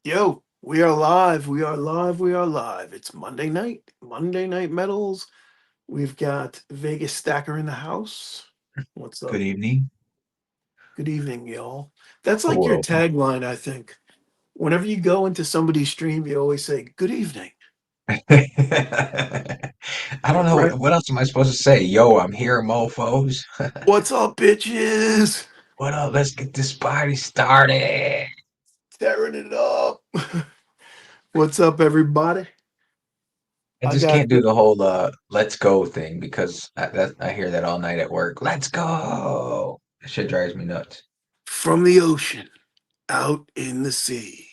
Yo, we are live. We are live. We are live. It's Monday night. Monday Night Metals. We've got Vegas Stacker in the house. What's Good up? evening. Good evening, y'all. That's like your Hello. tagline, I think. Whenever you go into somebody's stream, you always say, "Good evening." I don't know Right? what else am I supposed to say. Yo, I'm here, mofos. What's up, bitches? What up? Let's get this party started. Tearing it up. What's up, everybody? I I just got can't do the whole let's go thing because I hear that all night at work. Let's go. That shit drives me nuts. from the ocean out in the sea.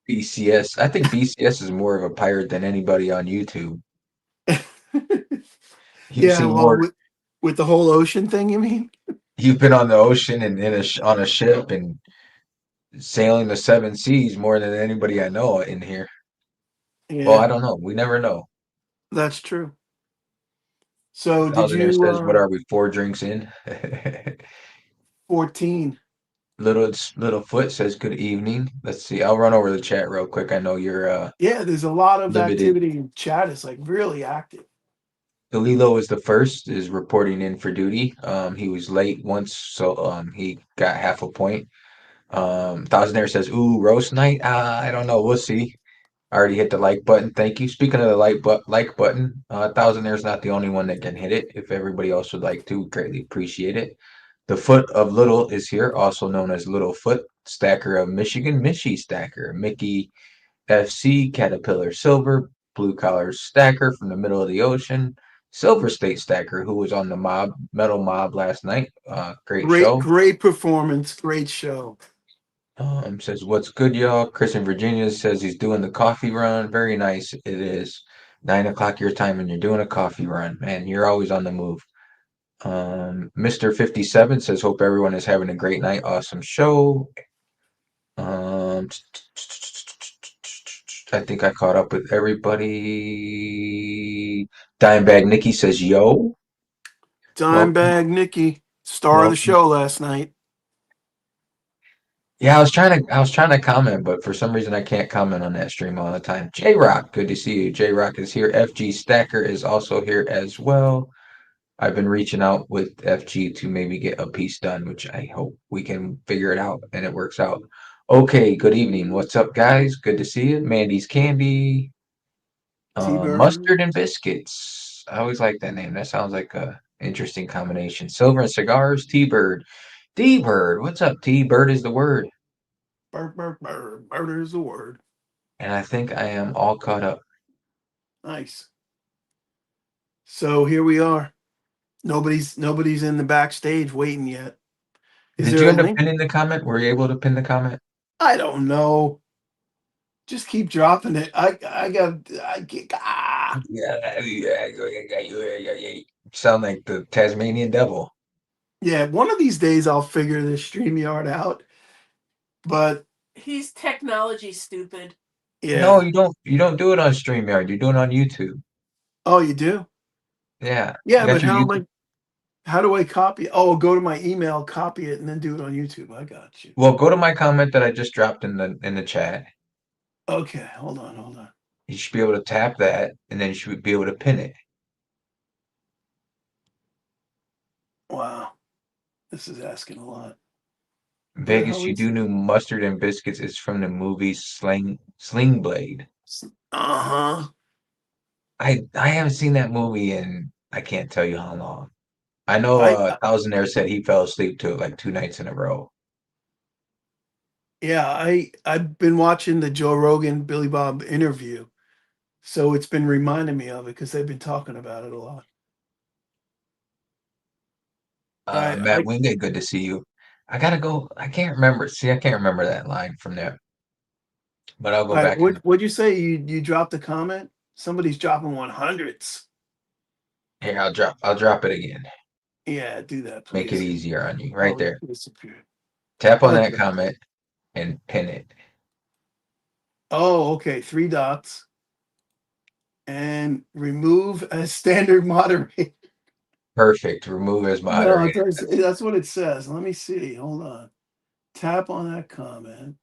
BCS. I think BCS is more of a pirate than anybody on YouTube. You've Yeah, seen well, more. with the whole ocean thing, you mean? You've been on the ocean and on a ship and sailing the seven seas more than anybody I know in here. Well, Yeah, I don't know. We never know. that's true. So did Thousand Air you says, "What are we? Four drinks in." 14? Little Foot says, "Good evening." Let's see. I'll run over the chat real quick. I know you're Yeah, there's a lot of limited. activity in chat. It's like really active. Galilo is the first. Is reporting in for duty. He was late once, so he got half a point. Thousand Air says, "Ooh, roast night. I don't know. We'll see." I already hit the like button. Thank you. Speaking of the like button, Thousand Air's not the only one that can hit it. If everybody else would like to, greatly appreciate it. The Foot of Little is here, also known as Little Foot, Stacker of Michigan, Michie Stacker, Mickey FC, Caterpillar Silver, Blue Collar Stacker from the middle of the ocean, Silver State Stacker, who was on the Metal Mob last night. Great Great, show. great performance. Great show. Says, what's good, y'all? Chris in Virginia says he's doing the coffee run. Very nice. It is 9 o'clock your time and you're doing a coffee run. Man, you're always on the move. Mr. 57 says, hope everyone is having a great night. Awesome show. Um, I think I caught up with everybody. Dimebag Nikki says, yo, welcome, Dimebag Nikki, star of the welcome. show last night. Yeah, I was trying to comment, but for some reason I can't comment on that stream all the time. J Rock, good to see you. J Rock is here. FG Stacker is also here as well. I've been reaching out with FG to maybe get a piece done, which I hope we can figure it out and it works out. Okay, good evening. What's up, guys? Good to see you. Mandy's Candy, T-Bird. Mustard and Biscuits. I always like that name. That sounds like a interesting combination. Silver and Cigars, T-Bird. T-Bird, what's up, T-Bird is the word. Bird, bird, bird. Murder is the word. And I think I am all caught up. Nice. So here we are. Nobody's in the backstage waiting yet. Is Did there you a end up link? pinning the comment? Were you able to pin the comment? I don't know. Just keep dropping it. I get. Yeah. Sound like the Tasmanian devil. Yeah, one of these days I'll figure this StreamYard out. But He's technology stupid. No, yeah. you don't do it on StreamYard. You do it on YouTube. Oh, you do? Yeah. You Yeah, got but your YouTube. how do I copy? Oh, go to my email, copy it, and then do it on YouTube. I got you. Well, go to my comment that I just dropped in the chat. Okay, hold on. You should be able to tap that, and then you should be able to pin it. Wow, this is asking a lot. Where the Vegas, hell you is do it? new mustard and biscuits. It's from the movie Sling Blade. Uh-huh. I haven't seen that movie in I can't tell you how long. I know I Thousandaire said he fell asleep to it like 2 nights in a row. Yeah, I've been watching the Joe Rogan Billy Bob interview, so it's been reminding me of it because they've been talking about it a lot. Matt I Wingate, good to see you. I gotta go. I can't remember. See, I can't remember that line from there, but I'll go All right, back in. what'd you say? You dropped a comment? Somebody's dropping 100s. Here, I'll drop it again. Yeah, do that, Make it please. easier on you, right Oh, it there. disappeared. Tap on that Okay. comment and pin it. Oh, okay. Three dots and remove as standard moderator. Perfect. Remove as No, moderator. that's what it says. Let me see. Hold on. Tap on that comment.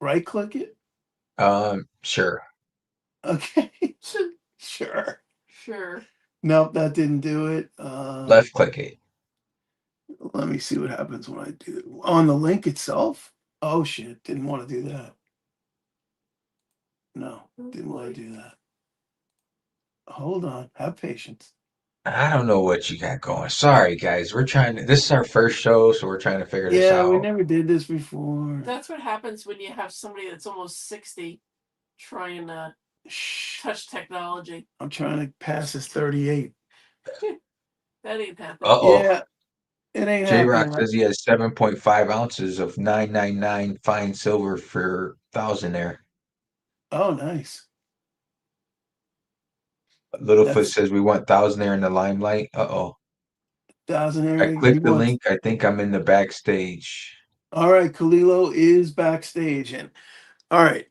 Right click it. Sure. Okay. Sure. Sure. Nope, that didn't do it. Left click it. Let me see what happens when I do it. On the link itself? Oh shit, didn't want to do that. No, didn't want to do that. Hold on, have patience. I don't know what you got going. Sorry, guys. We're trying to. This is our first show, so we're trying to figure this Yeah, we out. never did this before. That's what happens when you have somebody that's almost 60 trying to Shh, touch technology. I'm trying to pass this 38. That ain't happening. Uh-oh. Yeah, it ain't J Rock happening. says he has 7.5 ounces of 999 fine silver for thousandaire. Oh, nice. Littlefoot That's says we want thousandaire in the limelight. Uh-oh. I thousandaire. He clicked the wants. link. I think I'm in the backstage. All right, Kalilo is backstage, and all right,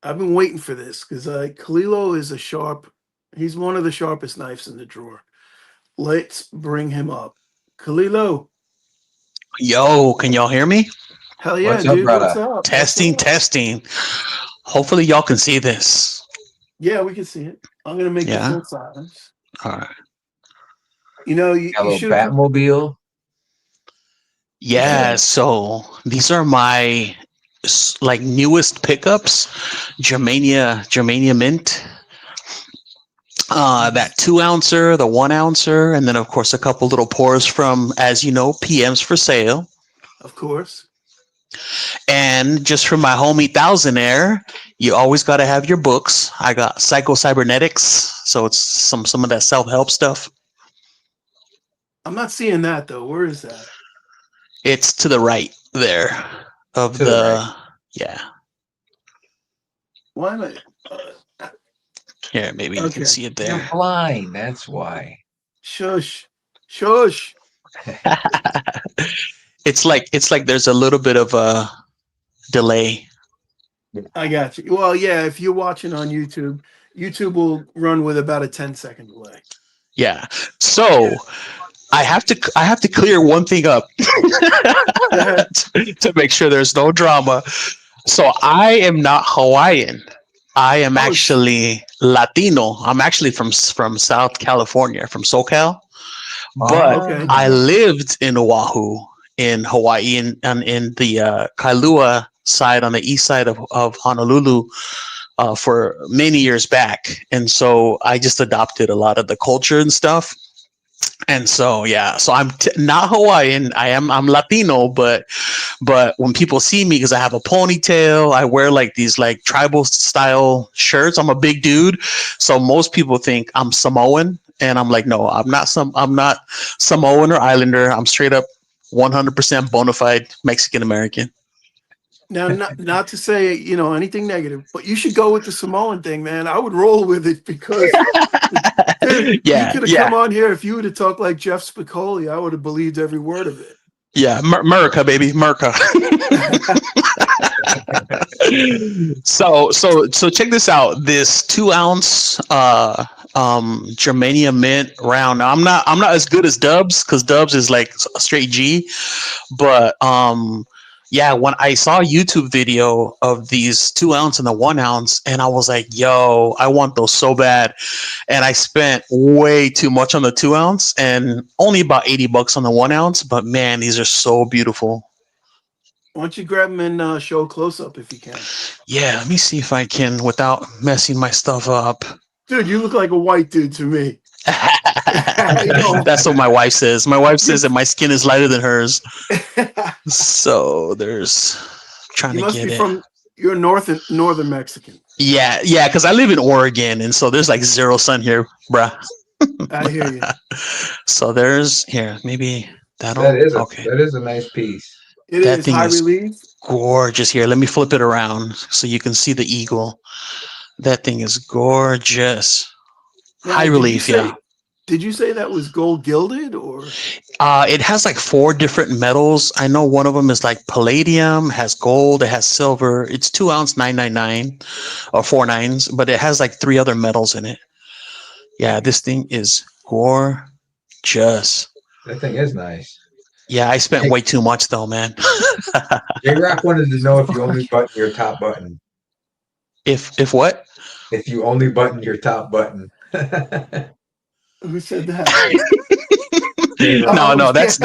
I've been waiting for this because Kalilo is a sharp. He's one of the sharpest knives in the drawer. Let's bring him up. Kalilo, Yo, can y'all hear me? hell yeah, What's up, dude. What's brother? up? What's Testing, up? testing. Hopefully, y'all can see this. Yeah, we can see it. I'm gonna make the Yeah. full size. All right. You know, you, Got a you little should have. Batmobile. Yeah. So these are my like newest pickups. Germania Mint. That 2 ouncer, the 1 ouncer, and then of course a couple little pours from, as you know, PMs for sale. Of course. And just for my homie Thousandaire, you always got to have your books. I got Psycho Cybernetics, so it's some of that self help stuff. I'm not seeing that though. Where is that? It's to the right there of To the right. the yeah. Why am I? Here, maybe you can Okay. see it You're there. blind. That's why. Shush. Shush. It's like there's a little bit of a delay. I got you. Well, yeah, if you're watching on YouTube, YouTube will run with about a 10-second delay. Yeah. So I have to clear one thing up Go ahead. to make sure there's no drama. So I am not Hawaiian. I am Oh, actually Latino. I'm actually from South California, from SoCal. But okay. I lived in Oahu, in Hawaii, and in the Kailua side on the east side of Honolulu for many years back. And so I just adopted a lot of the culture and stuff. And so yeah, so I'm not Hawaiian. I'm Latino, but when people see me, because I have a ponytail, I wear like these like tribal style shirts. I'm a big dude, so most people think I'm Samoan, and I'm like, no, I'm not Samoan or Islander. I'm straight up 100% bona fide Mexican American. Now, not to say anything negative, but you should go with the Samoan thing, man. I would roll with it because, dude, you Yeah, could have yeah, come on here if you would have talked like Jeff Spicoli. I would have believed every word of it. yeah. Merca, baby, Merca. So check this out. This 2 ounce Germania mint round. Now, I'm not as good as Dubs, because Dubs is like a straight G, but yeah, when I saw a YouTube video of these 2 ounce and the 1 ounce, and I was like, yo, I want those so bad. And I spent way too much on the 2 ounce and only about $80 on the 1 ounce. But man, these are so beautiful. Why don't you grab them and show a close up if you can? Yeah, let me see if I can without messing my stuff up. Dude, you look like a white dude to me. That's what my wife says. My wife says that my skin is lighter than hers. So there's trying You to must get be it. you're northern Mexican. Yeah, because I live in Oregon, and so there's like zero sun here, bruh. I hear you. So there's here, maybe that'll okay. That is a nice piece. It That is thing high is relief. gorgeous. Here, let me flip it around so you can see the eagle. That thing is gorgeous. Now, High relief, yeah. Did you say that was gold gilded or? It has like 4 different metals. I know one of them is like palladium, has gold, it has silver. It's 2 ounce 999 or 4 nines, but it has like 3 other metals in it. Yeah, this thing is gorgeous. That thing is nice. Yeah, I spent Hey, way too much though, man. J-Rock wanted to know if you only button your top button. If what? If you only button your top button. Who said that? J-Rock. No, Oh no, yeah. that's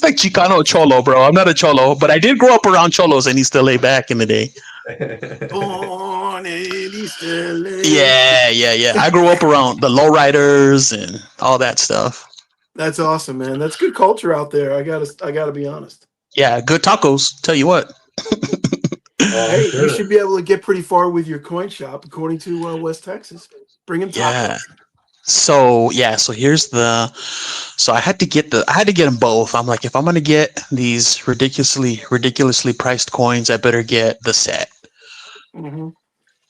like Chicano Cholo, bro. I'm not a Cholo, but I did grow up around Cholos and used to lay back in the day. Born in East LA. Yeah, yeah, yeah. I grew up around the lowriders and all that stuff. That's awesome, man. That's good culture out there. I gotta be honest. Yeah, good tacos. Tell you what. Oh, I'm Hey, you sure. should be able to get pretty far with your coin shop, according to West Texas. Bring him Yeah. tacos. So yeah, so here's the. So I had to get them both. I'm like, if I'm gonna get these ridiculously priced coins, I better get the set. Hmm.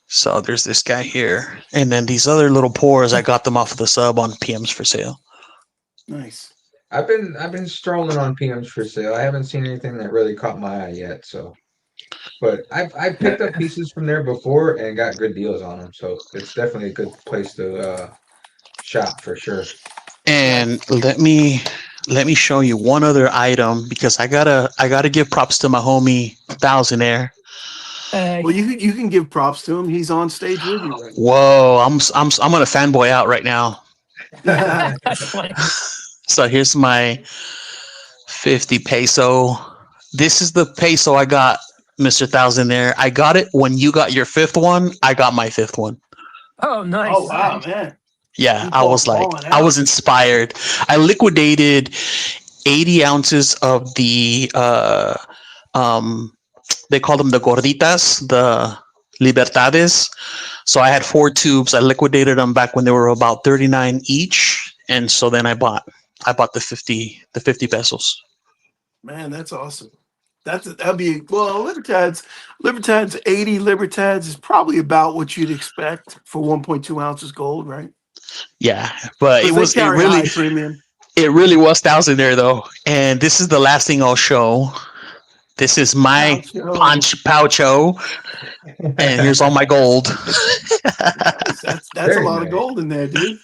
So there's this guy here, and then these other little pours. I got them off of the sub on PMs for sale. Nice. I've been strolling on PMs for sale. I haven't seen anything that really caught my eye yet, so but I've picked up pieces from there before and got good deals on them, so it's definitely a good place to shop for sure. And Nice. let me show you one other item because I gotta give props to my homie Thousandaire. Well, you can give props to him. He's on stage with you right Whoa, I'm gonna fanboy out right now. now. That's funny. So here's my 50 peso. This is the peso I got, Mr. Thousandaire. I got it when you got your fifth one. I got my fifth one. Oh, Oh nice. wow, man. Yeah, He I was like, balling I out. was inspired. I liquidated 80 ounces of the um they call them the gorditas, the libertades. So I had 4 tubes. I liquidated them back when they were about 39 each, and so then I bought the 50 pesos. Man, that's awesome. That'd be well, Libertad's 80 Libertads is probably about what you'd expect for 1.2 ounces gold, right? Yeah, but it Because they was it carry a really high premium. it really was thousand there though. And this is the last thing I'll show. This is my Gaucho. punch poucho, and here's all my gold. Nice. That's a Very lot of nice. gold in there, dude.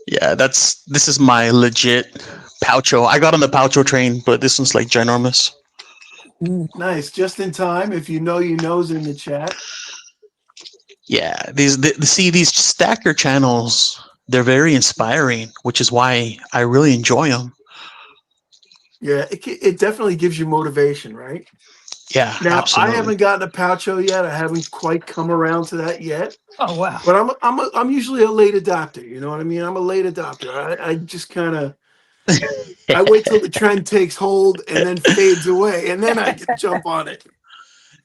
Yeah, this is my legit poucho. I got on the poucho train, but this one's like ginormous. Nice. Just in time. If you know you knows in the chat. Yeah, see these stacker channels. They're very inspiring, which is why I really enjoy them. Yeah, it definitely gives you motivation, right? Yeah, Now, I absolutely. haven't gotten a Poucho yet. I haven't quite come around to that yet. Oh, wow. But I'm usually a late adopter. You know what I mean? I'm a late adopter. I just kind of I wait till the trend takes hold and then fades away, and then I can jump on it.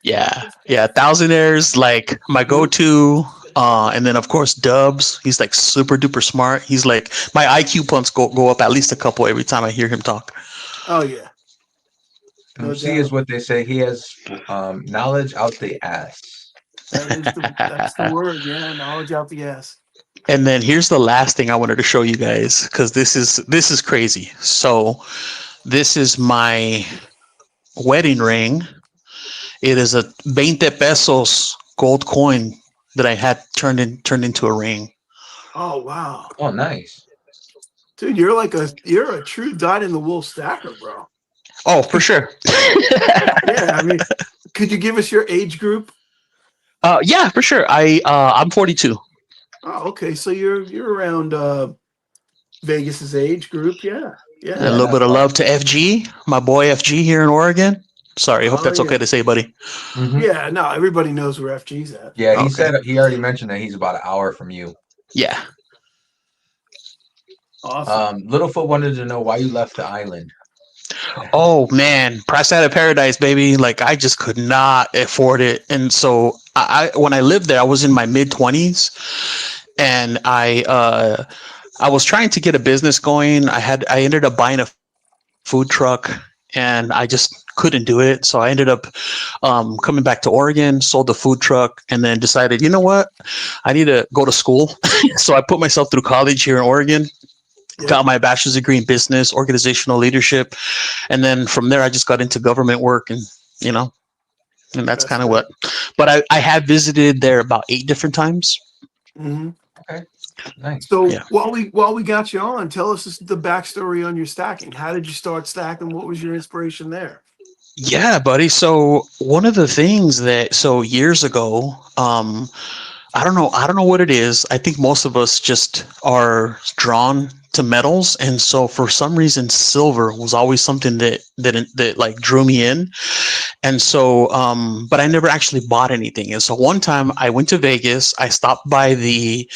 Yeah. Thousandaires like my go-to, and then of course Dubs. He's like super duper smart. He's like my IQ points go up at least a couple every time I hear him talk. Oh yeah, no MC is doubt. what they say. He has knowledge out the ass. That's the word. Yeah, knowledge out the ass. And then here's the last thing I wanted to show you guys because this is crazy. So this is my wedding ring. It is a 20 pesos gold coin that I had turned into a ring. Oh wow, Oh, nice. dude, you're a true dyed in the wool stacker, bro. Oh, for sure. Yeah, I mean, could you give us your age group? Yeah, for sure. I'm 42. Oh, okay, so you're around Vegas's age group. Yeah, A yeah. Yeah, little not bit of far. love to FG, my boy FG here in Oregon. Sorry, I hope Oh that's okay yeah, to say, buddy. Hmm. yeah. No, everybody knows where FG's at. Yeah, he Okay. said he already mentioned that he's about an hour from you. Yeah. Awesome. Littlefoot wanted to know why you left the island. Oh man, price out of paradise, baby. Like I just could not afford it, and so I when I lived there, I was in my mid 20s, and I was trying to get a business going. I ended up buying a food truck, and I just couldn't do it. So I ended up coming back to Oregon, sold the food truck, and then decided, you know what, I need to go to school. So I put myself through college here in Oregon. Yeah, Got my bachelor's degree in business, organizational leadership, and then from there I just got into government work, and you know, and that's that's kind of good. what. But I have visited there about 8 different times. Hmm. Okay. Nice. So Yeah. while we got you on, tell us the backstory on your stacking. How did you start stacking? What was your inspiration there? Yeah, buddy. So one of the things that so years ago, I don't know what it is. I think most of us just are drawn to metals, and so for some reason, silver was always something that like drew me in. And so, but I never actually bought anything. And so one time I went to Vegas. I stopped by the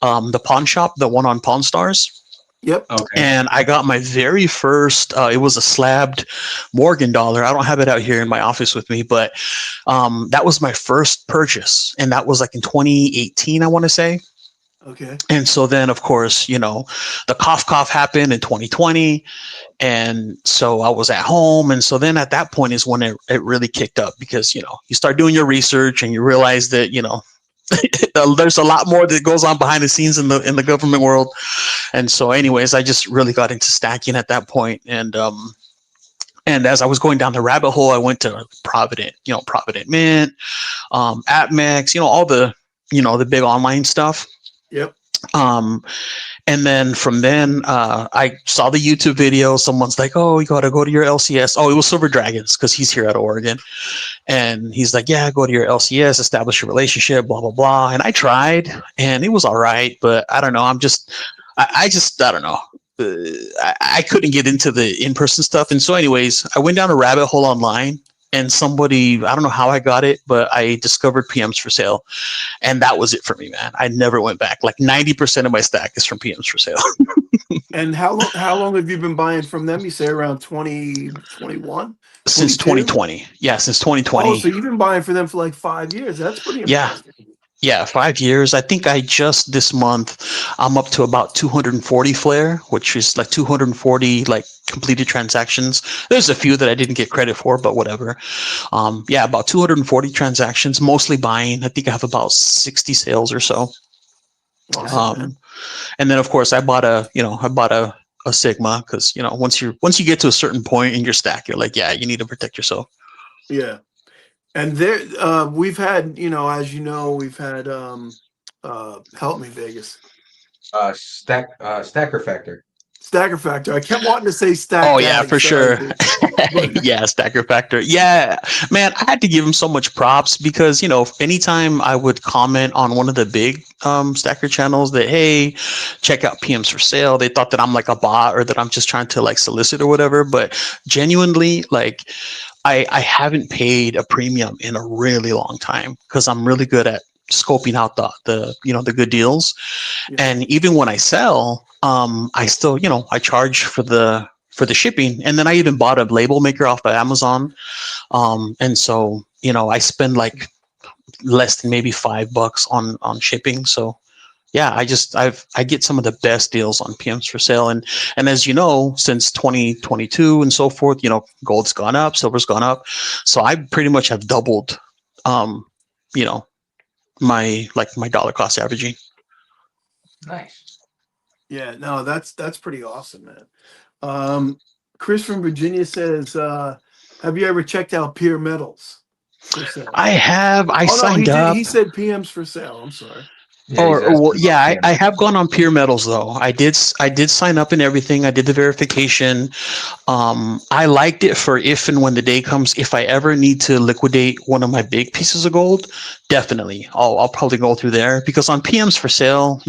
pawn shop, the one on Pawn Stars, Yep. Okay. and I got my very first. It was a slabbed Morgan dollar. I don't have it out here in my office with me, but that was my first purchase, and that was like in 2018, I want to say. Okay. And so then, of course, the cough happened in 2020, and so I was at home, and so then at that point is when it really kicked up, because you start doing your research and you realize that there's a lot more that goes on behind the scenes in the government world. And so, anyways, I just really got into stacking at that point, and as I was going down the rabbit hole, I went to Provident Mint, AppMex, all the big online stuff. Yep. Um, and then from then, I saw the YouTube video. Someone's like, "Oh, you got to go to your LCS." Oh, it was Silver Dragons, because he's here out of Oregon, and he's like, "Yeah, go to your LCS, establish a relationship, blah blah blah." And I tried, and it was all right, but I don't know. I don't know. I couldn't get into the in-person stuff, and so, anyways, I went down a rabbit hole online, and somebody, I don't know how I got it, but I discovered PMs for sale, and that was it for me, man. I never went back. Like 90% of my stack is from PMs for sale. And how long have you been buying from them? You say around 2021, Since 22? 2020. Yeah, since Oh, 2020. so you've been buying for them for like 5 years. That's pretty Yeah, impressive. yeah, 5 years. I think I just this month I'm up to about 240 flare, which is like 240 like completed transactions. There's a few that I didn't get credit for, but whatever. Yeah, about 240 transactions, mostly buying. I think I have about 60 sales or so. Awesome, man. Um, and then of course I bought a Sigma, because once you get to a certain point in your stack, you're like, yeah, you need to protect yourself. Yeah. And there, we've had, as you know, we've had, help me, Vegas. Stacker factor. Stacker Factor. I kept wanting to say Stack Oh yeah, Daddy. for Sorry, sure. dude. But Yeah, Stacker Factor. Yeah, man, I had to give him so much props, because anytime I would comment on one of the big stacker channels that, hey, check out PMs for sale, they thought that I'm like a bot, or that I'm just trying to like solicit or whatever. But genuinely, like, I haven't paid a premium in a really long time, because I'm really good at scoping out the good deals. yeah, And even when I sell, I still, I charge for the shipping, and then I even bought a label maker off of Amazon. And so, I spend like less than maybe $5 on shipping. So yeah, I get some of the best deals on PMs for sale. And as you know, since 2022 and so forth, gold's gone up, silver's gone up. So I pretty much have doubled, um, you know, my dollar cost averaging. Nice. yeah. No, that's pretty awesome, man. Um, Chris from Virginia says, "Have you ever checked out Peer Metals for sale?" I Oh no, he signed did. up. He said PMs for sale. I'm sorry. Yeah, he's Well, asking yeah, about I PM. have gone on Pure Metals though. I did sign up and everything. I did the verification. I liked it for if and when the day comes, if I ever need to liquidate one of my big pieces of gold, definitely I'll probably go through there, because on PMs for sale,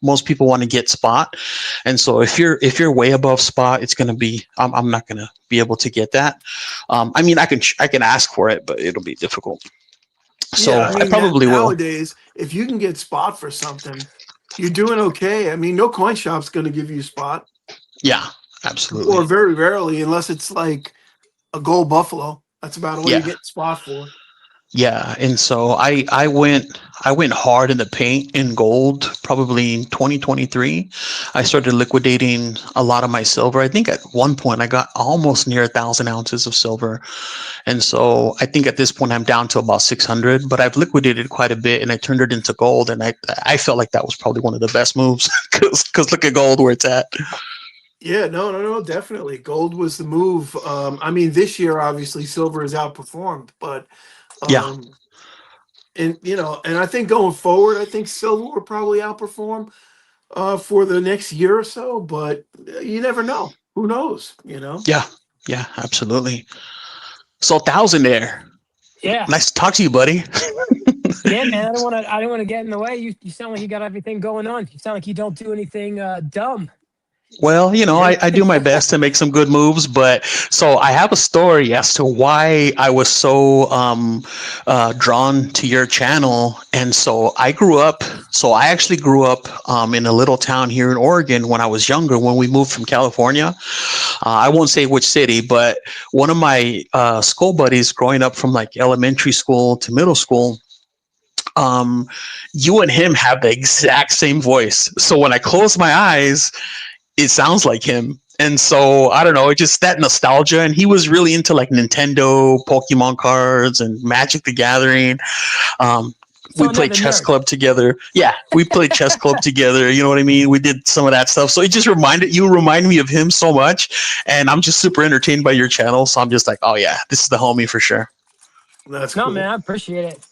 most people want to get spot, and so if you're way above spot, it's gonna be I'm not gonna be able to get that. I mean, I can ask for it, but it'll be difficult. Yeah, So I I mean probably will. nowadays, if you can get spot for something, you're doing okay. I mean, no coin shop's going to give you spot, Yeah, absolutely. or very rarely, unless it's like a gold buffalo. That's about all you Yeah. get spot for. Yeah, and so I went hard in the paint in gold probably in 2023. I started liquidating a lot of my silver. I think at one point I got almost near 1,000 ounces of silver, and so I think at this point I'm down to about 600. But I've liquidated quite a bit, and I turned it into gold, and I felt like that was probably one of the best moves, because look at gold where it's at. Yeah, no, no, no, definitely. Gold was the move. I mean, this year obviously silver has outperformed, but Yeah, and and I think going forward, I think silver will probably outperform. for the next year or so, but you never know. Who knows? Yeah, yeah, absolutely. So thousandaire. Yeah. Nice to talk to you, buddy. Yeah, man. I don't want to get in the way. You sound like you got everything going on. You sound like you don't do anything dumb. Well, Yeah. I do my best to make some good moves, but so I have a story as to why I was so drawn to your channel. And so I actually grew up in a little town here in Oregon when I was younger, when we moved from California. I won't say which city, but one of my school buddies growing up from like elementary school to middle school, you and him have the exact same voice. So when I close my eyes, it sounds like him. And so I don't know, it just that nostalgia. And he was really into like Nintendo, Pokemon cards, and Magic the Gathering. Um, So we played another chess nerd. club together. Yeah, we played chess club together. You know what I mean? We did some of that stuff. So it just remind me of him so much. And I'm just super entertained by your channel. So I'm just like, oh yeah, this is the homie for sure. That's No, cool. man, I appreciate it.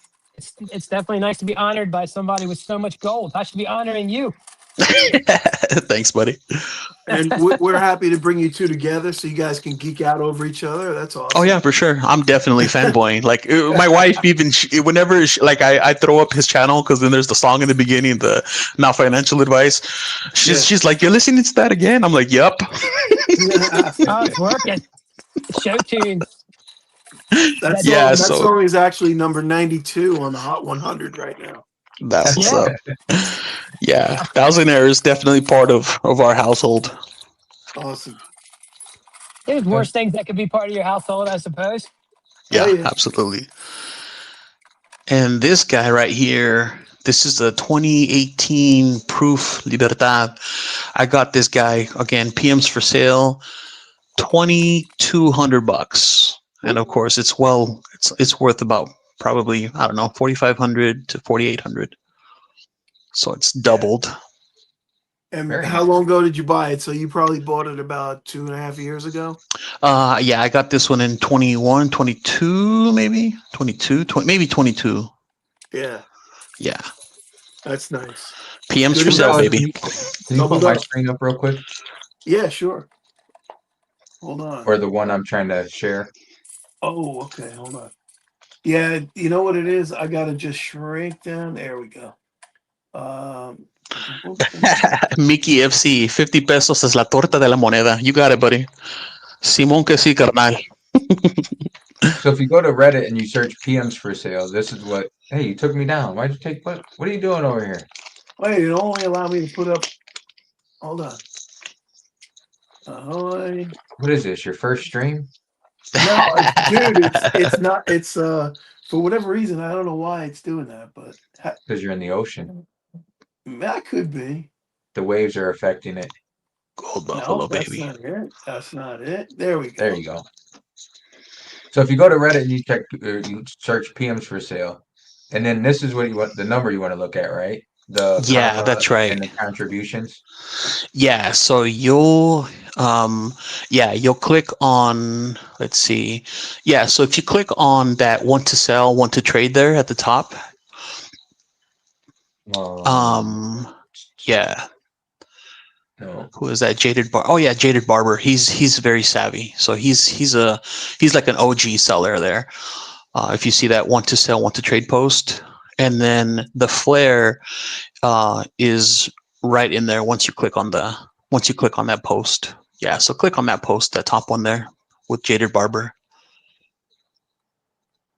It's definitely nice to be honored by somebody with so much gold. I should be honoring you. Thanks, buddy. And we're happy to bring you two together so you guys can geek out over each other. That's awesome. Oh yeah, for sure. I'm definitely fanboying. Like my wife, even whenever like I throw up his channel because then there's the song in the beginning, the not financial advice. She's like, you're listening to that again? I'm like, yep. Oh, it's working. Show tunes. That Yeah, song, that so song is actually number 92 on the Hot 100 right now. that's what's Yeah. up. Yeah, Thousandaire is definitely part of our household. Awesome. There's worse things that could be part of your household, I suppose. Yeah, Oh, yeah. absolutely. And this guy right here, this is the 2018 Proof Libertad. I got this guy again. PM's for sale, $2,200, and of course it's worth about probably I don't know 4,500 to 4,800. So it's doubled. And Very how nice. long ago did you buy it? So you probably bought it about 2.5 years ago? Yeah, I got this one in 21, 22, maybe 22, 20, maybe 22. Yeah, Yeah, that's nice. PM's Good for sale, investment. baby. Can you put Doubled my up. screen up real quick? Yeah, sure. Hold on. Or the one I'm trying to share? Oh, okay. Hold on. Yeah, you know what it is? I got to just shrink down. There we go. Mickey FC, 50 pesos es la torta de la moneda. You got it, buddy. Simón que sí, carnal. So if you go to Reddit and you search PMs for sale, this is what. Hey, you took me down. Why'd you take what? What are you doing over here? Wait, it only allowed me to put up. Hold on. Ahoy. What is this? Your first stream? No, dude, it's not. It's for whatever reason, I don't know why it's doing that, but Because you're in the ocean. that could be. The waves are affecting it. Gold No, Buffalo, that's baby. not it. That's not it. There we go. There you go. So if you go to Reddit and you check, you search PMs for sale, and then this is what you want, the number you want to look at, right? The Yeah, comma that's right. and the contributions. Yeah, so you'll click on, let's see. Yeah, so if you click on that want to sell, want to trade there at the top, yeah. No. Who is that? Jaded Bar. Oh yeah, Jaded Barber. He's very savvy. So he's like an OG seller there. If you see that want to sell, want to trade post, and then the flare is right in there once you click on that post. Yeah, so click on that post, that top one there with Jaded Barber.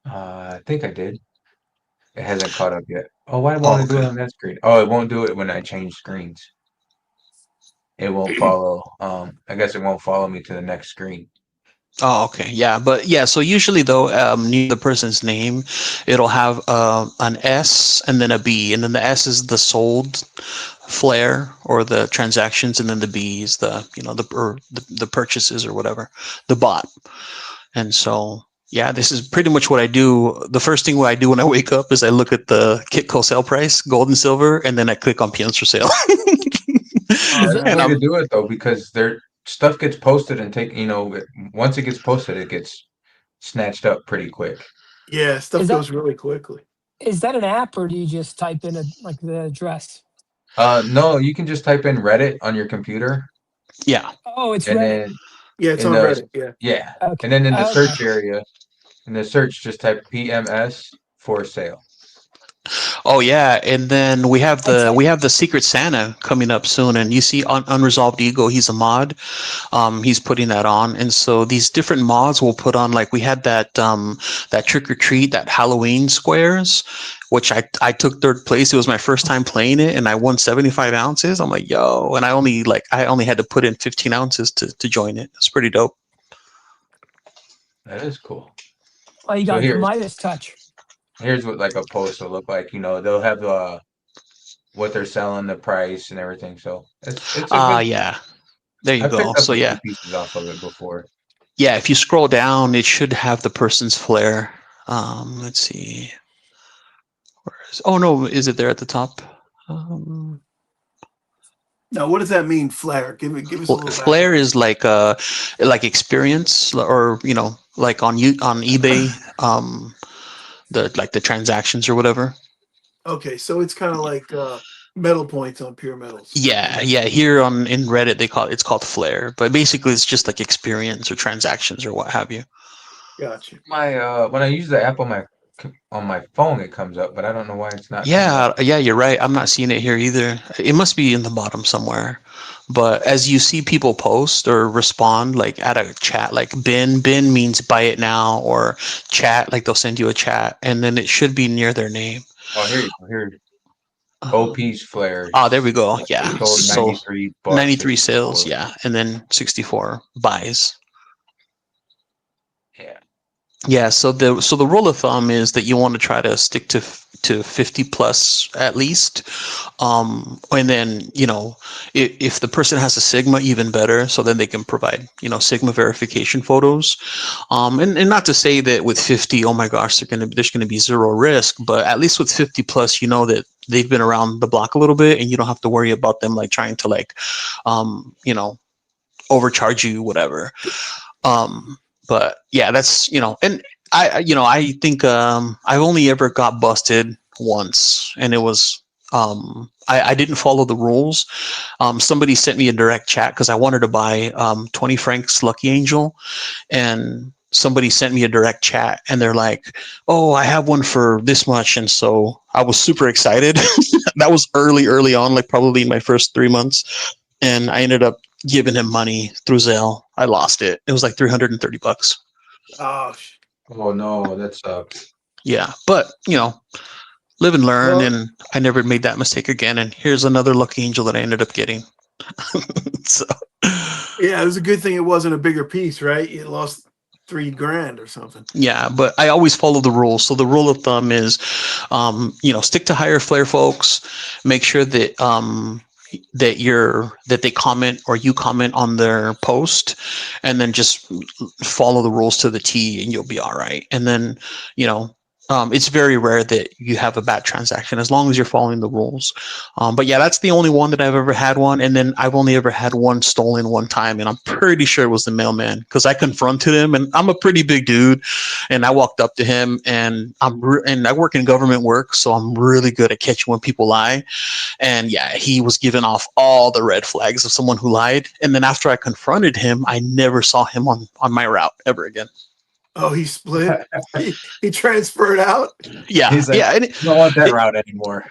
I think I did. It hasn't caught up yet. Oh, why Oh, won't it do it okay. on that screen? Oh, it won't do it when I change screens. It won't follow. I guess it won't follow me to the next screen. Oh, okay. Yeah, but yeah. So usually though, near the person's name, it'll have an S and then a B, and then the S is the sold flare or the transactions, and then the B is the the purchases or whatever, the bot. And so yeah, this is pretty much what I do. The first thing what I do when I wake up is I look at the Kitco sale price, gold and silver, and then I click on PMs for sale. That's the And way to I'm do it though, because stuff gets posted and once it gets posted, it gets snatched up pretty quick. Yeah, stuff Is that goes really quickly. is that an app or do you just type in like the address? No, you can just type in Reddit on your computer, Yeah. Oh, it's and Reddit. then Yeah, it's in on the Reddit. Yeah. yeah, Okay. and then in the Okay. search area, in the search, just type PMS for sale. Oh yeah, and then That's it. we have the Secret Santa coming up soon, and you see Unresolved Ego. He's a mod. He's putting that on, and so these different mods will put on. Like we had that Trick or Treat, that Halloween squares, which I took third place. It was my first time playing it, and I won 75 ounces. I'm like, yo, and I only had to put in 15 ounces to join it. It's pretty dope. That is cool. Oh, you So got the Midas touch. here's what like a post will look like. They'll have what they're selling, the price, and everything. So it's a good. Yeah, there you I've go. picked up So a few yeah, pieces off of it before. yeah. If you scroll down, it should have the person's flair. Let's see. Oh no, is it there at the top? Um, Now, what does that mean, flair? Give us a little Flare background. is like experience, or like on eBay, the transactions or whatever. Okay, so it's kind of like metal points on pure metals. Yeah, yeah. Here in Reddit it's called Flare, but basically it's just like experience or transactions or what have you. Gotcha. My when I use the app on my phone, it comes up, but I don't know why it's not coming up. Yeah, yeah, you're right. I'm not seeing it here either. It must be in the bottom somewhere. But as you see people post or respond, like at a chat, like bin means buy it now, or chat, like they'll send you a chat, and then it should be near their name. Oh, here you go. Here, Uh, OP's flare there we go. Yeah. sold So 93 bucks or 93 sales, 64. yeah, and then 64 buys. Yeah. Yeah, so the rule of thumb is that you want to try to stick to 50 plus at least, and then if the person has a Sigma, even better. So then they can provide Sigma verification photos, and not to say that with 50, oh my gosh, there's gonna be zero risk, but at least with 50 plus, you know that they've been around the block a little bit, and you don't have to worry about them like trying to um, you know, overcharge you, whatever. Um, but yeah, that's and I think I've only ever got busted once, and it was I didn't follow the rules. Somebody sent me a direct chat because I wanted to buy 20 Frank's Lucky Angel, and somebody sent me a direct chat, and they're like, "Oh, I have one for this much," and so I was super excited. That was early on, like probably in my first 3 months, and I ended up giving him money through Zelle. I lost it. It was like $330. Oh, Oh no, that sucks. Yeah, but live and learn, well, and I never made that mistake again. And here's another lucky angel that I ended up getting. So yeah, it was a good thing it wasn't a bigger piece, right? You lost $3,000 or something. yeah, but I always follow the rules. So the rule of thumb is, stick to higher flare folks. Make sure that that they comment or you comment on their post, and then just follow the rules to the T, and you'll be all right. And then it's very rare that you have a bad transaction as long as you're following the rules. But yeah, that's the only one that I've ever had one, and then I've only ever had one stolen one time, and I'm pretty sure it was the mailman because I confronted him, and I'm a pretty big dude, and I walked up to him, and and I work in government work, so I'm really good at catching when people lie. And yeah, he was giving off all the red flags of someone who lied. And then after I confronted him, I never saw him on my route ever again. Oh, he split. He transferred out. Yeah, He's like, yeah, and I don't want that route anymore.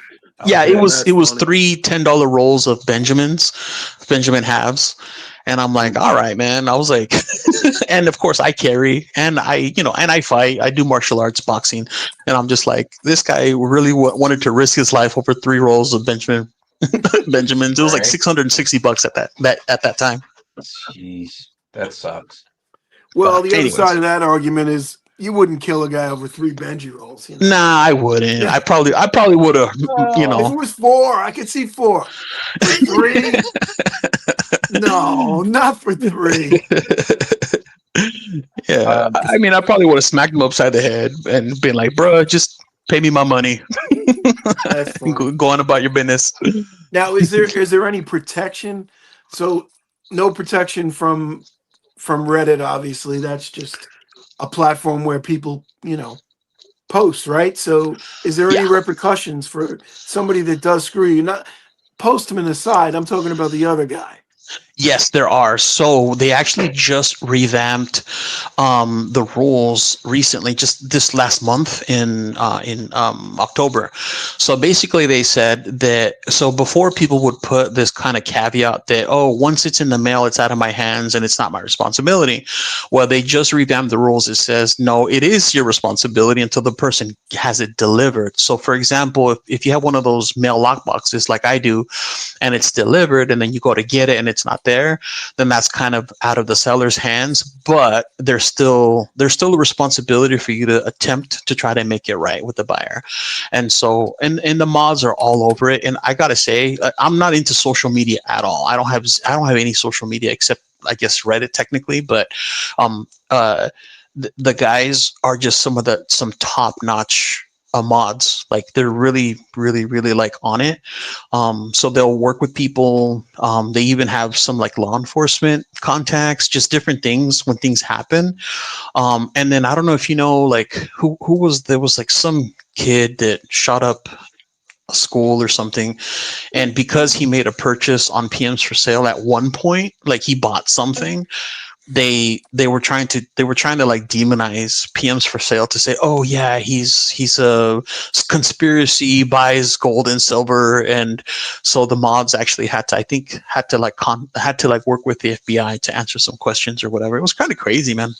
yeah, Okay. it That's was funny. three $10 rolls of Benjamin halves. And I'm like, all right, man. I was like, and of course I carry, and I fight. I do martial arts, boxing, and I'm just like, this guy really wanted to risk his life over 3 rolls of Benjamins. It was like Right. $660 at that time. Jeez, that sucks. Well, But the other anyways, side of that argument is you wouldn't kill a guy over 3 Benji rolls. You know? nah, I wouldn't. I probably would have. If it was 4, I could see 4. For 3, no, not for 3. Yeah, I mean, I probably would have smacked him upside the head and been like, "Bro, just pay me my money. That's funny. Go on about your business." Now, is there any protection? So, no protection from Reddit. Obviously, that's just a platform where people, post, right? So, is there any Yeah. repercussions for somebody that does screw you? Not Postman aside, I'm talking about the other guy. Yes, there are. So they actually just revamped the rules recently, just this last month in October. So basically, they said that so before people would put this kind of caveat that once it's in the mail, it's out of my hands and it's not my responsibility. Well, they just revamped the rules. It says no, it is your responsibility until the person has it delivered. So, for example, if you have one of those mail lock boxes like I do, and it's delivered and then you go to get it and it's not there, then that's kind of out of the seller's hands, but there's still a responsibility for you to attempt to try to make it right with the buyer. And so and the mods are all over it. And I gotta say, I'm not into social media at all. I don't have any social media except I guess Reddit technically, but um the guys are just some top notch mods. Like they're really, really, really like on it. So they'll work with people. They even have some like law enforcement contacts, just different things when things happen. And then I don't know if you know, like who was there was like some kid that shot up a school or something, and because he made a purchase on PMs for sale at one point, like he bought something, they were trying to like demonize PMs for sale to say, oh yeah, he's a conspiracy, buys gold and silver. And so the mods actually had to work with the FBI to answer some questions or whatever. It was kind of crazy, man.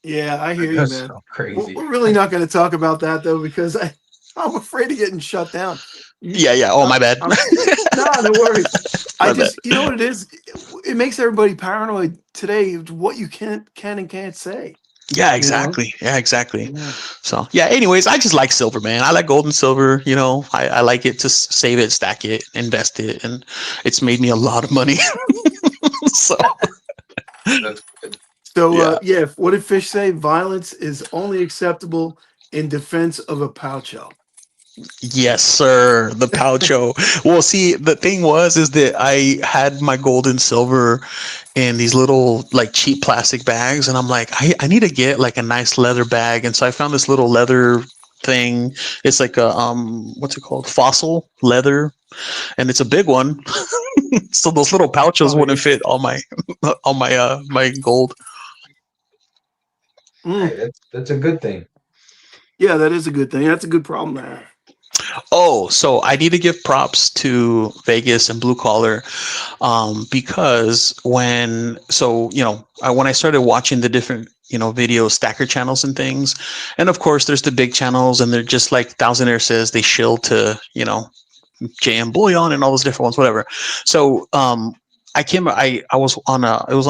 Yeah, I hear you, That's man. so We're, crazy. we're really not going to talk about that though, because I'm afraid of getting shut down. Yeah, yeah. Oh, my bad. I'm no, no worries. I My bad. just, you know what it is? It makes everybody paranoid today. What you can and can't say. Yeah, You know? exactly. Yeah, exactly. Yeah. So yeah. Anyways, I just like silver, man. I like gold and silver. I like it to save it, stack it, invest it, and it's made me a lot of money. So That's good. So yeah. yeah, what did Fish say? Violence is only acceptable in defense of a poucho. Yes, sir. The Poucho. Well, see, the thing is that I had my gold and silver in these little like cheap plastic bags, and I'm like, I need to get like a nice leather bag, and so I found this little leather thing. It's like a what's it called? Fossil leather, and it's a big one. So those little pouches Oh wouldn't yeah. fit all my all my gold. Mm. Hey, that's a good thing. Yeah, that is a good thing. That's a good problem to have. Oh, so I need to give props to Vegas and Blue Collar, because when I started watching the different video stacker channels and things, and of course there's the big channels, and they're just like Thousandaire says, they shill to JM Bullion and all those different ones, whatever. So I was on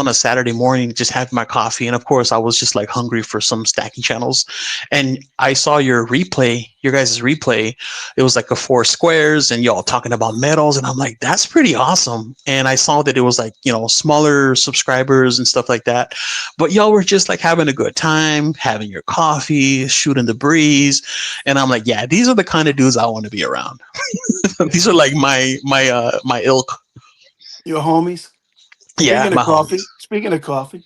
a Saturday morning, just having my coffee, and of course I was just like hungry for some stacking channels, and I saw your guys' replay. It was like a four squares, and y'all talking about metals, and I'm like, that's pretty awesome. And I saw that it was like smaller subscribers and stuff like that, but y'all were just like having a good time, having your coffee, shooting the breeze, and I'm like, yeah, these are the kind of dudes I want to be around. These are like my ilk. Your homies. Yeah, my homies. Speaking of coffee.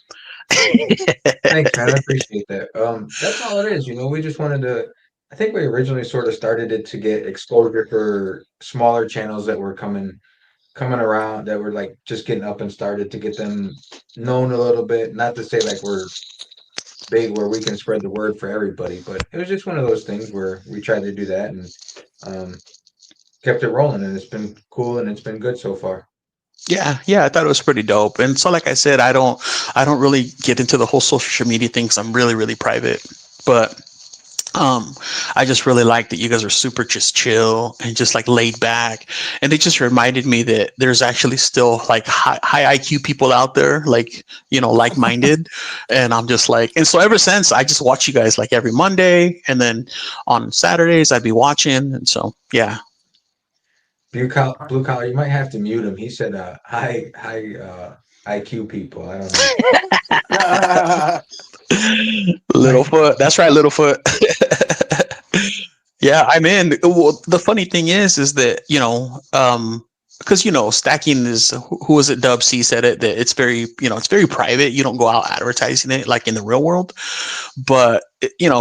Thanks, man. I appreciate that. That's all it is. We just wanted to. I think we originally sort of started it to get exposure for smaller channels that were coming around, that were like just getting up and started, to get them known a little bit. Not to say like we're big where we can spread the word for everybody, but it was just one of those things where we tried to do that, and um, kept it rolling, and it's been cool and it's been good so far. Yeah, yeah, I thought it was pretty dope. And so, like I said, I don't really get into the whole social media thing because I'm really, really private. But I just really like that you guys are super just chill and just like laid back. And it just reminded me that there's actually still like high IQ people out there, like like minded. And I'm just like, and so ever since, I just watch you guys like every Monday, and then on Saturdays I'd be watching. And so yeah. Blue collar, you might have to mute him. He said, high IQ people. I don't know. Littlefoot. That's right, Littlefoot. Yeah, I'm in. Well, the funny thing is that because stacking is, who was it? Dub C said it, that it's very, it's very private. You don't go out advertising it like in the real world. But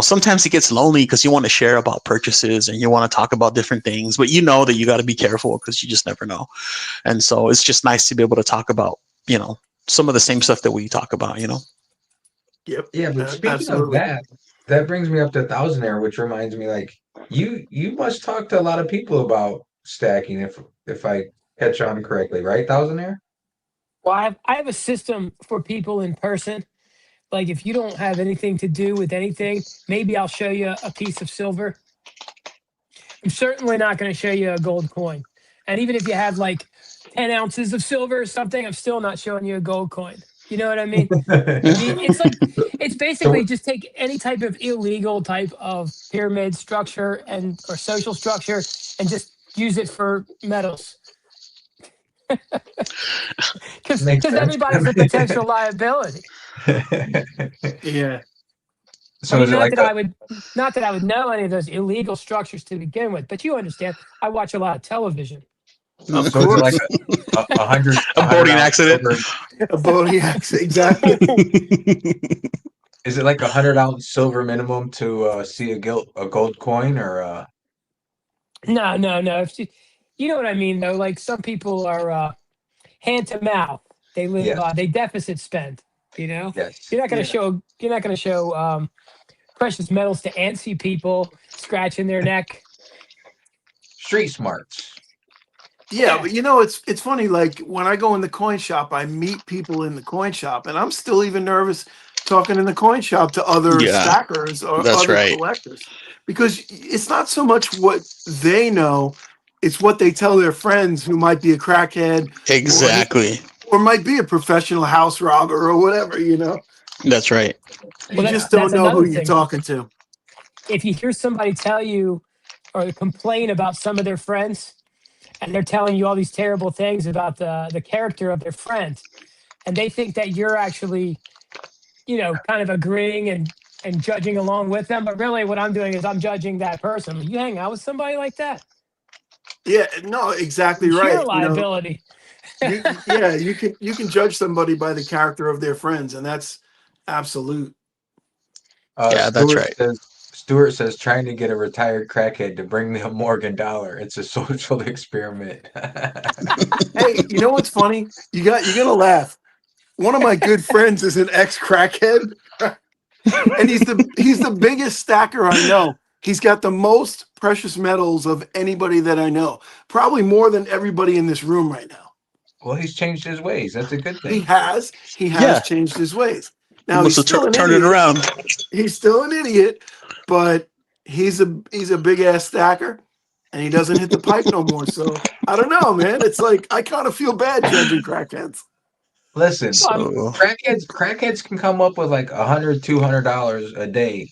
sometimes it gets lonely because you want to share about purchases and you want to talk about different things, but that you got to be careful because you just never know. And so it's just nice to be able to talk about some of the same stuff that we talk about. Yep. Yeah, but speaking of Absolutely. that, that brings me up to thousandaire, which reminds me, like you must talk to a lot of people about stacking, if I catch on correctly, right, thousandaire? Well, I have a system for people in person. Like if you don't have anything to do with anything, maybe I'll show you a piece of silver. I'm certainly not going to show you a gold coin. And even if you have like 10 ounces of silver or something, I'm still not showing you a gold coin. You know what I mean? It's like, it's basically So just take any type of illegal type of pyramid structure or social structure and just use it for metals. Because makes sense. everybody's a potential liability. Yeah. I So mean, is it like a not that I would know any of those illegal structures to begin with, but you understand. I watch a lot of television. Of so is it like course. a hundred A a hundred boating ounce accident. silver? A Bodiacs, exactly. Is it like 100 ounce silver minimum to see a gold coin or No, no, no. You know what I mean, though. Like some people are hand to mouth. They live. yes, They deficit spend. yes. You're not going to Yeah. show. You're not going to show precious metals to antsy people scratching their neck. Street smarts. Yeah, Yeah, but it's funny. Like when I go in the coin shop, I meet people in the coin shop, and I'm still even nervous talking in the coin shop to other Yeah, stackers or that's other right. collectors, because it's not so much what they know; it's what they tell their friends who might be a crackhead or Exactly. or might be a professional house robber or whatever. That's right. You well, just that's don't know who another you're thing. talking to. If you hear somebody tell you or complain about some of their friends, and they're telling you all these terrible things about the character of their friend, and they think that you're actually, kind of agreeing and judging along with them, but really what I'm doing is I'm judging that person. You hang out with somebody like that, Yeah, no, exactly you're a right. liability. Yeah, you can judge somebody by the character of their friends, and that's absolute. Yeah, that's right. Stewart says trying to get a retired crackhead to bring me a Morgan dollar. It's a social experiment. Hey, you know what's funny? You're gonna laugh. One of my good friends is an ex crackhead, and he's the biggest stacker I know. He's got the most precious metals of anybody that I know, probably more than everybody in this room right now. Well, he's changed his ways. That's a good He thing. has he has Yeah, changed his ways. he Now must he's have still an turned it idiot. around. He's still an idiot, but he's a big ass stacker, and he doesn't hit the pipe no more. So I don't know, man. It's like I kind of feel bad judging crackheads. Listen, um, So crackheads can come up with like $100, $200 a day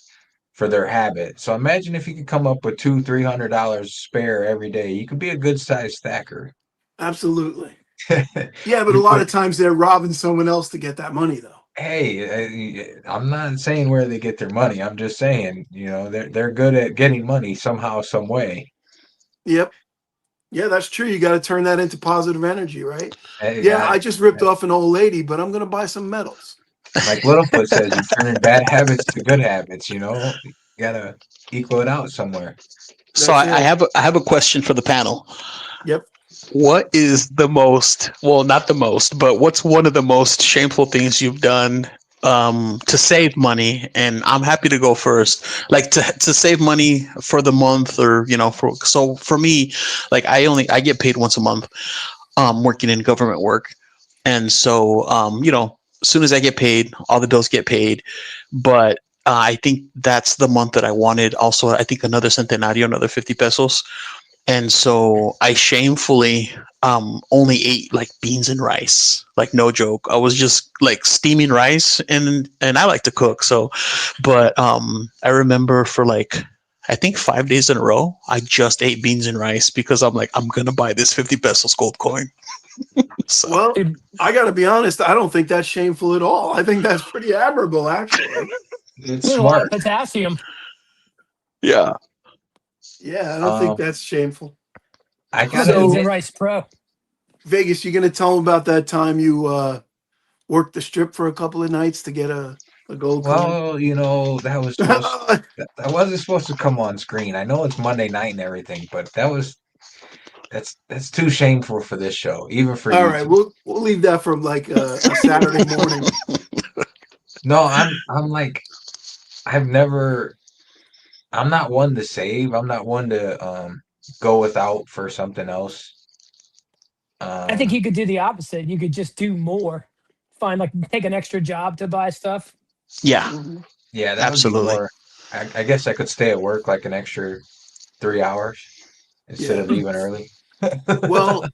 for their habit. So imagine if you could come up with $200, $300 spare every day. You could be a good sized stacker. Absolutely. Yeah, but a You lot put, of times they're robbing someone else to get that money, though. hey, I'm not saying where they get their money. I'm just saying, they're good at getting money somehow, some way. Yep. Yeah, that's true. You got to turn that into positive energy, right? Hey, Yeah, I just ripped off an old lady, but I'm going to buy some metals. like Littlefoot says, you're turning bad habits to good habits. You gotta equal it out somewhere. so That's I it. have I have a question for the panel. Yep. What is the most, well, not the most, but what's one of the most shameful things you've done to save money? And I'm happy to go first. Like to save money for the month, or for me, like I get paid once a month working in government work. And so as soon as I get paid, all the bills get paid. But I think that's the month that I wanted also, I think, another centenario, another 50 pesos. And so I shamefully only ate like beans and rice. Like no joke. I was just like steaming rice, and I like to cook. So, but I remember for like I think 5 days in a row, I just ate beans and rice because I'm like, I'm gonna buy this 50 pesos gold coin. So Well, dude, I got to be honest. I don't think that's shameful at all. I think that's pretty admirable, actually. It's there's a lot of smart. potassium. yeah. Yeah, I don't think Um, that's shameful. I I'm a gotta beans So, and admit, rice pro. Vegas, you gonna tell them about that time you worked the strip for a couple of nights to get a gold coin? Well, you know, that wasn't supposed to come on screen. I know it's Monday night and everything, but that's too shameful for this show, even for All right, YouTube. we'll leave that for like a Saturday morning. No, I'm like I've never I'm not one to save. I'm not one to go without for something else. I think Um you could do the opposite. You could just do more. Find like take an extra job to buy stuff. Yeah, Mhm. yeah, that would be absolutely. more I guess I could stay at work like an extra 3 hours instead Yeah. of leaving early. Well,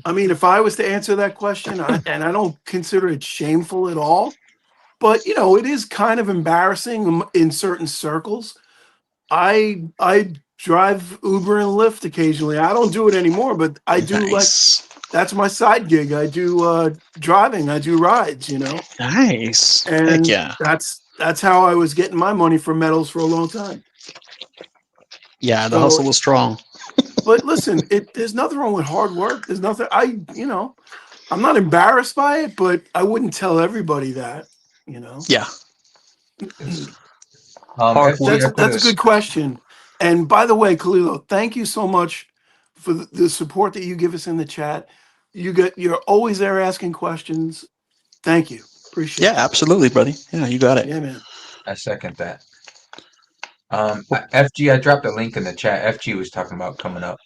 I mean, if I was to answer that question, and I don't consider it shameful at all, but it is kind of embarrassing in certain circles. I drive Uber and Lyft occasionally. I don't do it anymore, but I do like Nice. that's my side gig. I do driving. I do rides. Nice. Heck And yeah. that's how I was getting my money for medals for a long time. Yeah, the So, hustle was strong. but listen, there's nothing wrong with hard work. There's nothing I'm not embarrassed by it, but I wouldn't tell everybody that, you know. Yeah. Hard FG, work. I put That's a good question. And by the way, Khalilo, thank you so much for the support that you give us in the chat. You're always there asking questions. Thank you. Yeah, Appreciate it. absolutely, buddy. Yeah, you got it. Yeah, man. I second that. FG, I dropped a link in the chat. FG was talking about coming up.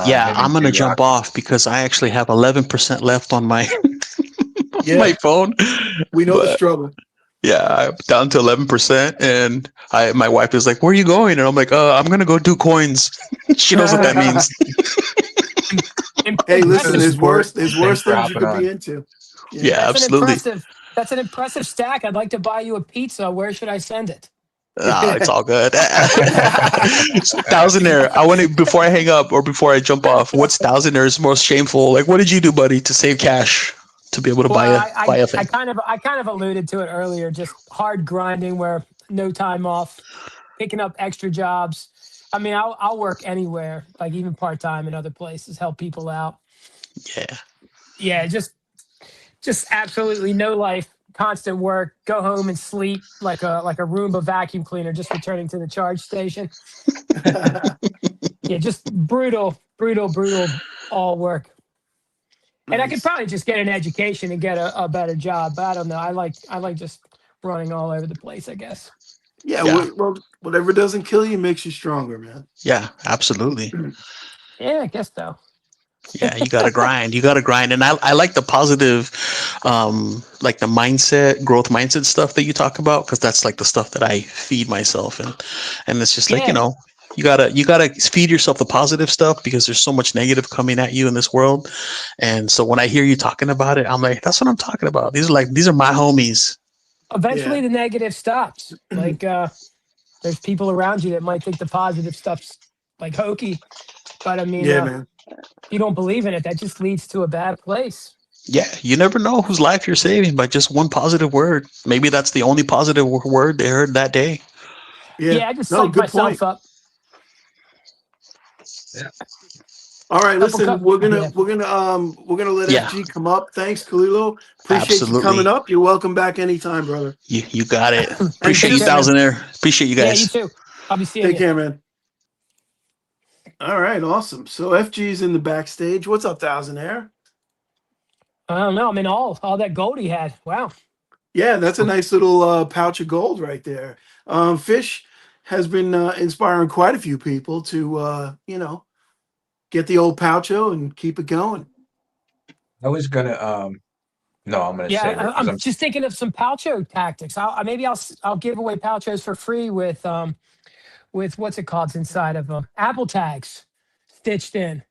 Yeah, Him I'm and gonna J jump Rock. off because I actually have 11% left on my my Yeah, phone. we know the But struggle. yeah, I'm down to 11%, and my wife is like, "Where are you going?" And I'm like, I'm gonna go do coins." She knows what that means. Hey, Thanks for listen, the Impressive. support. there's Thanks worse for things you hopping could be on. into. Yeah. Yeah, absolutely. That's an impressive stack. I'd like to buy you a pizza. Where should I send it? It's all good. Thousandaire. I want to before I hang up or before I jump off. What's Thousandaire's most shameful? Like, what did you do, buddy, to save cash to be able to Well, buy a I thing? kind of alluded to it earlier. Just hard grinding, where no time off, picking up extra jobs. I mean, I'll work anywhere, like even part time in other places, help people out. Yeah, Yeah, just absolutely no life, constant work. Go home and sleep like a Roomba vacuum cleaner, just returning to the charge station. Yeah, just brutal, all work. And I could Nice. probably just get an education and get a better job, but I don't know. I like just running all over the place, I guess. Yeah, yeah, well, whatever doesn't kill you makes you stronger, man. yeah. Absolutely. Yeah, I guess so. Yeah, you gotta grind. You gotta grind, and I like the positive, like the mindset, growth mindset stuff that you talk about because that's like the stuff that I feed myself, and it's just like Yeah, you gotta feed yourself the positive stuff because there's so much negative coming at you in this world, and so when I hear you talking about it, I'm like, that's what I'm talking about. These are my homies. eventually Yeah. the negative stops. Like there's people around you that might think the positive stuff's like hokey, but I mean, Yeah, man. if you don't believe in it, that just leads to a bad place. Yeah, you never know whose life you're saving by just one positive word. Maybe that's the only positive word they heard that day. Yeah. Yeah, I just No, psych good myself point. up. Yeah. All right, Couple listen, cup. Yeah. we're gonna let Yeah, FG come up. Thanks, Kalilo. Appreciate you coming absolutely. up. You're welcome back anytime, brother. You got it. And Appreciate Take you, care, man. just Thousandaire. Appreciate you Yeah, you guys. too. I'll be seeing take you. care, man. All right, awesome. So FG's in the backstage. What's up, Thousandaire? I don't know. I mean, all that gold he had. Wow. Yeah, that's a nice little pouch of gold right there. Fish has been inspiring quite a few people to get the old poucho and keep it going. I was gonna no, I'm gonna Yeah, save it because I'm I'm just thinking of some Palcho tactics. Maybe I'll give away Palchos for free with what's it called inside of them, Apple tags stitched in.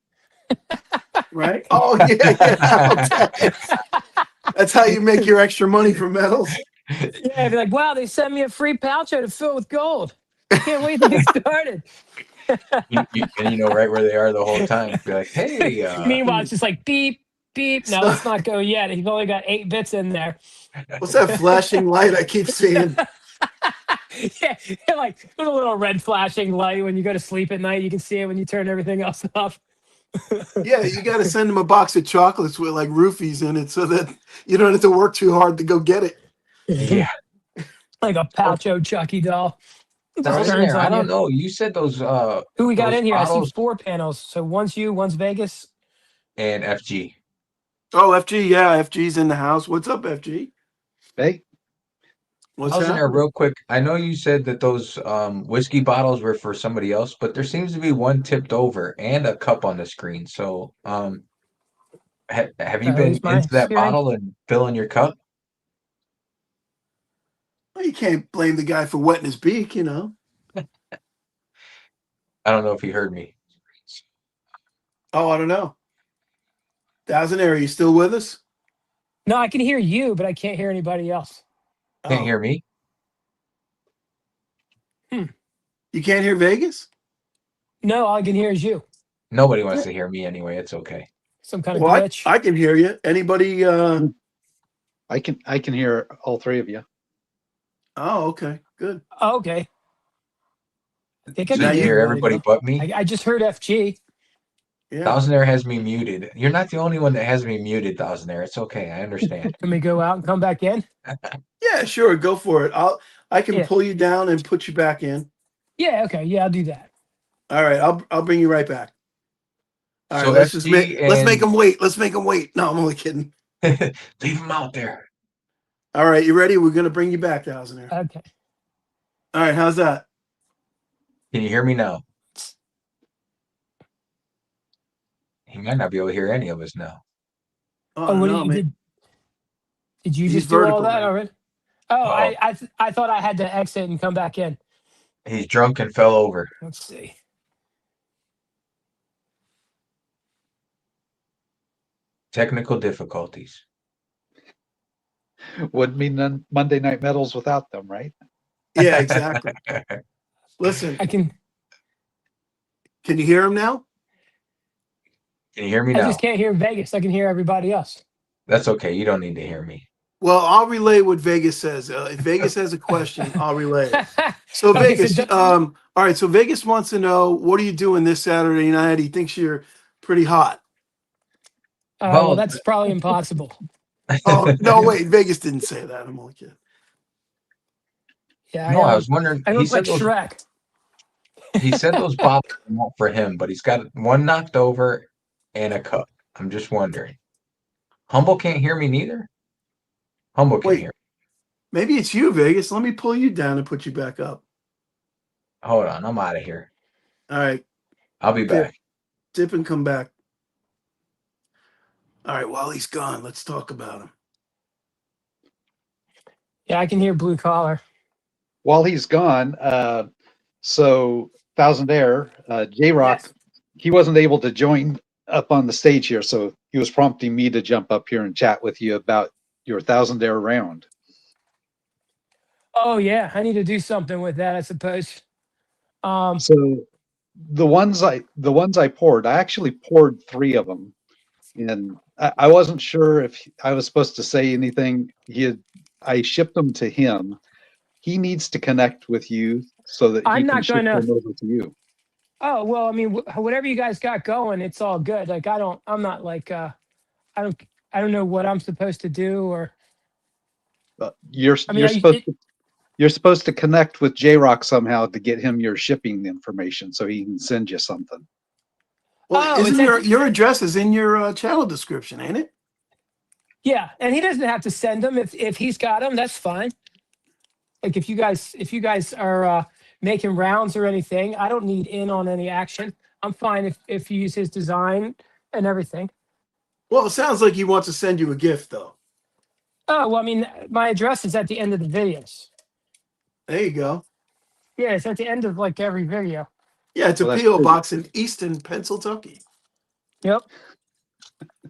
Right? Oh yeah, yeah. Apple tags. That's how you make your extra money from metals. Yeah, be like, wow, they sent me a free Palcho to fill with gold. Can't wait to get started. and you know right where they are the whole time. Be like, hey, Meanwhile, it's just like beep, beep. No, So, let's not go yet. He's only got 8 bits in there. what's that flashing light I keep seeing? Yeah, like with a little red flashing light when you go to sleep at night. You can see it when you turn everything else off. Yeah, you got to send him a box of chocolates with like roofies in it so that you don't have to work too hard to go get it. Yeah. Like a Oh, Poucho Chucky doll. It just down turns there. I on you. don't know. You said Who we got those in here? I see bottles 4 panels. So one's you, one's Vegas. and FG. Oh, FG, yeah, FG's in the house. What's up, FG? Hey, What's Down there, happening? real quick. I know you said that those whiskey bottles were for somebody else, but there seems to be one tipped over and a cup on the screen. So have you At been least my into that screen. bottle and filling your cup? Well, you can't blame the guy for wetting his beak, you know. I don't know if you heard me. Oh, I don't know. Thousandaire, are you still with us? No, I can hear you, but I can't hear anybody else. Can't Oh, hear me? you can't hear Vegas? No, all I can hear is you. Nobody wants to hear me anyway. It's okay. Some kind of Well, glitch. I can hear you. Anybody? I can hear all three of you. Oh, okay, good. Oh, okay. I think I So Now can you hear you, hear everybody everybody now. but me? I just heard FG. yeah. Thousandaire has me muted. You're not the only one that has me muted, Thousandaire. It's okay. I understand. Can we go out and come back in? Yeah, sure, go for it. I can Yeah. pull you down and put you back in. Yeah, okay. Yeah, I'll do that. All right, I'll bring you right back. All right, So FG let's make and them wait. Let's make them wait. No, I'm only kidding. leave him out there. All right, you ready? We're gonna bring you back, Thousandaire. Okay. All right, how's that? Can you hear me now? He might not be able to hear any of us now. Oh Oh, what no, did you man. did you He's just do all vertical that now. already? Oh, Oh, I thought I had to exit and come back in. he's drunk and fell over. Let's see. Technical difficulties. Wouldn't be none Monday Night Medals without them, right? Yeah, exactly. Listen, I can can you hear him now? Can you hear me I now? just can't hear Vegas. I can hear everybody else. That's okay. You don't need to hear me. Well, I'll relay what Vegas says. If Vegas has a question, I'll relay it. So Okay, so Vegas, all right. So Vegas wants to know, what are you doing this Saturday night? He thinks you're pretty hot. well, Well, that's probably impossible. Oh no, wait, Vegas didn't say that. I'm only kidding. Yeah, no, I was wondering. I He look like said those. Shrek. He said those bottles are not for him, but he's got one knocked over and a cup. I'm just wondering. Humble can't hear me neither. Humble can Wait, hear. maybe it's you, Vegas. Let me pull you down and put you back up. Hold on, I'm out of here. All right, I'll be dip, back. dip, and come back. All right, while he's gone, let's talk about him. Yeah, I can hear blue collar. While he's gone, so Thousandaire, J Rock, Yes. he wasn't able to join up on the stage here, so he was prompting me to jump up here and chat with you about your Thousandaire round. Oh yeah, I need to do something with that, I suppose. So the ones I poured, I actually poured three of them, and I wasn't sure if I was supposed to say anything. I shipped them to him. He needs to connect with you so that he I'm can not ship gonna. them over to you. Oh well, I mean, whatever you guys got going, it's all good. Like I'm not like I don't I don't know what I'm supposed to do or You're I mean, you're supposed to connect with J Rock somehow to get him your shipping information so he can send you something. Well, oh, it's isn't at your address is in your channel description, ain't it? yeah, and he doesn't have to send them if he's got them. That's fine. Like if you guys are making rounds or anything, I don't need in on any action. I'm fine if you use his design and everything. Well, it sounds like he wants to send you a gift, though. Oh well, I mean, my address is at the end of the videos. There you go. Yeah, it's at the end of like every video. Yeah, it's a Well, that's P.O. true. box in Easton, Pennsylvania. Yep.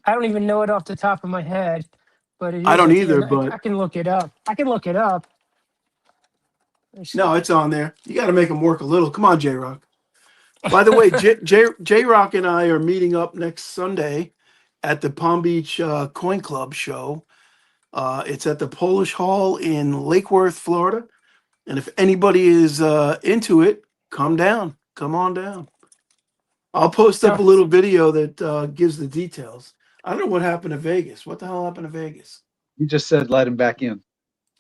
I don't even know it off the top of my head, but it I is don't at the either, end. but I can look it up. I can look it up. no, it's on there. You got to make them work a little. Come on, J Rock. By the way, J Rock and I are meeting up next Sunday at the Palm Beach Coin Club show. It's at the Polish Hall in Lake Worth, Florida. And if anybody is into it, come down. Come on down. I'll post up a No. little video that gives the details. I don't know what happened to Vegas. What the hell happened to Vegas? You just said let him back in.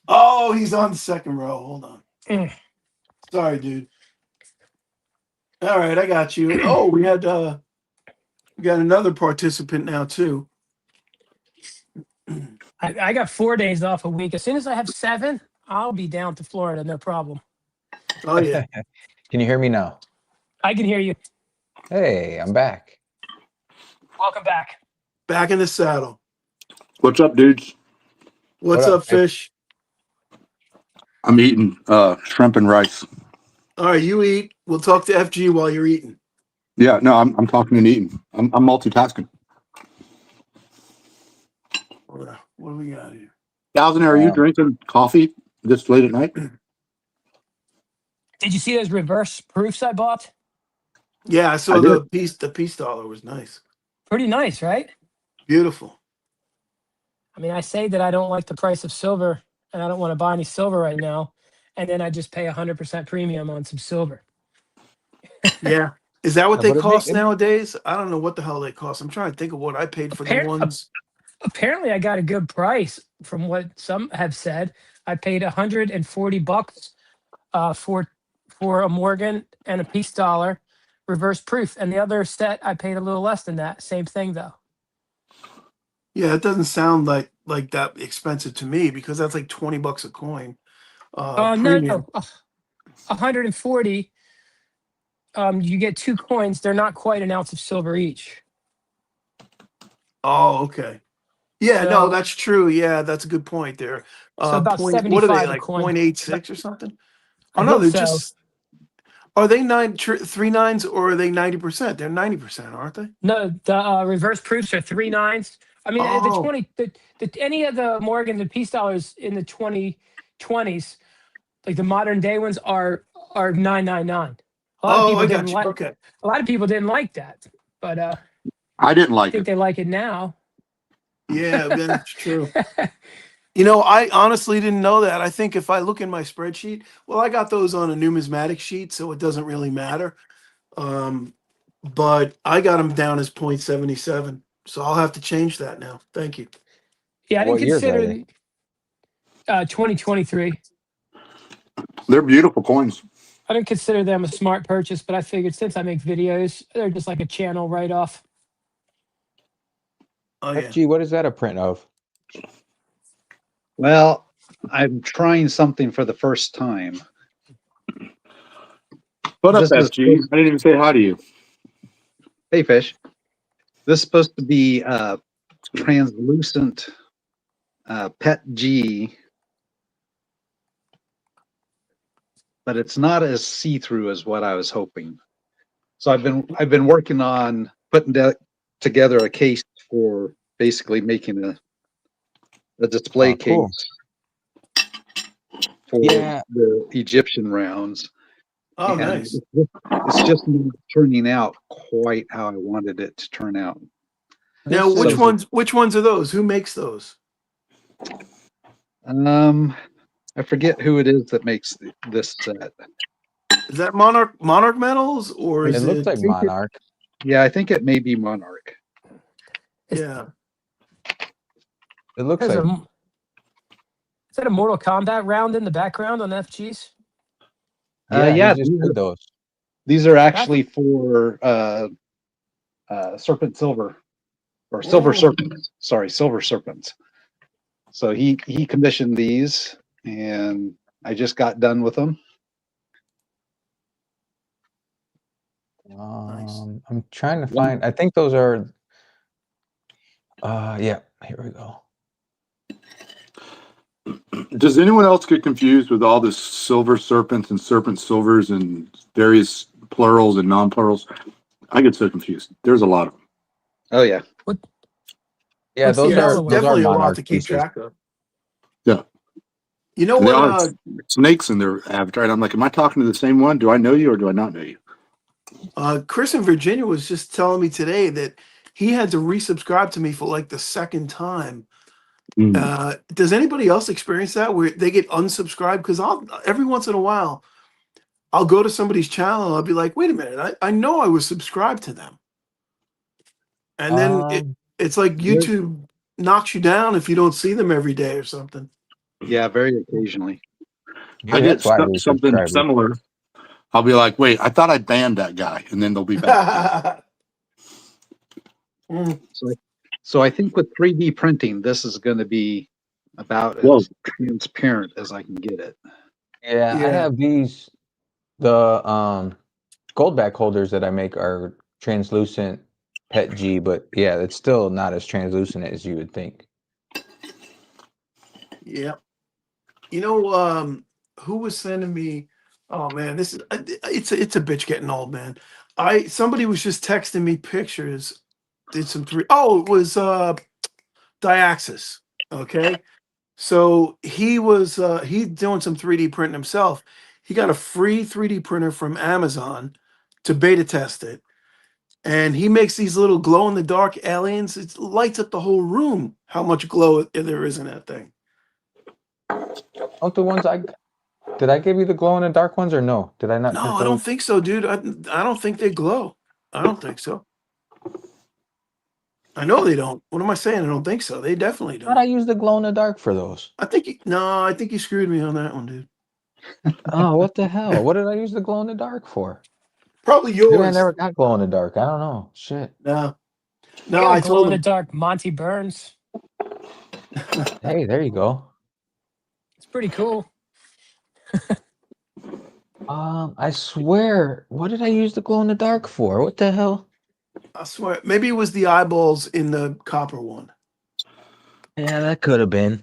Oh, he's on the second row. Hold on. Mm. Sorry, dude. All right, I got you. Oh, we got another participant now too. I got 4 days off a week. As soon as I have 7, I'll be down to Florida, no problem. Oh yeah. Can you hear me now? I can hear you. Hey, I'm back. Welcome back. Back in the saddle. What's up, dudes? What's What up, up, fish? I'm eating shrimp and rice. All right, you eat. We'll talk to FG while you're eating. Yeah, no, I'm talking and eating. I'm multitasking. What do we got here? Thousand, are you drinking coffee this late at night? Did you see those reverse proofs I bought? Yeah, I saw I the piece. The peace dollar was nice. Pretty nice, right? Beautiful. I mean, I say that I don't like the price of silver and I don't want to buy any silver right now. And then I just pay 100% premium on some silver. Yeah. Is that what No, they but cost nowadays? I don't know what the hell they cost. I'm trying to think of what I paid for the Appar- ones. Apparently, I got a good price from what some have said. I paid $140 for a Morgan and a peace dollar reverse proof. And the other set, I paid a little less than that. Same thing, though. Yeah, it doesn't sound like that expensive to me because that's like $20 a coin. No, Premium. 140. You get 2 coins. They're not quite an ounce of silver each. Oh, okay. Yeah, no, So, that's true. Yeah, that's a good point there. so about Point, what are they 75 a like coin. 0.86 or something? I Oh no, think they're so. just are they 3 nines or are they 90%? They're 90%, aren't they? No, the reverse proofs are 3 nines. I mean, the Oh, 20, any of the Morgan and peace dollars in the 2020s, like the modern day ones, are 999. A lot of oh, people I didn't got you. like. Okay. A lot of people didn't like that, but I didn't I like think it. they like it now. Yeah, that's true. You know, I honestly didn't know that. I think if I look in my spreadsheet, well, I got those on a numismatic sheet, so it doesn't really matter. But I got them down as 0.77. So I'll have to change that now. Thank you. Yeah, I didn't What years are consider they? 2023. They're beautiful coins. I didn't consider them a smart purchase, but I figured since I make videos, they're just like a channel write off. Oh yeah. FG, what is that a print of? Well, I'm trying something for the first time. What up, This is FG? I didn't even say hi to you. Hey, fish. This is supposed to be translucent PET G, but it's not as see-through as what I was hoping. So I've been working on putting together a case for basically making a display Oh, cool. case for Yeah. the Egyptian rounds. Oh, And nice. it's just not turning out quite how I wanted it to turn out. Now, This is which ones are those? Who makes those? I forget who it is that makes this set. Is that Monarch Metals or it is looks it? like Monarch. Yeah, I think it may be Monarch. Yeah. It looks There's like is that a Mortal Kombat round in the background on FG's? yeah, Yeah, he just did those. these are actually for Serpent Silver or Silver Oh, Serpents. Sorry, Silver Serpents. So he commissioned these, and I just got done with them. nice. I'm trying to find. I think those are. Yeah. Here we go. Does anyone else get confused with all this silver serpents and serpent silvers and various plurals and non-plurals? I get so confused. There's a lot of them. Oh yeah, Yeah, What's the those Yeah, it's are yellow one? definitely a lot Monarch to keep pieces. track of. Yeah. You know And they what? all have snakes in their avatar. And I'm like, am I talking to the same one? Do I know you or do I not know you? Chris in Virginia was just telling me today that he had to resubscribe to me for like the second time. Does anybody else experience that where they get unsubscribed? Because every once in a while I'll go to somebody's channel and I'll be like, wait a minute, I know I was subscribed to them. And then it's like YouTube knocks you down if you don't see them every day or something. Yeah, very occasionally. I get that's why we something subscribe. similar. I'll be like, wait, I thought I banned that guy, and then they'll be back. Mm. So I think with 3D printing, this is going to be about Whoa. as transparent as I can get it. Yeah, I Yeah. have these. The gold back holders that I make are translucent PET G, but yeah, it's still not as translucent as you would think. Yeah. You know, who was sending me? Oh man, this is it's a bitch getting old, man. Somebody was just texting me pictures. Did some three. Oh, it was Diaxis. Okay, so he's doing some 3D printing himself. He got a free 3D printer from Amazon to beta test it, and he makes these little glow in the dark aliens. It lights up the whole room. How much glow there is in that thing? Oh, the ones did I give you the glow in the dark ones or no? Did I not No, print I don't those? think so, dude. I don't think they glow. I don't think so. I know they don't. What am I saying? I don't think so. They definitely Thought I don't. used the glow in the dark for those. I think you screwed me on that one, dude. Oh, what the hell? What did I use the glow in the dark for? Probably Maybe I yours. never got glow in the dark. I don't know. Shit. No, I no, got I glow told in the him. dark Monty Burns. Hey, there you go. It's pretty cool. I swear, what did I use the glow in the dark for? What the hell? I swear, maybe it was the eyeballs in the copper one. Yeah, that could have been.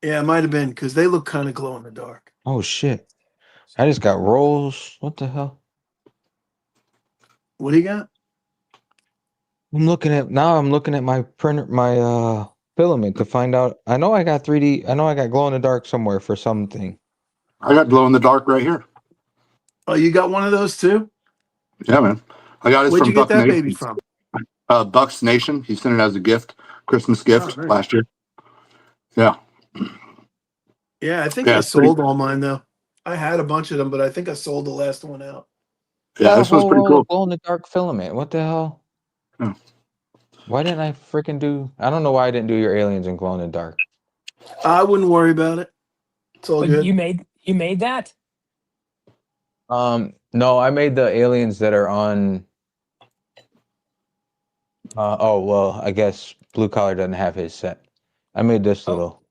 Yeah, it might have been because they look kind of glow in the dark. Oh shit. I just got rolls. What the hell? What do you got? I'm looking at my printer, my filament to find out. I know I got 3D. I know I got glow in the dark somewhere for something. I got glow in the dark right here. Oh, you got one of those too? Yeah, man. I got it Where'd from you get Buck that baby Nation. from? Buck's Nation. He sent it as a gift, Christmas Oh, gift nice. last year. Yeah. Yeah, I think Yeah, I it's pretty. sold all mine though. I had a bunch of them, but I think I sold the last one out. Yeah, Got a this one's whole pretty roll cool. of glow in the dark filament. What the hell? Yeah. Why didn't I freaking do? I don't know why I didn't do your aliens in glow in the dark. I wouldn't worry about it. It's all But good. you made that? No, I made the aliens that are on. Oh well, I guess Blue Collar doesn't have his set. I made this Oh. little.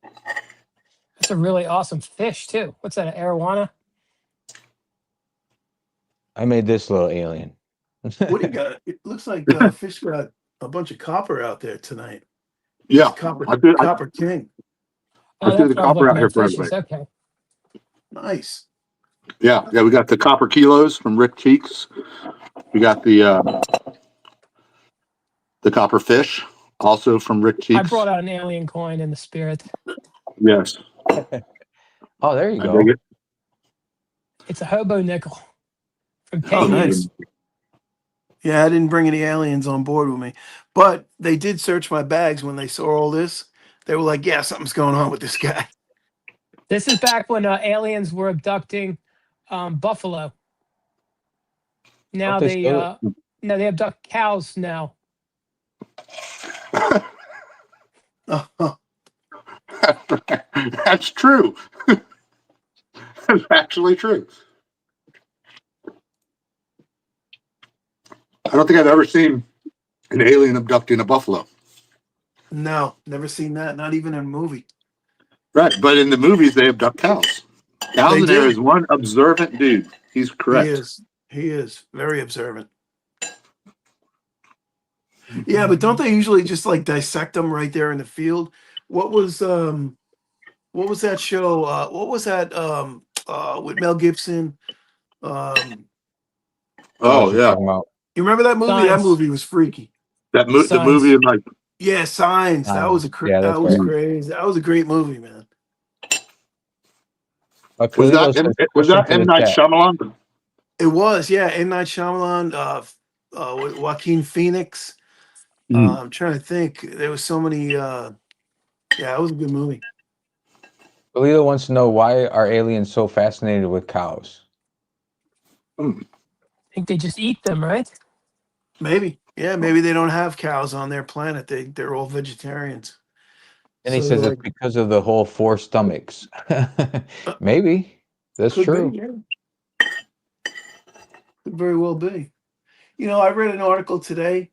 That's a really awesome fish too. What's that? An arowana? I made this little alien. What do you got? It looks like Fish got a bunch of copper out there tonight. Yeah. It's Copper I Copper King. Oh, threw that's the why I was copper looking out here at for fishes. everybody. Okay. Nice. Yeah. Yeah. We got the copper kilos from Rick Cheeks. We got the copper fish also from Rick I Cheeks. brought out an alien coin in the spirit. Yes. Oh, there you I go. dig it. It's a hobo nickel from Oh, Payne's. nice. Yeah, I didn't bring any aliens on board with me, but they did search my bags when they saw all this. They were like, "Yeah, something's going on with this guy." This is back when aliens were abducting buffalo. Now They they still- now they abduct cows now. That's true. That's actually true. I don't think I've ever seen an alien abducting a buffalo. No, never seen that. Not even in a movie. Right. But in the movies, they abduct cows. Down there do. is one observant dude. He's He correct. is. He is very observant. Yeah, but don't they usually just like dissect them right there in the field? What was that show? What was that with Mel Gibson? Oh, you're yeah. talking about You remember that movie? That Signs. movie was freaky. The Signs. movie, like, Yeah, Signs. That was Yeah, that that's was right. crazy. That was a great movie, man. was Kalilo says that question to M. the Night chat. Shyamalan? It was, yeah. M. Night Shyamalan, with Joaquin Phoenix. Mm. I'm trying to think. There was so many. Yeah, it was a good movie. Kalilo wants to know why are aliens so fascinated with cows? I think they just eat them, right? Maybe. Yeah, maybe they don't have cows on their planet. They're all vegetarians. And he So they're says it's like, because of the whole four stomachs. Maybe that's could true. be, yeah. Could very well be. You know, I read an article today.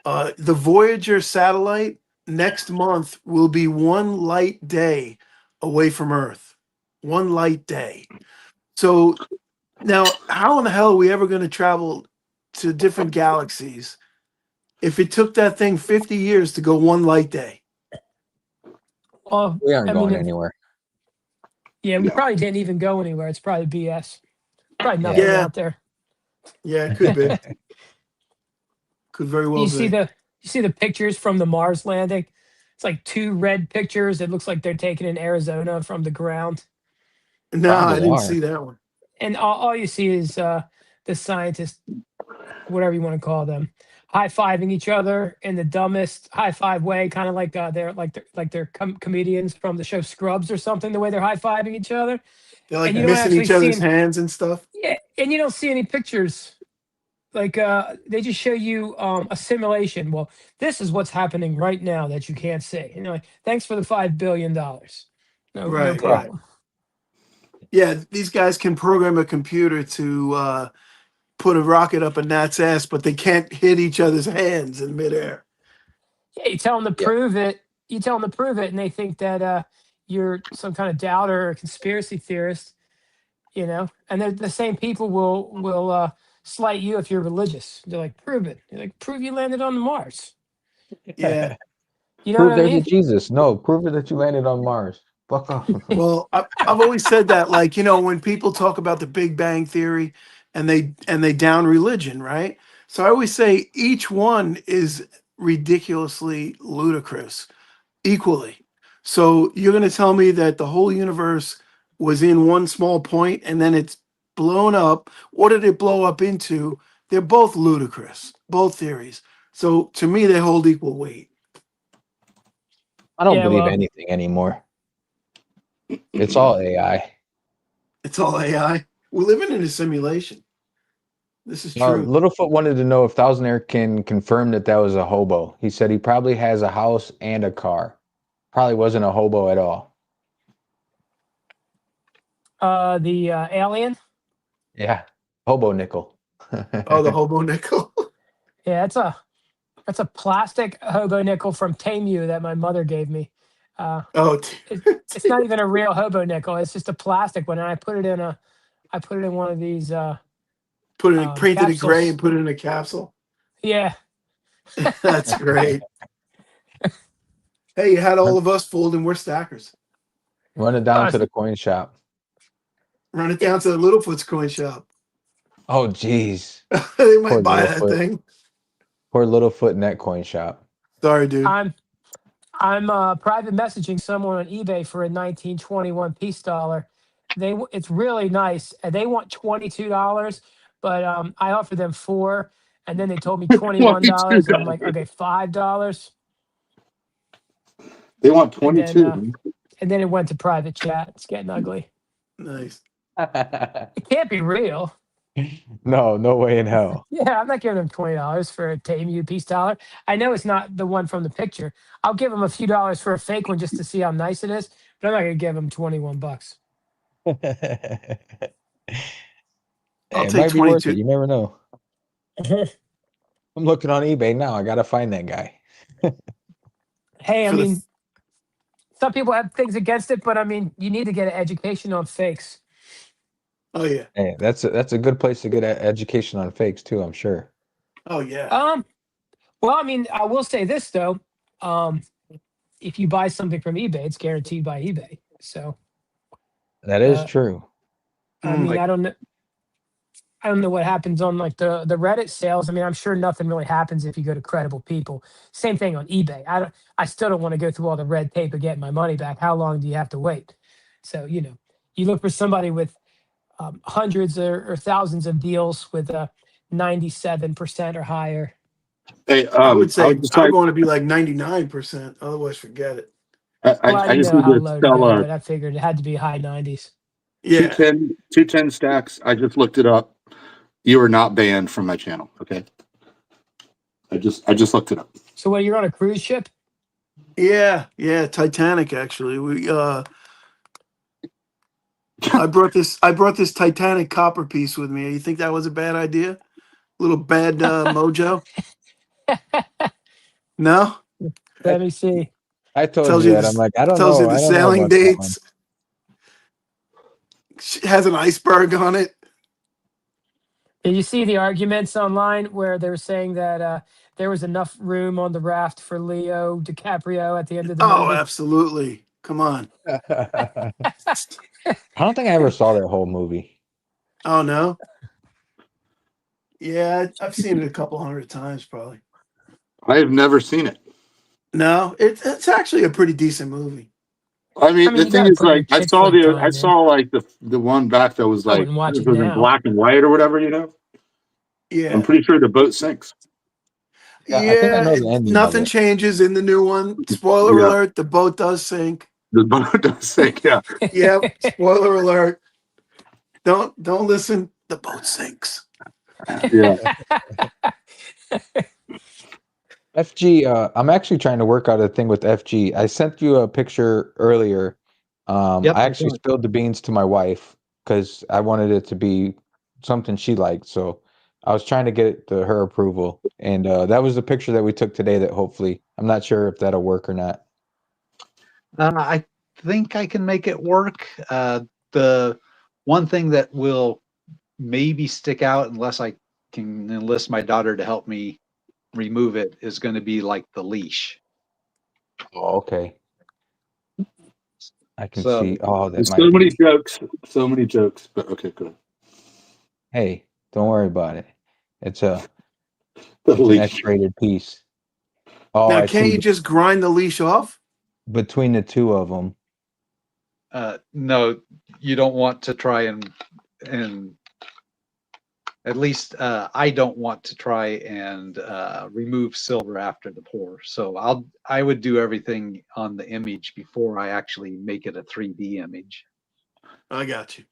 The Voyager satellite next month will be one light day away from Earth. One light day. So now, how in the hell are we ever going to travel to different galaxies if it took that thing 50 years to go one light day? Well, We aren't I mean, going anywhere. yeah, we Yeah. probably didn't even go anywhere. It's probably BS. Probably Yeah. nothing Yeah, out there. yeah, it could be. Could very well You see be. the pictures from the Mars landing? It's like two red pictures. It looks like they're taken in Arizona from the ground. No, I Probably didn't are. see that one. And all you see is the scientists, whatever you want to call them, high-fiving each other in the dumbest high-five way, kind of like they're comedians from the show Scrubs or something, the way they're high-fiving each other. They're like And you don't missing actually each see other's any, hands and stuff. yeah, and you don't see any pictures. Like they just show you a simulation. Well, this is what's happening right now that you can't see. And you're like, thanks for the $5 billion. No Right, right. problem. Yeah, these guys can program a computer to put a rocket up a gnat's ass, but they can't hit each other's hands in midair. Yeah, you tell them to Yeah. prove it. You tell them to prove it, and they think that you're some kind of doubter or conspiracy theorist. And they're the same people will slight you if you're religious. They're like, prove it. You're like, prove you landed on Mars. Yeah. You know what Prove I there's a mean? Jesus. No, prove it that you landed on Mars. Fuck off. Well, I've always said that, like, when people talk about the Big Bang Theory and they down religion, right? So I always say each one is ridiculously ludicrous equally. So you're going to tell me that the whole universe was in one small point and then it's blown up. What did it blow up into? They're both ludicrous, both theories. So to me, they hold equal weight. I don't Yeah, believe well, anything anymore. It's all AI. It's all AI. We're living in a simulation. This is true. Littlefoot wanted to know if Thousandair can confirm that that was a hobo. He said he probably has a house and a car. Probably wasn't a hobo at all. the alien. Yeah, hobo nickel. Oh, the hobo nickel. Yeah, that's a plastic hobo nickel from Tamu that my mother gave me. Uh, Oh, it's not even a real hobo nickel. It's just a plastic one, and I put it in one of these painted it gray capsules. and put it in a capsule. Yeah. That's great. Hey, you had all of us fooled and we're stackers. Run it down to the coin shop. Run it down to the Littlefoot's coin shop. Oh, jeez. They might Poor buy that Littlefoot. thing. Poor Littlefoot net coin shop. Sorry, dude. I'm private messaging someone on eBay for a 1921 peace dollar. It's really nice. And they want $22, but I offered them $4, and then they told me $21, and I'm like, okay, $5. They want And then 22. and then it went to private chat. It's getting ugly. Nice. It can't be real. No way in hell. Yeah, I'm not giving them $20 for a Tamu peace dollar. I know it's not the one from the picture. I'll give them a few dollars for a fake one just to see how nice it is, but I'm not gonna give them $21. Hey, I'll it take might be worth it. 22. You never know. I'm looking on eBay now. I gotta find that guy. Hey, I For the mean, some people have things against it, but I mean, you need to get an education on fakes. Oh yeah. Hey, that's a good place to get education on fakes too. I'm sure. Oh yeah. Well, I mean, I will say this though. If you buy something from eBay, it's guaranteed by eBay. So That is uh, true. I mean, Like, I don't know what happens on like the Reddit sales. I mean, I'm sure nothing really happens if you go to credible people. Same thing on eBay. I still don't want to go through all the red tape of getting my money back. How long do you have to wait? So you look for somebody with hundreds or thousands of deals with 97% or higher. Hey, I would I say would just I would like, want to be like 99%. Otherwise, forget it. Well, I I didn't just know need how to low to sell go, a but I figured it had to be high 90s. Yeah. 210 stacks. I just looked it up. You are not banned from my channel. Okay. I just looked it up. So what? You're on a cruise ship? Yeah, yeah, Titanic actually. I brought this Titanic copper piece with me. You think that was a bad idea? Little bad mojo? No? I, Let me see. I told Tells you you that. I'm this like, I don't tells you know. the I don't know sailing about that one. dates. Has an iceberg on it. Did you see the arguments online where they were saying that there was enough room on the raft for Leo DiCaprio at the end of the Oh, movie? absolutely. Come on. I don't think I ever saw that whole movie. Oh no. Yeah, I've seen it a couple hundred times probably. I have never seen it. No, it's actually a pretty decent movie. I I mean, mean, the you thing got to is, put your like, chick flick I time in. saw like the one back that was I like wouldn't watch it it was in now. black and white or whatever. You know, I'm Yeah. pretty sure the boat sinks. Yeah, I think I Yeah, know the ending of nothing it. changes in the new one. Spoiler Yeah, alert, the boat does sink. the boat does sink. Yeah, Yep, spoiler alert. Don't listen. The boat sinks. yeah. FG, I'm actually trying to work out a thing with FG. I sent you a picture earlier. Yep. I actually spilled the beans to my wife because I wanted it to be something she liked. So I was trying to get her approval. And that was the picture that we took today that hopefully, I'm not sure if that'll work or not. I think I can make it work. The one thing that will maybe stick out, unless I can enlist my daughter to help me remove it, is going to be like the leash. Oh, okay. I can see. So Oh, that There's might be. so many jokes. But okay, good. Hey, don't worry about it. It's a The it's an leash. X-rated piece. Oh, Now, I can't see. you just grind the leash off? Between the two of them. no, you don't want to try and at least I don't want to try and remove silver after the pour. So I would do everything on the image before I actually make it a 3D image. I got you.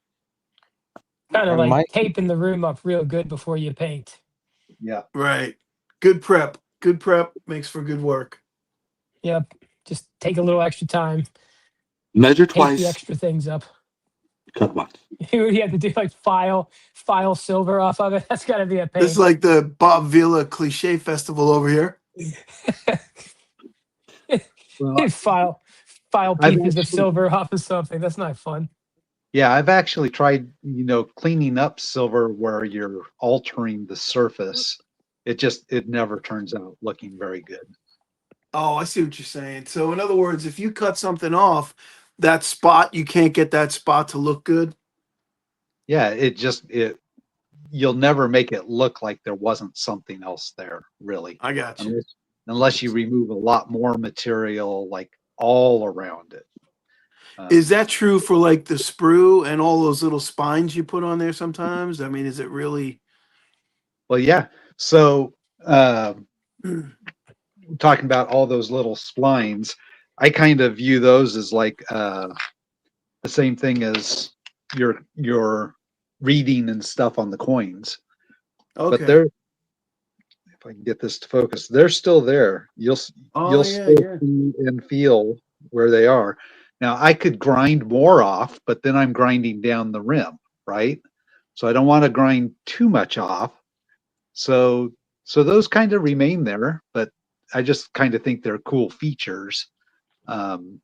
Kind of I like might. taping the room up real good before you paint. Yeah. Right. Good prep. Good prep makes for good work. Yep. Just take a little extra time, Measure tape the twice, extra things up. cut once. You have to do like file silver off of it. That's got to be a This is pain. like the Bob Vila cliche festival over here. Well, file I've pieces of actually, silver off of something. That's not fun. yeah, I've actually tried, cleaning up silver where you're altering the surface. It never turns out looking very good. Oh, I see what you're saying. So, in other words, if you cut something off, that spot, you can't get that spot to look good. Yeah, you'll never make it look like there wasn't something else there, really. I got you. Unless you remove a lot more material, like all around it. Is that true for like the sprue and all those little spines you put on there sometimes? I mean, is it really? Well, yeah. So, talking about all those little splines, I kind of view those as like the same thing as your reading and stuff on the coins. But Okay. they're, if I can get this to focus, they're still there. Oh, You'll yeah, still yeah. see and feel where they are. Now I could grind more off, but then I'm grinding down the rim, right? So I don't want to grind too much off. So those kind of remain there, but I just kind of think they're cool features. Um,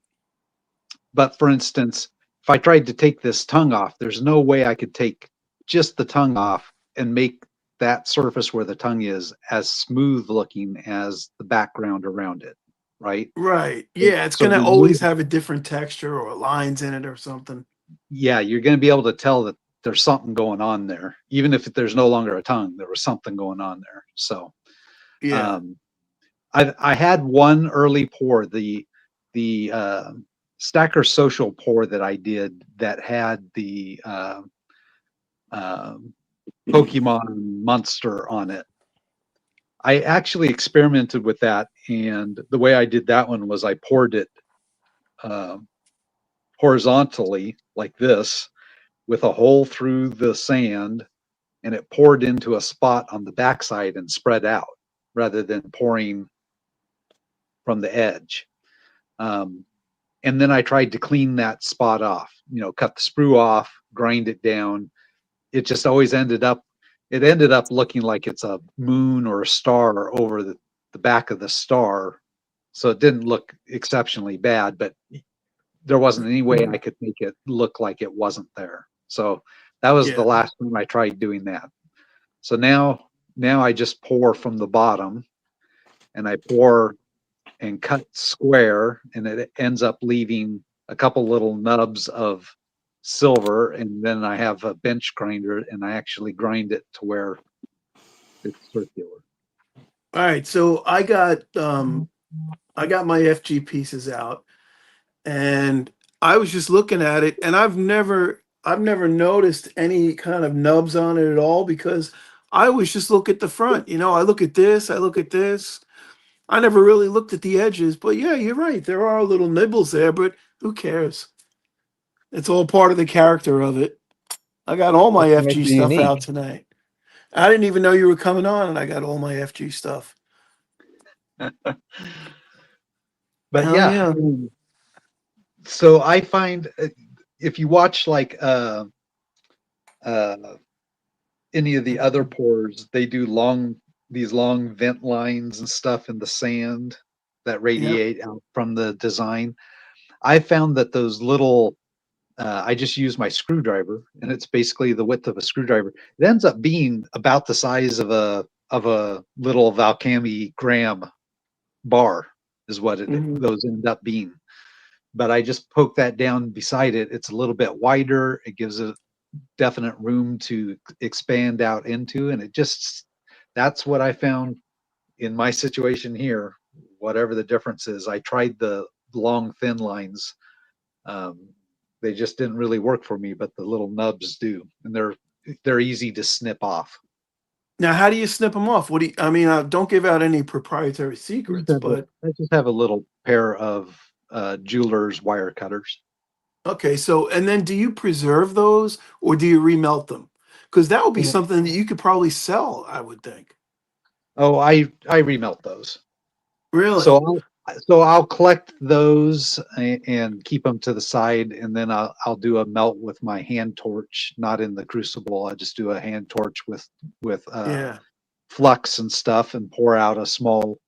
but for instance, if I tried to take this tongue off, there's no way I could take just the tongue off and make that surface where the tongue is as smooth looking as the background around it, right? Right. Yeah, it's So gonna remove, always have a different texture or lines in it or something. yeah, you're going to be able to tell that there's something going on there, even if there's no longer a tongue. There was something going on there. So Yeah. um, I had one early pour, the Stacker Social pour that I did that had the uh, Pokemon monster on it. I actually experimented with that, and the way I did that one was I poured it uh, horizontally like this, with a hole through the sand, and it poured into a spot on the backside and spread out rather than pouring from the edge. And then I tried to clean that spot off, cut the sprue off, grind it down. It just always ended up looking like it's a moon or a star over the back of the star. So it didn't look exceptionally bad, but there wasn't any way I could make it look like it wasn't there. So that was the Yeah. last time I tried doing that. So now I just pour from the bottom, and I pour and cut square, and it ends up leaving a couple little nubs of silver, and then I have a bench grinder and I actually grind it to where it's circular. All right. So I got my FG pieces out, and I was just looking at it, and I've never noticed any kind of nubs on it at all, because I always just look at the front. I look at this, I look at this. I never really looked at the edges, but yeah, you're right. There are little nibbles there, but who cares? It's all part of the character of it. I got all my That's what makes FG it stuff out unique. tonight. I didn't even know you were coming on, and I got all my FG stuff. But Hell yeah, yeah. so I find if you watch like uh, any of the other pours, they do these long vent lines and stuff in the sand that Yep. radiate out from the design. I found that those little I just use my screwdriver, and it's basically the width of a screwdriver. It ends up being about the size of a little Valcami Graham bar, is what Mhm. those end up being. But I just poke that down beside it. It's a little bit wider. It gives it definite room to expand out into, and that's what I found in my situation here. Whatever the difference is, I tried the long thin lines. Um, they just didn't really work for me, but the little nubs do, and they're easy to snip off. Now, how do you snip them off? What do you, I mean, don't give out any proprietary secrets, but I just have a little pair of jeweler's wire cutters. okay. So, and then do you preserve those, or do you remelt them? Because that would be Yeah. something that you could probably sell, I would think. Oh, I remelt those. Really? So I'll collect those and keep them to the side, and then I'll do a melt with my hand torch, not in the crucible. I just do a hand torch with Yeah. flux and stuff, and pour out a small,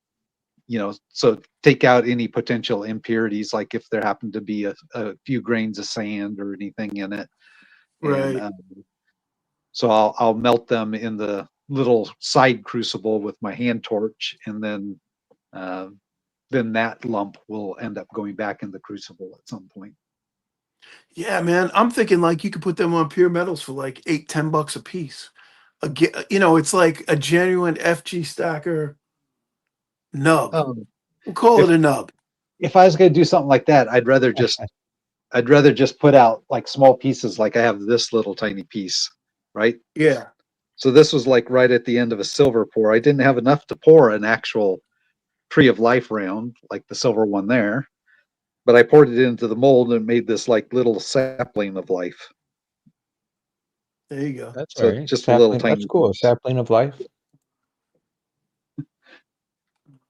so take out any potential impurities, like if there happen to be a few grains of sand or anything in it, and Right. so I'll melt them in the little side crucible with my hand torch, and uh, then that lump will end up going back in the crucible at some point. Yeah, man. I'm thinking like you could put them on pure metals for like $8-10 a piece. It's like a genuine FG stacker nub. Um, We'll call it if a nub. if I was going to do something like that, I'd rather just put out like small pieces, like I have this little tiny piece, right? Yeah. So this was like right at the end of a silver pour. I didn't have enough to pour an actual tree of life round like the silver one there, but I poured it into the mold and made this like little sapling of life. There you go. That's So right. just a little Sapling. That's tiny cool. A piece. sapling of life.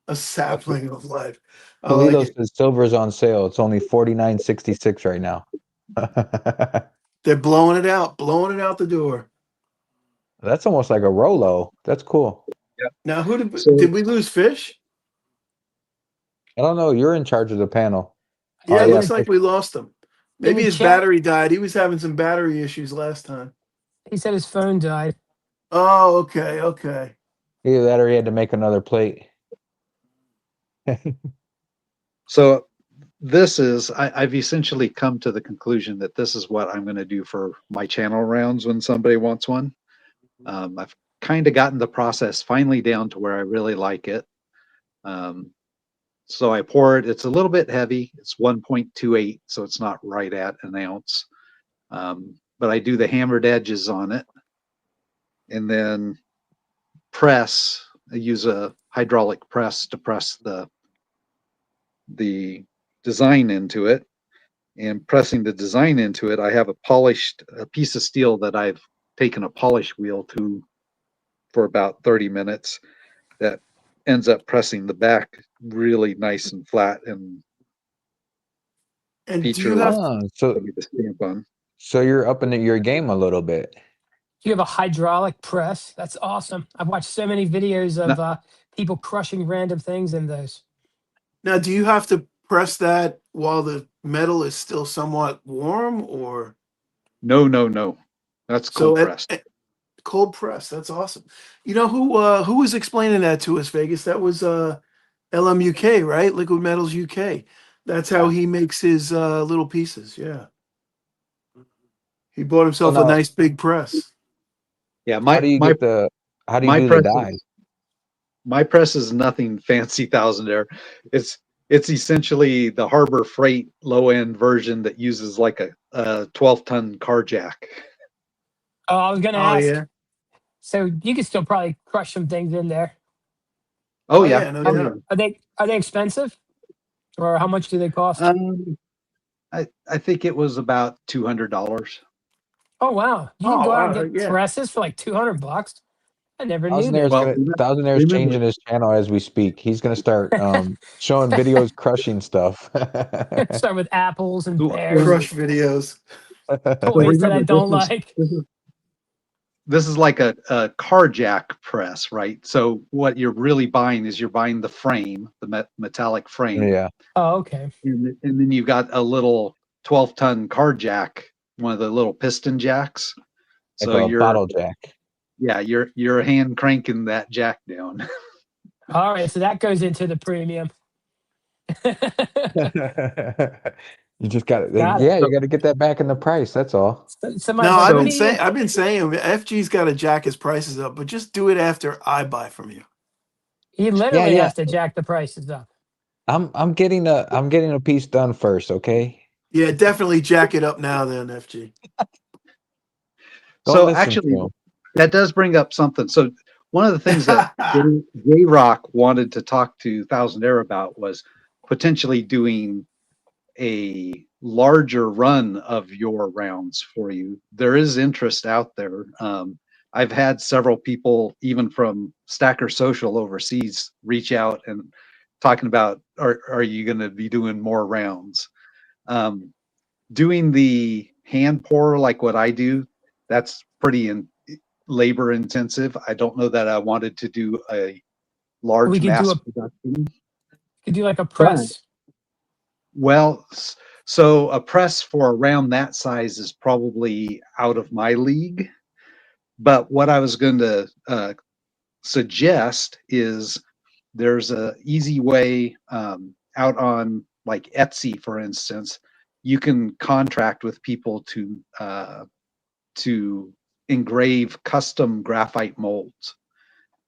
A sapling of life. I like Khalilo it. says silver's on sale. It's only $49.66 right now. They're blowing it out the door. That's almost like a Rolo. That's cool. Yeah. Now, who So did we lose? Fish? I don't know. You're in charge of the panel. Yeah, Oh it yeah, looks In like Fish. we lost him. in Maybe the his chat, battery died. He was having some battery issues last time. he said his phone died. Oh, okay, okay. Either that or he had to make another plate. so this is I've essentially come to the conclusion that this is what I'm going to do for my channel rounds when somebody wants one. I've kind of gotten the process finally down to where I really like it. So I pour it. It's a little bit heavy. It's 1.28, so it's not right at an ounce. But I do the hammered edges on it, and then press. I use a hydraulic press to press the design into it. And pressing the design into it, I have a piece of steel that I've taking a polish wheel to for about 30 minutes that ends up pressing the back really nice and flat and And do you featureless have Oh, so to stamp on. so you're up in your game a little bit. You have a hydraulic press. That's awesome. I've watched so many videos of people crushing random things in those. now? Do you have to press that while the metal is still somewhat warm, or No. That's so cold pressed. cold press? That's awesome. You know who was explaining that to us, Vegas? That was LMUK, right? Liquid Metals UK. That's how he makes his little pieces. Yeah, he bought So himself a now, nice big press. Yeah, how do you get the how do you my do the press dies? my press is nothing fancy Thousandaire. It's essentially the Harbor Freight low end version that uses like a 12-ton car jack. Oh, I was going to Oh ask. yeah, So you could still probably crush some things in there. Oh oh yeah, yeah, no oh doubt. Are they expensive, or how much do they cost? yeah. I think it was about $200. Oh wow, you can Oh go out and wow, get yeah. presses for like $200. I never knew Thousandaire that. is Well, gonna Thousandaire is remember, changing his channel as we speak. He's gonna start showing videos crushing stuff. Start with apples and so, pears and Crush videos. toys that I remember don't like. this is like a car jack press, right? So what you're really buying is you're buying the frame, the metallic frame, Yeah, Oh, okay. and then you've got a little 12-ton car jack, one of the little piston jacks. like So a bottle jack. you're hand cranking that jack down. All right, so that goes into the premium. You just got to, Got it. yeah, you got to get that back in the price. That's all. So my No, but I've what been do you? saying FG's got to jack his prices up, but just do it after I buy from you. He Yeah, literally yeah. has to jack the prices up. I'm getting a piece done first. Okay. Yeah, definitely jack it up now, then FG. Don't So listen actually, to him. that does bring up something. So one of the things that J Rock wanted to talk to Thousandaire about was potentially doing a larger run of your rounds for you. There is interest out there. I've had several people, even from Stacker Social overseas, reach out and talking about, are you going to be doing more rounds? Doing the hand pour like what I do, that's pretty labor intensive. I don't know that I wanted to do a We large could do mass a production, could do like a but press. well, so a press for around that size is probably out of my league. But what I was going to suggest is there's a easy way out on like Etsy, for instance. You can contract with people to engrave custom graphite molds.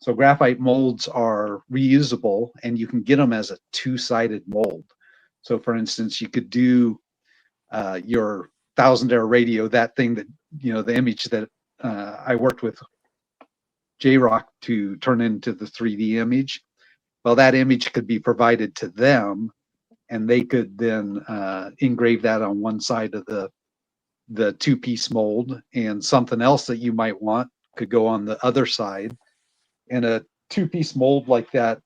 So graphite molds are reusable, and you can get them as a two-sided mold. So, for instance, you could do your Thousandaire radio, that thing that, the image that I worked with J Rock to turn into the 3D image. Well, that image could be provided to them, and they could then engrave that on one side of the two-piece mold, and something else that you might want could go on the other side. And a two-piece mold like that,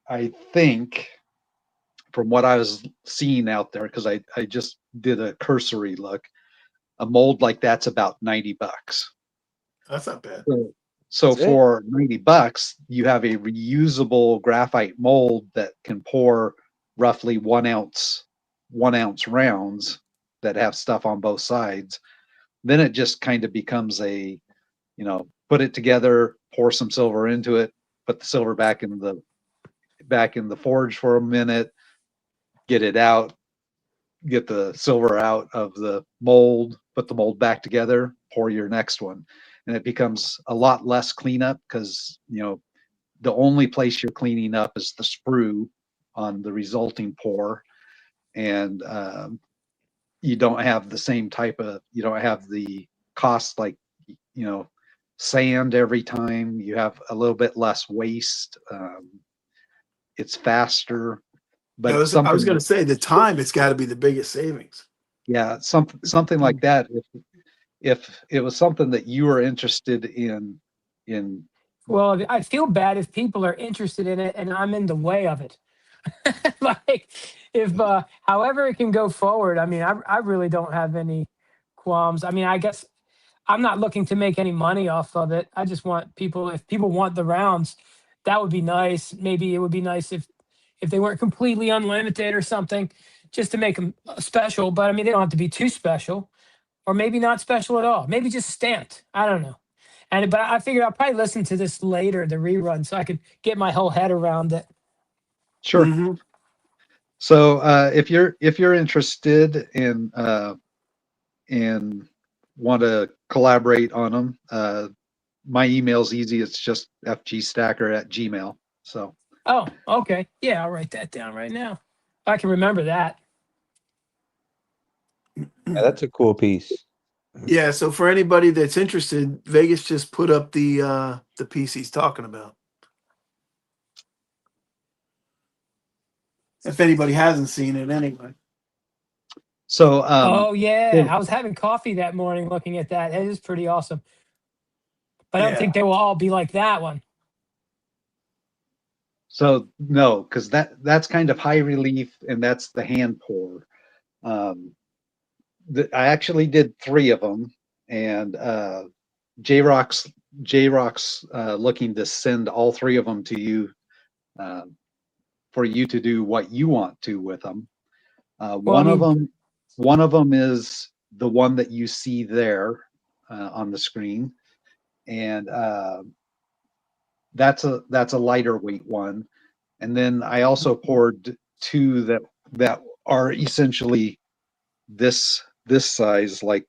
I think, from what I was seeing out there, because I just did a cursory look, a mold like that's about $90. That's not bad. So That's it. for $90, you have a reusable graphite mold that can pour roughly 1 ounce rounds that have stuff on both sides. Then it just kind of becomes put it together, pour some silver into it, put the silver back in the forge for a minute, get it out, get the silver out of the mold, put the mold back together, pour your next one. And it becomes a lot less cleanup because, the only place you're cleaning up is the sprue on the resulting pour. And you don't have you don't have the cost like, sand every time. You have a little bit less waste. It's faster, I but was I was something going like, to say the time it's got to be the biggest savings. yeah, something like that. if it was something that you were interested in Well, I feel bad if people are interested in it and I'm in the way of it. Like, if however it can go forward. I mean, I really don't have any qualms. I mean, I guess I'm not looking to make any money off of it. I just want people, if people want the rounds, that would be nice. Maybe it would be nice if they weren't completely unlimited or something, just to make them special. But I mean, they don't have to be too special, or maybe not special at all. Maybe just stamped. I don't know. And but I figured I'll probably listen to this later, the rerun, so I could get my whole head around it. Sure. Mhm. So if you're interested in and want to collaborate on them, my email's easy. It's just fgstacker@gmail. So Oh, okay. Yeah, I'll write that down right now. I can remember that. Yeah, that's a cool piece. Yeah, so for anybody that's interested, Vegas just put up the piece he's talking about. If anybody hasn't seen it anyway. so Oh yeah, so I was having coffee that morning looking at that. It is pretty awesome. But I don't Yeah. think they will all be like that one. so no, because that's kind of high relief, and that's the hand pour. Um, I actually did 3 of them, and J-Rock's looking to send all 3 of them to you, uh, for you to do what you want to with them. Well, I mean, One of them is the one that you see there on the screen, and that's a lighter weight one. And then I also poured 2 that are essentially this size, like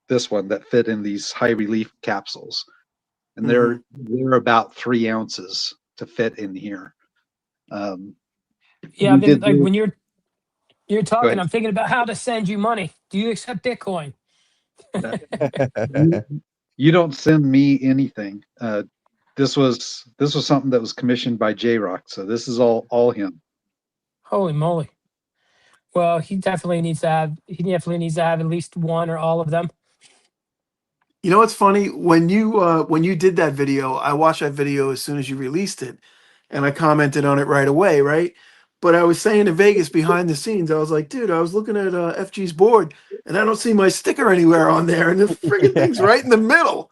this one, that fit in these high relief capsules, and Mhm. they're about 3 ounces to fit in here. Um, yeah, we I've been did like this. when you're Go talking, ahead. I'm thinking about how to send you money. Do you accept Bitcoin? Uh, you, you don't send me anything. This was something that was commissioned by J Rock, so this is all him. Holy moly. Well, he definitely needs to have at least one or all of them. You know what's funny? When you did that video, I watched that video as soon as you released it, and I commented on it right away, right? But I was saying to Vegas behind the scenes, I was like, dude, I was looking at FG's board, and I don't see my sticker anywhere on there, and the friggin' thing's right in the middle.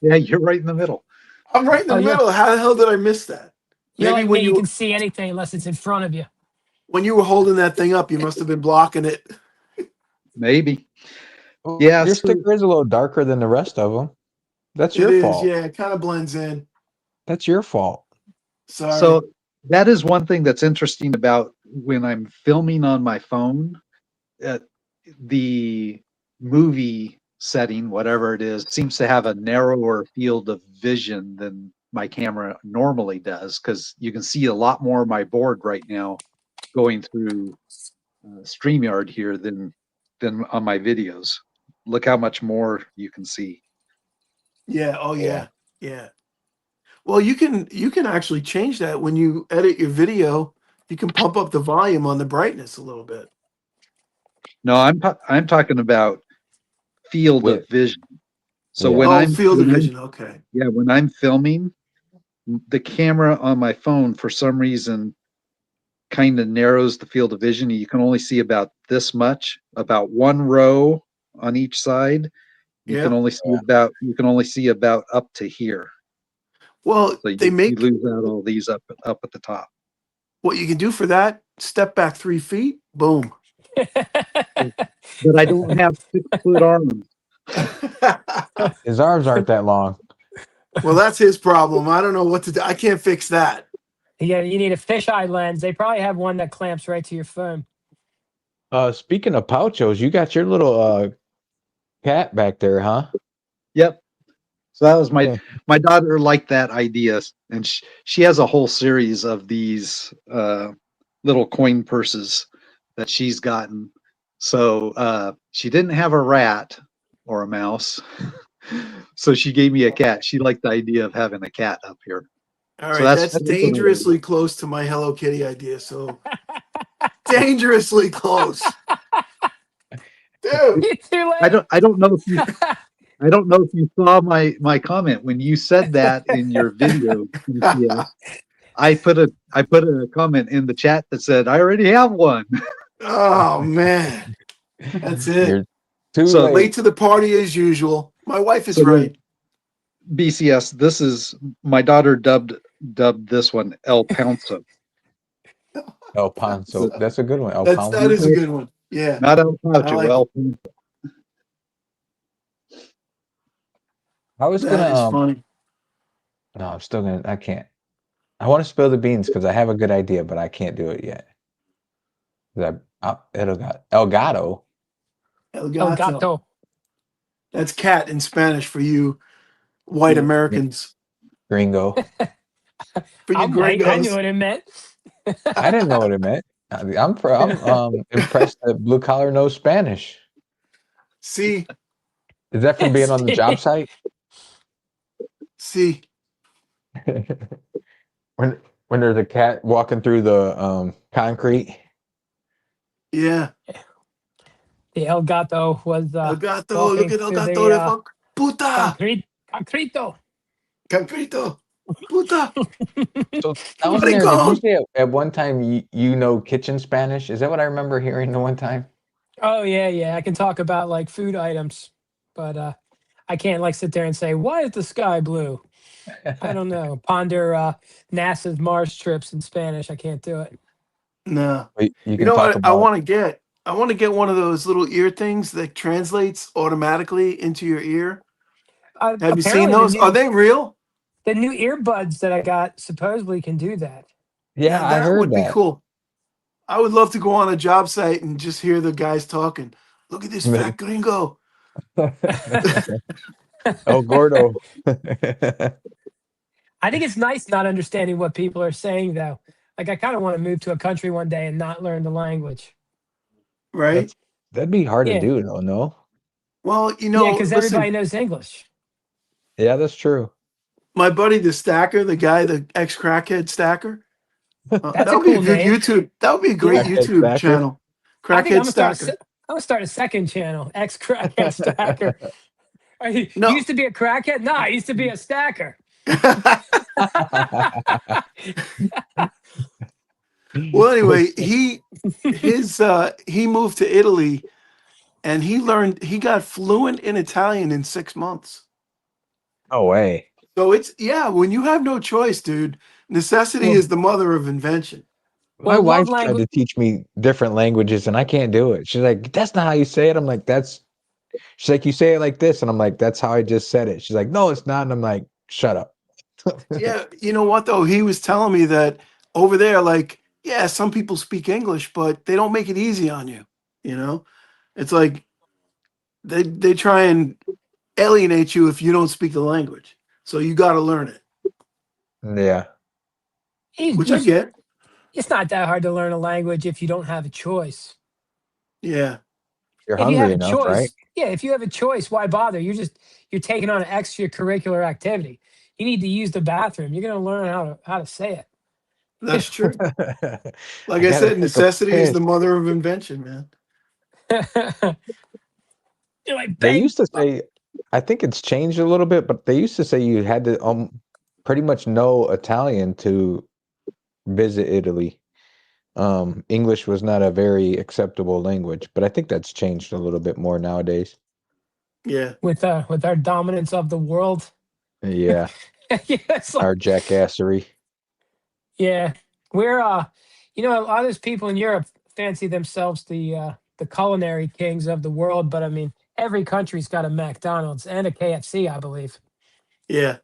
Yeah, you're right in the middle. I'm right in the Oh, middle. How the hell did I miss that? you're Maybe like when me. You can see anything unless it's in front of you. you were holding that thing up, you must have been blocking it. Maybe. Well, Yeah. your So, sticker is a little darker than the rest of them. That's It your is, fault. yeah. It kind of blends in. That's your fault. Sorry. so that is one thing that's interesting about when I'm filming on my phone. Uh, the movie setting, whatever it is, seems to have a narrower field of vision than my camera normally does, because you can see a lot more of my board right now going through StreamYard here than on my videos. Look how much more you can see. Yeah. Oh Yeah. yeah. Yeah. Well, you can actually change that when you edit your video. You can pump up the volume on the brightness a little bit. No, I'm talking about field of Width. vision. So Yeah. Oh, field of vision. Okay. when I'm filming, the camera on my phone for some reason kind of narrows the field of vision. You can only see about this much, about 1 row on each side. Yep. You can only see about up to here. Well, So they you make lose out all these up at the top. what you can do for that. Step back 3 feet. Boom. But I don't have 6-foot arms. His arms aren't that long. Well, that's his problem. I don't know what to do. I can't fix that. Yeah, you need a fisheye lens. They probably have one that clamps right to your phone. Speaking of pouchos, you got your little cat back there, huh? Yep. So that was my daughter liked that idea, and she has a whole series of these little coin purses that she's gotten. So she didn't have a rat or a mouse, so she gave me a cat. She liked the idea of having a cat up here. All So right, that's what I did. dangerously close to my Hello Kitty idea. So dangerously close, dude. It's too I late. don't know if you I don't know if you saw my comment when you said that in your video. Yes, I put a comment in the chat that said I already have one. Oh man, that's it. You're too So Late late. to the party as usual. My wife is so the right. BCS. This is my daughter dubbed this one El Pounce. El Panzo. So That's a good one. El that Pounce. is a good one. Yeah, Not El I Poucho, like El it. Pounce. I was gonna That is funny. no, I'm still gonna I can't. I want to spill the beans because I have a good idea, but I can't do it yet. El Gato. El El gato. gato. That's cat in Spanish for you white Yeah. Americans. Gringo. For you I'm white. I knew gringos. what it meant. I didn't know what it meant. I'm impressed that blue collar knows Spanish. See, Is that from being on the job site? see. when when there's a cat walking through the concrete. Yeah. The El Gato was El gato. Look walking at El through gato the de fuck. Puta. concreto. Concreto. Puta. So down there, did you Maricon. say at one time you know kitchen Spanish? Is that what I remember hearing the one time? Oh yeah, yeah. I can talk about like food items, but I can't like sit there and say why is the sky blue. I don't know. Ponder NASA's Mars trips in Spanish. I can't do it. No. You You can know talk what I about want to get? I want to get one of those little ear things that translates automatically into your ear. Have you seen Apparently, those? Are they real? the new earbuds that I got supposedly can do that. yeah, Now I that heard would be that. cool. I would love to go on a job site and just hear the guys talking. Look at this fat gringo. El Gordo. I think it's nice not understanding what people are saying though. Like I kind of want to move to a country one day and not learn the language. Right? That'd be hard to Yeah, do though, no? Well, yeah, because listen, everybody knows English. Yeah, that's true. my buddy the Stacker, the guy, the ex crackhead Stacker. That's That a would be a cool good name. YouTube. That would be a great Yeah, Crackhead YouTube Stacker. channel. I think I'm Crackhead gonna start Stacker. I'm gonna start a second channel. Ex crackhead stacker. You No. used to be a crackhead? No, I used to be a stacker. Well, anyway, he moved to Italy and he got fluent in Italian in 6 months. No way. So it's yeah, when you have no choice, dude, necessity Well, is the mother of invention. My well, love wife tried language. to teach me different languages and I can't do it. She's like, that's not how you say it. I'm like, she's like, you say it like this. And I'm like, that's how I just said it. She's like, no, it's not. And I'm like, shut up. Yeah, you know what though? He was telling me that over there, like, yeah, some people speak English, but they don't make it easy on you. You know, it's like they try and alienate you if you don't speak the language. So you got to learn it, Yeah. which I It's get. not that hard to learn a language if you don't have a choice. Yeah, You're If you have hungry a enough, right? choice, yeah, if you have a choice, why bother? You're taking on an extracurricular activity. You need to use the bathroom. You're gonna learn how to say that's true. Like I I gotta said, take a necessity is piss. the mother of invention, man. it. You're like They bang. used to say, I think it's changed a little bit, but they used to say you had to pretty much know Italian to visit Italy. English was not a very acceptable language, but I think that's changed a little bit more nowadays. Yeah, With our dominance of the world. Yeah, Yeah, it's like our jackassery. yeah, we're a lot of those people in Europe fancy themselves the culinary kings of the world, but I mean every country's got a McDonald's and a KFC, I believe. yeah.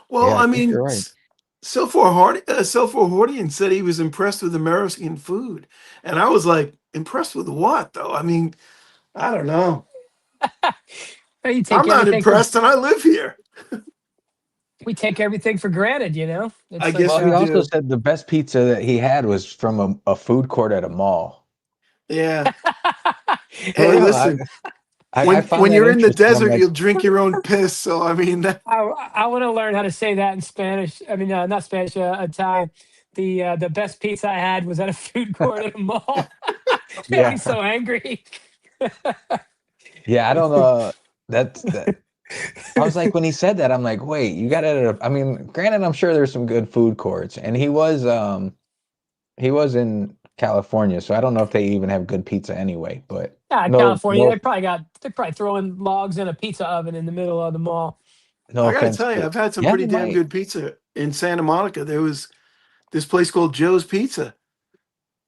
Well, Yeah, I I think you're mean, right. Silfor Hordian said he was impressed with American food, and I was like, impressed with what though? I mean, I don't know. Well, I'm not impressed, and I live here. we take everything for granted, you know? I It's like guess Well, we he also do. said the best pizza that he had was from a food court at a mall. Yeah. For Hey, real, listen. I When found that you're in the interesting. I'm desert, like, you'll drink your own piss. So I mean, I want to learn how to say that in Spanish. I mean, not Spanish, Italian. The best pizza I had was at a food court at a mall. Made me yeah, so angry. yeah. I don't know. That's that. I was like, when he said that, I'm like, wait, you got it. I mean, granted, I'm sure there's some good food courts, and he was in California, so I don't know if they even have good pizza anyway. But Yeah, no, California, no, they're probably throwing logs in a pizza oven in the middle of the mall. no I gotta offense tell you, to. I've had some Yeah, pretty they damn might. good pizza in Santa Monica. There was this place called Joe's Pizza.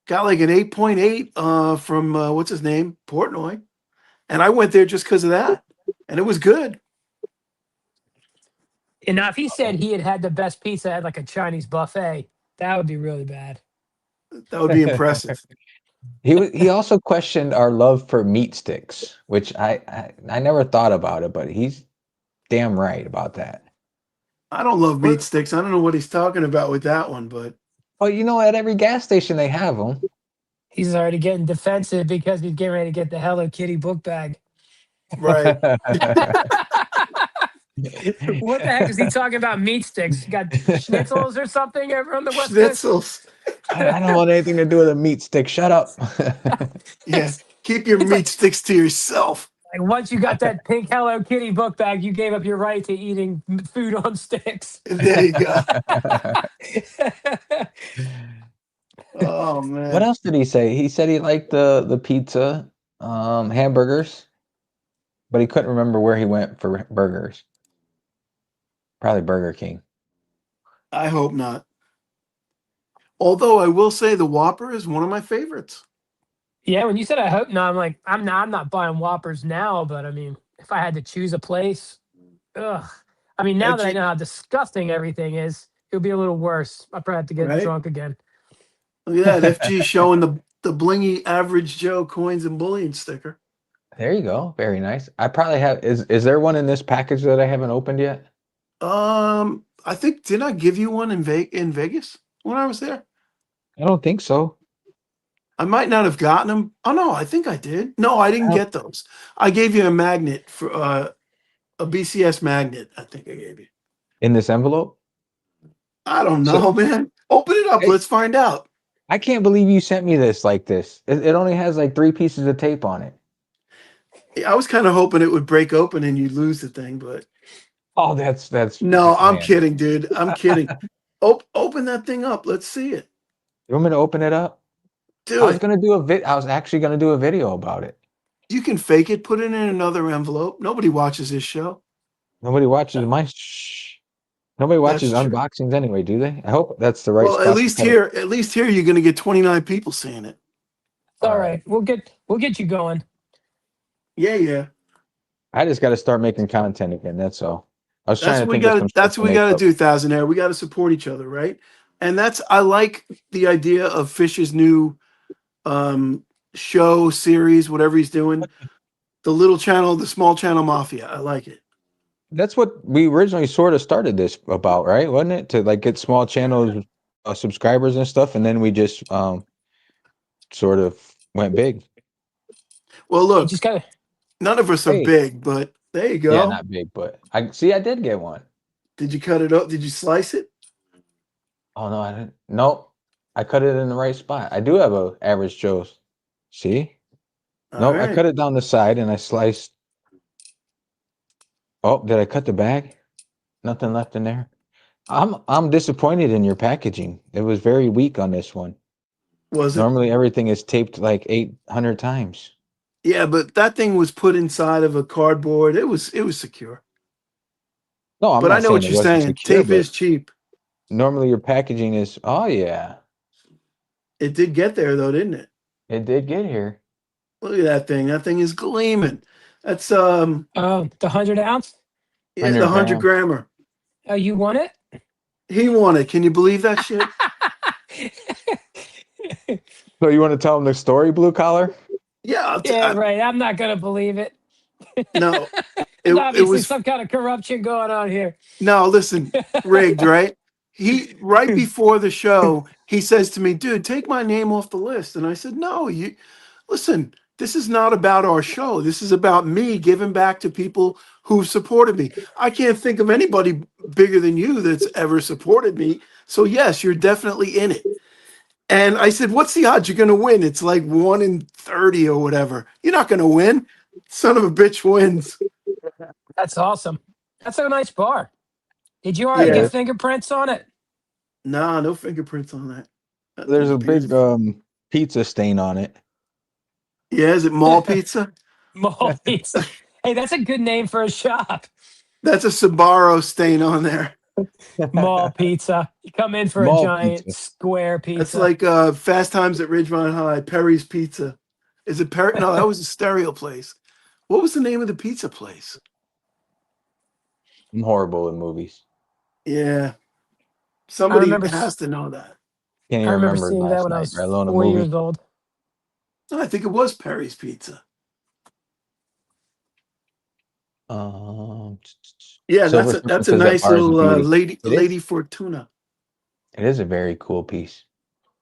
Got like an 8.8 from what's his name? Portnoy. And I went there just because of that. And it was good. And now, if he said he had had the best pizza at like a Chinese buffet, that would be really bad. That would be impressive. He also questioned our love for meat sticks, which I never thought about it, but he's damn right about that. I don't love meat What? sticks. I don't know what he's talking about with that one, but Well, you know, at every gas station they have them. He's already getting defensive because he's getting ready to get the Hello Kitty book bag. right. What the heck is he talking about? Meat sticks? You got schnitzels or something over on the West Coast? Schnitzels. I don't want anything to do with a meat stick. Shut up. Yeah. Keep your It's meat like sticks to yourself. once you got that pink Hello Kitty book bag, you gave up your right to eating food on sticks. There you go. Oh What man. else did he say? He said he liked the pizza, hamburgers, but he couldn't remember where he went for burgers. Probably Burger King. I hope not. Although I will say the Whopper is one of my favorites. Yeah, when you said I hope not, I'm like, I'm not buying Whoppers now, but I mean, if I had to choose a place, ugh. I mean, now that I Edgy, know how disgusting everything is, it would be a little worse. I probably have to get right? drunk again. Look at that. FG showing the blingy average Joe coins and bullion sticker. There you go. Very nice. I probably have. Is there one in this package that I haven't opened yet? I think did I give you one in Vegas when I was there? I don't think so. I might not have gotten them. Oh no, I think I did. No, I didn't I don't- get those. I gave you a magnet for a BCS magnet. I think I gave you. In this envelope? I don't So, know, man. Open it up. hey, Let's find out. I can't believe you sent me this like this. It only has like 3 pieces of tape on it. I was kind of hoping it would break open and you'd lose the thing, but Oh, that's no, I'm man. kidding, dude. I'm kidding. Open that thing up. Let's see it. You want me to open it up? Do it. I was actually gonna do a video about it. You can fake it. Put it in another envelope. Nobody watches this show. Nobody watches my shh. Nobody That's watches true. unboxings anyway, do they? I hope that's the right Well, spot to cut it. at least here, you're going to get 29 people seeing it. It's all All right. right. We'll get you going. Yeah, yeah. I just got to start making content again. That's all. I was That's trying to what we think of got some to. shit That's to what we make got to up. do. Thousandaire. We got to support each other, right? And I like the idea of Fish's new um, show series, whatever he's doing. The little channel, the small channel mafia. I like it. That's what we originally sort of started this about, right? Wasn't it? To like get small channels subscribers and stuff, and then we just sort of went big. Well, You just look, gotta. none of us are Hey, big, but there you yeah, go. not big, but I see. I did get one. Did you cut it up? Did you slice it? Oh no, I didn't. Nope, I cut it in the right spot. I do have a average Joe's. See? All Nope, I right. cut it down the side and I sliced. Oh, did I cut the bag? Nothing left in there. I'm disappointed in your packaging. It was very weak on this one. Was it? Normally everything is taped like 800 times. Yeah, but that thing was put inside of a cardboard. It was secure. No, I'm But I not know saying what it you're wasn't saying. secure, Tape but is cheap. normally your packaging is, oh yeah, It did get there though, didn't it? it did get here. Look at that thing. That thing is gleaming. That's Oh, the 100 ounce. yeah, the 100 100 gram. grammer. Oh, you want it? He won it. Can you believe that shit? So you want to tell them the story, blue collar? Yeah, Yeah, right. I'm not gonna believe it. no. There's It obviously was some kind of corruption going on here. no, listen, rigged, right? He right before the show, he says to me, "Dude, take my name off the list." And I said, "No, you listen, this is not about our show. This is about me giving back to people who've supported me. I can't think of anybody bigger than you that's ever supported me. So yes, you're definitely in it." And I said, "What's the odds you're going to win?" It's like 1 in 30 or whatever. You're not going to win. Son of a bitch wins. That's awesome. That's a nice bar. Did you already Yeah. get fingerprints on it? Nah, no fingerprints on that. That There's thing's a big beautiful. pizza stain on it. Yeah, is it mall pizza? Mall pizza. Hey, that's a good name for a shop. That's a Sbarro stain on there. Mall pizza. You come in for a Mall giant pizza. square That's pizza. like Fast Times at Ridgemont High, Perry's Pizza. Is it Perry? No, that was a stereo place. What was the name of the pizza place? I'm horrible in movies. Yeah, I somebody remember has to know that. Can't I even remember remember seeing that last when I night, was let alone a 4 years movie. old. No, I think it was Perry's Pizza. Yeah, Silver that's Surfer a says that nice bar is a little beauty. It is. Lady Fortuna. It is a very cool piece.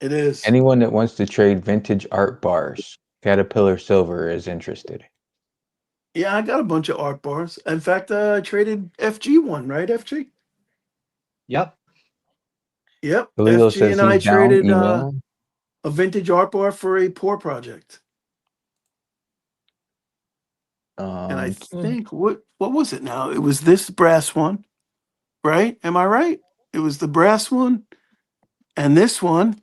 It is. Anyone that wants to trade vintage art bars, Caterpillar Silver is interested. Yeah, I got a bunch of art bars. In fact, I traded FG one, right? FG. Yep. Yep, Galilo FG says and I he's down. traded Email him. a vintage art bar for a poor project. And I Mm. think what was it now? It was this brass one, right? Am I right? It was the brass one and this one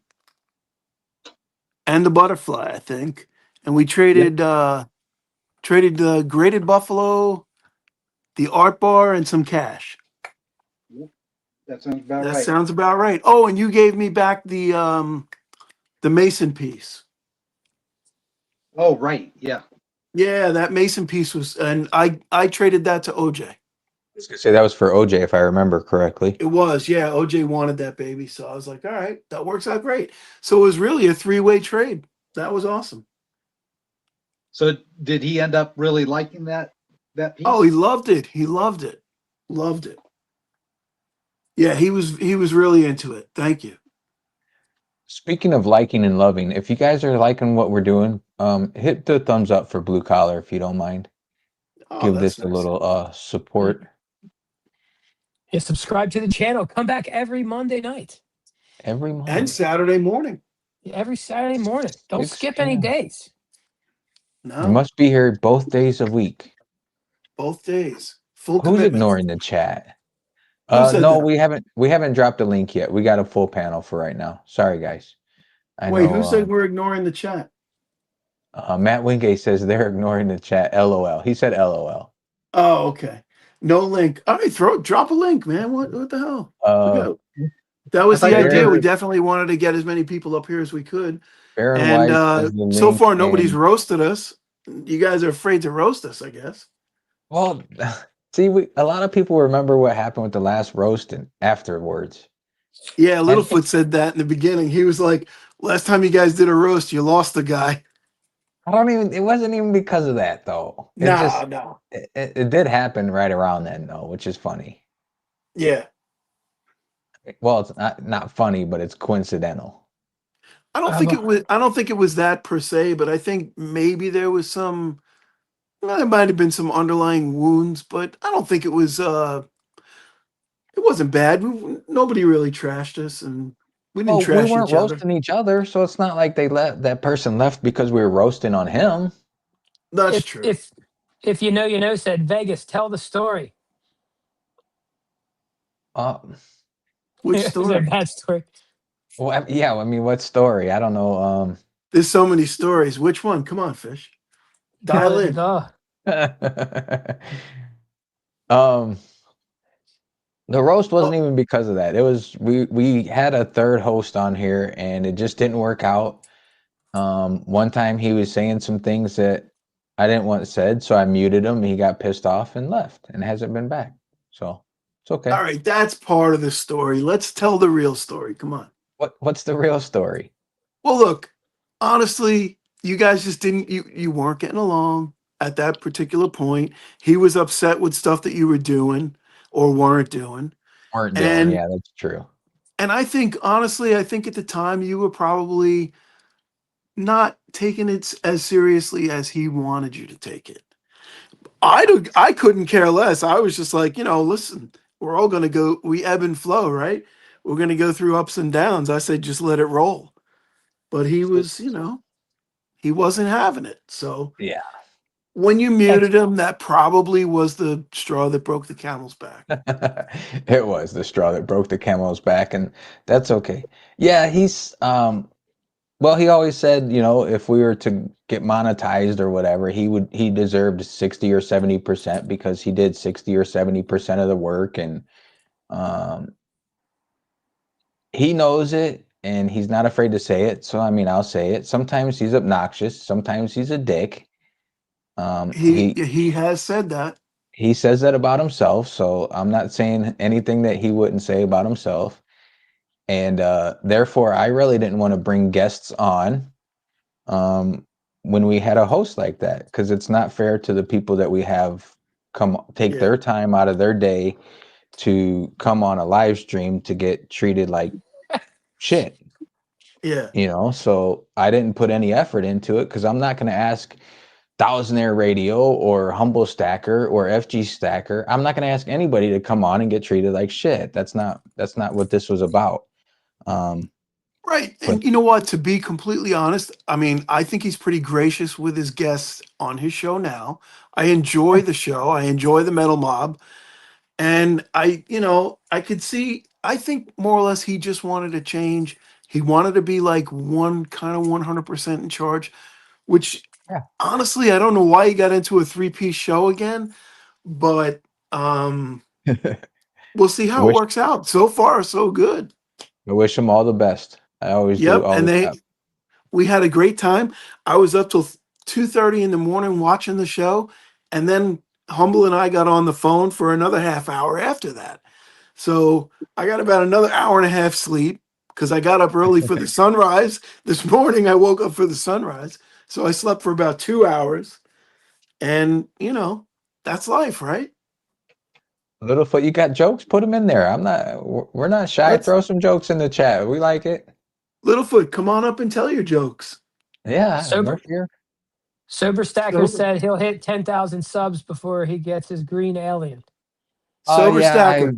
and the butterfly, I think. And we Yep. traded the graded buffalo, the art bar, and some cash. That sounds about That right. sounds about right. Oh, and you gave me back the Mason piece. Oh, right. Yeah. Yeah, that Mason piece was, and I traded that to OJ. I was gonna say that was for OJ if I remember correctly. It was, yeah. OJ wanted that baby, so I was like, all right, that works out great. So it was really a three-way trade. That was awesome. So did he end up really liking that Oh, he piece? loved it. He loved it. Loved it. Yeah, he was really into it. Thank you. Speaking of liking and loving, if you guys are liking what we're doing, hit the thumbs up for Blue Collar if you don't mind. Oh, Give that's this a nice. little support Yeah, subscribe to the channel. Come back every Monday night. every And Monday. Saturday morning. Every Saturday morning. Don't 6 skip any p.m. days. You No, must be here both days a week. both days. Full Who's commitment. ignoring the chat? Who said No, that? we haven't dropped a link yet. We got a full panel for right now. Sorry, guys. I Wait, who know said we're ignoring the chat? Matt Wingate says they're ignoring the chat. LOL. He said LOL. Oh, okay. No link. All right, drop a link, man. What the hell? We Uh, got That I was the thought you were idea. We gonna. definitely wanted to get as many people up here as we could. Baron And White says the so link far, nobody's and roasted us. You guys are afraid to roast us, I guess. well, see, a lot of people remember what happened with the last roast and afterwards. Yeah, And Littlefoot said that in the beginning. He was like, last time you guys did a roast, you lost the guy. I don't even. It wasn't even because of that though. It No, just no. it did happen right around then though, which is funny. Yeah. Well, it's not funny, but it's coincidental. I don't think it was that per se, but I think maybe there was some there might have been some underlying wounds, but I don't think it wasn't bad. Nobody really trashed us and we didn't Well, we trash weren't each other. roasting each other, so it's not like they let that person left because we were roasting on him. That's If true. if if you know, said Vegas, tell the story. Uh, Which It was a story? bad story. well, yeah. I mean, what story? I don't know. There's so many stories. Which one? Come on, Fish. Dial in. Um, the roast wasn't even because of that. It was we had a third host on here and it just didn't work out. One time he was saying some things that I didn't want said, so I muted him. He got pissed off and left and hasn't been back. So it's okay. All right, that's part of the story. Let's tell the real story. Come on. What's the real story? Well, look, honestly, you guys just didn't you weren't getting along at that particular point. He was upset with stuff that you were doing or weren't doing. Weren't doing. And Yeah, that's true. I think honestly, I think at the time you were probably not taking it as seriously as he wanted you to take it. I couldn't care less. I was just like, listen, we're all gonna go, we ebb and flow, right? We're gonna go through ups and downs. I said just let it roll. But he was, he wasn't having it. So Yeah. When you muted him, that probably was the straw that broke the camel's back. It was the straw that broke the camel's back, and that's okay. Yeah, he's well, he always said, you know, if we were to get monetized or whatever, he deserved 60 or 70% because he did 60 or 70% of the work, and um he knows it and he's not afraid to say it. So I mean, I'll say it. Sometimes he's obnoxious, sometimes he's a dick. Um he He has said that. he says that about himself, so I'm not saying anything that he wouldn't say about himself. And therefore I really didn't want to bring guests on um, when we had a host like that, because it's not fair to the people that we have take Yeah. their time out of their day to come on a live stream to get treated like shit, Yeah. you know. So I didn't put any effort into it because I'm not going to ask Thousandaire Radio or Humble Stacker or FG Stacker. I'm not going to ask anybody to come on and get treated like shit. That's not what this was about. Um, Right. but And you know what? To be completely honest, I mean, I think he's pretty gracious with his guests on his show now. I enjoy the show. I enjoy the Metal Mob. And I could see, I think more or less he just wanted to change. He wanted to be like one kind of 100% in charge, which yeah, honestly, I don't know why he got into a three-piece show again, but we'll see I how it wish works out. So far, so good. I wish him all the best. I always do, Yep. And always have. we had a great time. I was up till 2:30 in the morning watching the show, and then Humble and I got on the phone for another half hour after that. So I got about another hour and a half sleep because I got up early for the sunrise. This morning I woke up for the sunrise. So I slept for about 2 hours. And, that's life, right? Littlefoot, you got jokes? Put them in there. We're not shy. Let's Throw some jokes in the chat. We like it. Littlefoot, come on up and tell your jokes. Yeah, no Sober fear. Sober Stacker Sober, said he'll hit 10,000 subs before he gets his green alien. Sober Yeah, Stacker,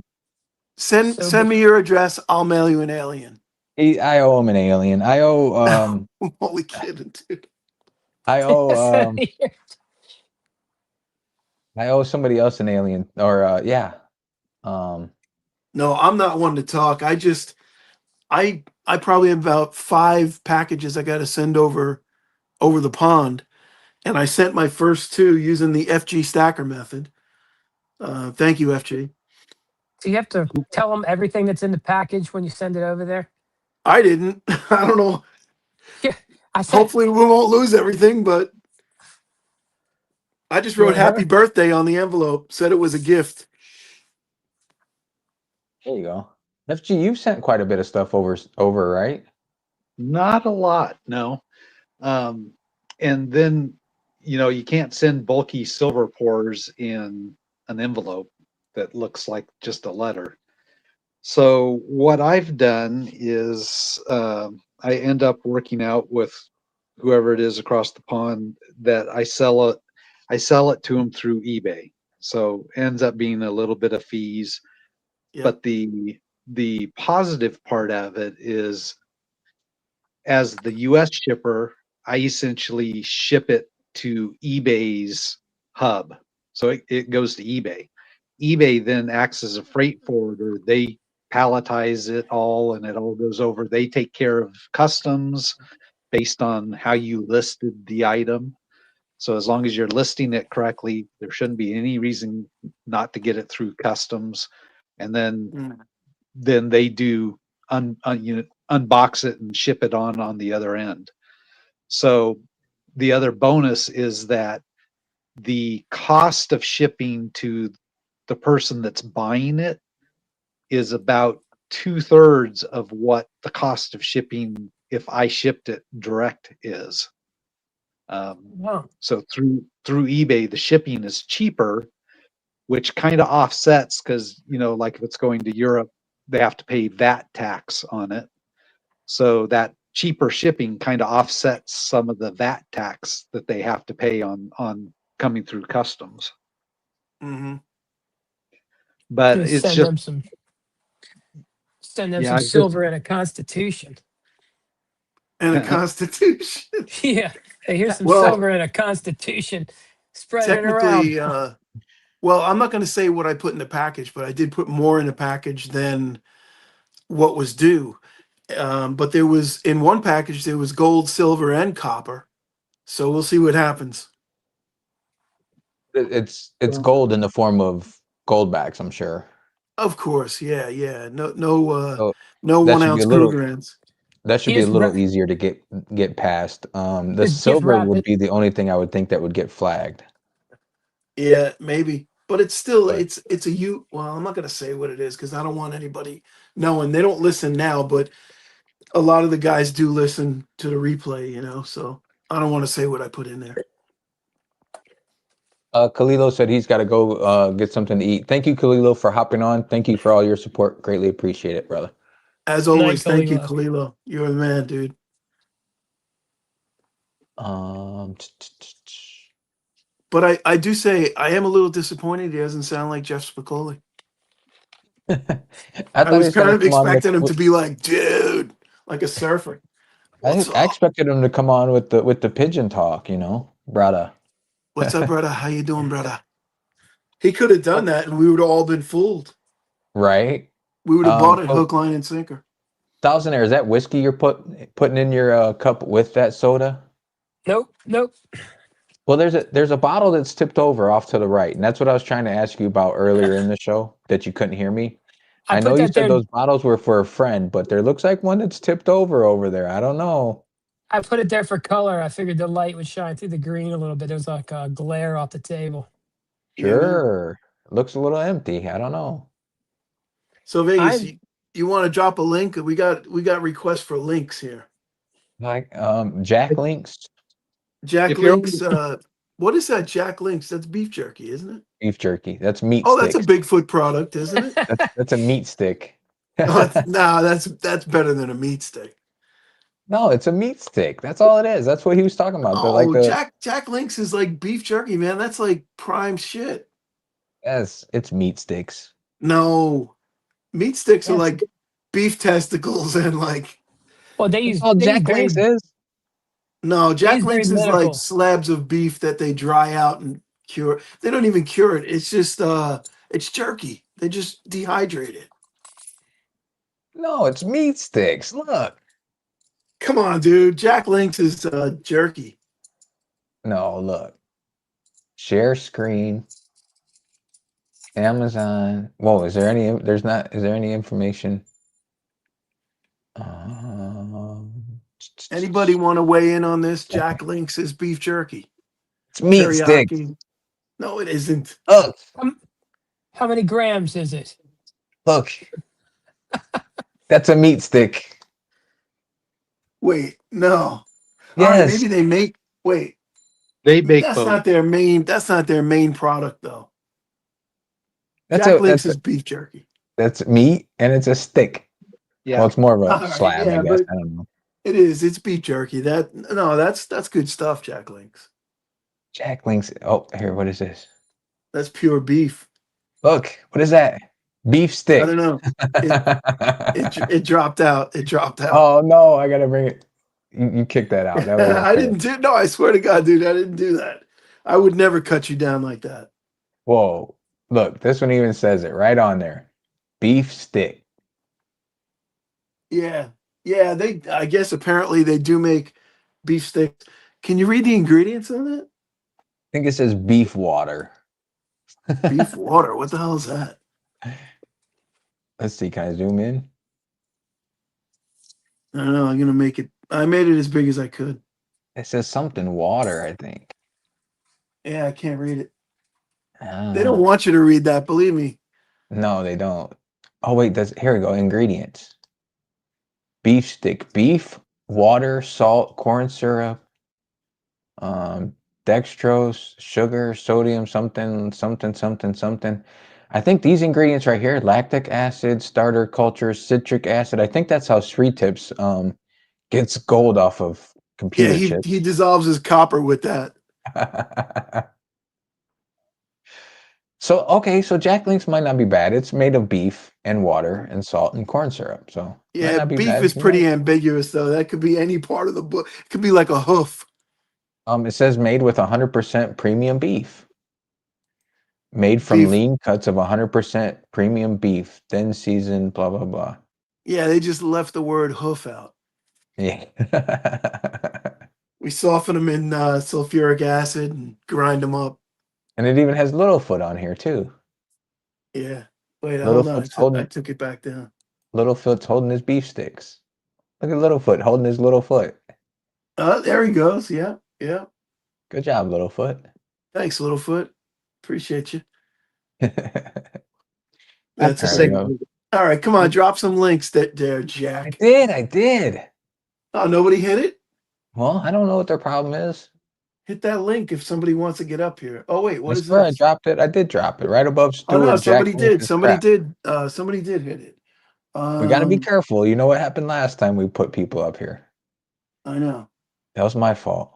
Sober send me your address. I'll mail you an alien. I owe him an alien. I'm only kidding, dude. I owe I owe somebody else an alien. Or yeah. Um No, I'm not one to talk. I probably have about 5 packages I got to send over the pond, and I sent my first 2 using the FG Stacker method. Thank you, FG. Do you have to tell them everything that's in the package when you send it over there? I didn't. I don't know. Yeah, I said, Hopefully, we won't lose everything, but I just wrote yeah, "Happy Birthday" on the envelope. Said it was a gift. there you go. FG, you've sent quite a bit of stuff over, right? Not a lot, no. Um, and then, you can't send bulky silver pours in an envelope that looks like just a letter. So what I've done is I end up working out with whoever it is across the pond that I sell it. I sell it to them through eBay. So ends up being a little bit of fees, Yep. but the positive part of it is, as the US shipper, I essentially ship it to eBay's hub. So it goes to eBay. eBay then acts as a freight forwarder. They palletize it all and it all goes over. They take care of customs based on how you listed the item. So as long as you're listing it correctly, there shouldn't be any reason not to get it through customs. And then Mm. they do unbox it and ship it on the other end. So the other bonus is that the cost of shipping to the person that's buying it is about 2/3 of what the cost of shipping if I shipped it direct is. wow. So through eBay, the shipping is cheaper, which kind of offsets because like if it's going to Europe, they have to pay VAT tax on it. So that cheaper shipping kind of offsets some of the VAT tax that they have to pay on coming through customs. Hmm. But Just it's just send them yeah, some I've just silver and a constitution. And a constitution. Yeah. Hey, here's some Well, silver and a constitution. Spreading it around. technically, well, I'm not going to say what I put in the package, but I did put more in the package than what was due. But there was in one package there was gold, silver, and copper. So we'll see what happens. It's gold in the form of gold backs, I'm sure. Of course, yeah. So No that one should be ounce a little Krugerrands. that should He be a just little easier to get past. The just silver wrap would it. be the only thing I would think that would get flagged. Yeah, maybe. But it's still But it's a you. Well, I'm not gonna say what it is because I don't want anybody knowing. They don't listen now, but a lot of the guys do listen to the replay. So I don't want to say what I put in there. Kalilo said he's got to go get something to eat. Thank you, Kalilo, for hopping on. Thank you for all your support. Greatly appreciate it, brother. As Night, always, thank you, Kalila. Kalilo. You're the man, dude. Um, But I do say I am a little disappointed. He doesn't sound like Jeff Spicoli. I I thought he was was gonna kind of come on expecting him with to be like, dude, like a surfer. What's I up? expected him to come on with the pigeon talk, brother. What's up, brother? How you doing, brother? He could have done that, and we would have all been fooled. Right? We would have bought it So hook, line, and sinker. Thousandaire, is that whiskey you're putting in your cup with that soda? Nope. Well, there's a bottle that's tipped over off to the right, and that's what I was trying to ask you about earlier in the show that you couldn't hear me. I I know put you that said there. those bottles were for a friend, but there looks like one that's tipped over there. I don't know. I put it there for color. I figured the light would shine through the green a little bit. There was like a glare off the table. Yeah, man. Sure. Looks a little empty. I don't know. So Vegas, I'm you want to drop a link? We got requests for links here. Like Jack Links Jack If you're Links. What is that? Jack Links. That's beef jerky, isn't it? beef jerky. That's meat Oh, that's a sticks. Bigfoot product, isn't it? That's a meat stick. Oh, that's better than a meat steak. No, it's a meat stick. That's all it is. That's what he was talking about. The like Oh, the Jack Links is like beef jerky, man. That's like prime shit. Yes, it's meat sticks. No, meat sticks are Yes, like beef testicles and like well. that's all Jack Links is. no. They Jack use very Links is like medical. slabs of beef that they dry out and cure. They don't even cure it. It's just it's jerky. They just dehydrate it. No, it's meat sticks. Look. Come on, dude. Jack Links is jerky. No, look. Share screen. Amazon. Whoa, is there any is there any information? Anybody want to weigh in on this? Jack Links is beef jerky. It's meat sticks. Teriyaki. No, it isn't. Look, How many grams is it? look. That's a meat stick. Wait, no. All right, Yes. maybe they make. Wait, they make that's both. not their main. That's not their main product, though. That's Jack a Links is beef jerky. that's meat and it's a stick. Yeah. Well, it's more of All a right, slab, I yeah, guess. but I don't know. it is. It's beef jerky. That's good stuff. Jack Links. Jack Links. Oh, here, what is this? That's pure beef. Look, what is that? Beef I stick. don't know. It dropped out. It dropped out. Oh no, I gotta bring it. You kicked that out. That wasn't I fair. didn't do. No, I swear to God, dude, I didn't do that. I would never cut you down like that. Whoa. Look, this one even says it right on there. Beef stick. Yeah, yeah. I guess apparently they do make beef sticks. Can you read the ingredients on that? I think it says beef water. Beef water. What the hell is that? Let's see, can I zoom in? I don't know. I'm gonna make it. I made it as big as I could. It says something water, I think. Yeah, I can't read it. I They don't know. want you to read that. Believe me. No, they don't. Oh wait, here we go. Ingredients. Beef stick, beef, water, salt, corn syrup, dextrose, sugar, sodium, something. I think these ingredients right here, lactic acid, starter culture, citric acid. I think that's how Sweet Tips gets gold off of Yeah, computer he chips. dissolves his copper with that. So okay, so Jack Links might not be bad. It's made of beef and water and salt and corn syrup. So might Yeah, not be beef bad. is pretty ambiguous though. That could be any part of the book. It could be like a hoof. It says made with 100% premium beef. Made from Beef. lean cuts of 100% premium beef, then seasoned, blah, blah, blah. Yeah, they just left the word hoof out. Yeah. We soften them in sulfuric acid and grind them up. And it even has Littlefoot on here, too. Yeah. Wait, hold on. Littlefoot's I holding, took it back down. Littlefoot's holding his beef sticks. Look at Littlefoot holding his little foot. There he goes. Yeah. Yeah. Good job, Littlefoot. Thanks, Littlefoot. Appreciate you. I have That's to All say, right, all right. Come on, drop some links there, I Jack. did. Oh, nobody hit it? Well, I don't know what their problem is. Hit that link if somebody wants to get up here. Oh, wait, I what is swear I this? dropped it. I did drop it right above Oh no, Stuart, Jack somebody Lynch, did. and Somebody Scrap. did. Somebody did hit it. We got to be careful. You know what happened last time we put people up here? I know. That was my fault.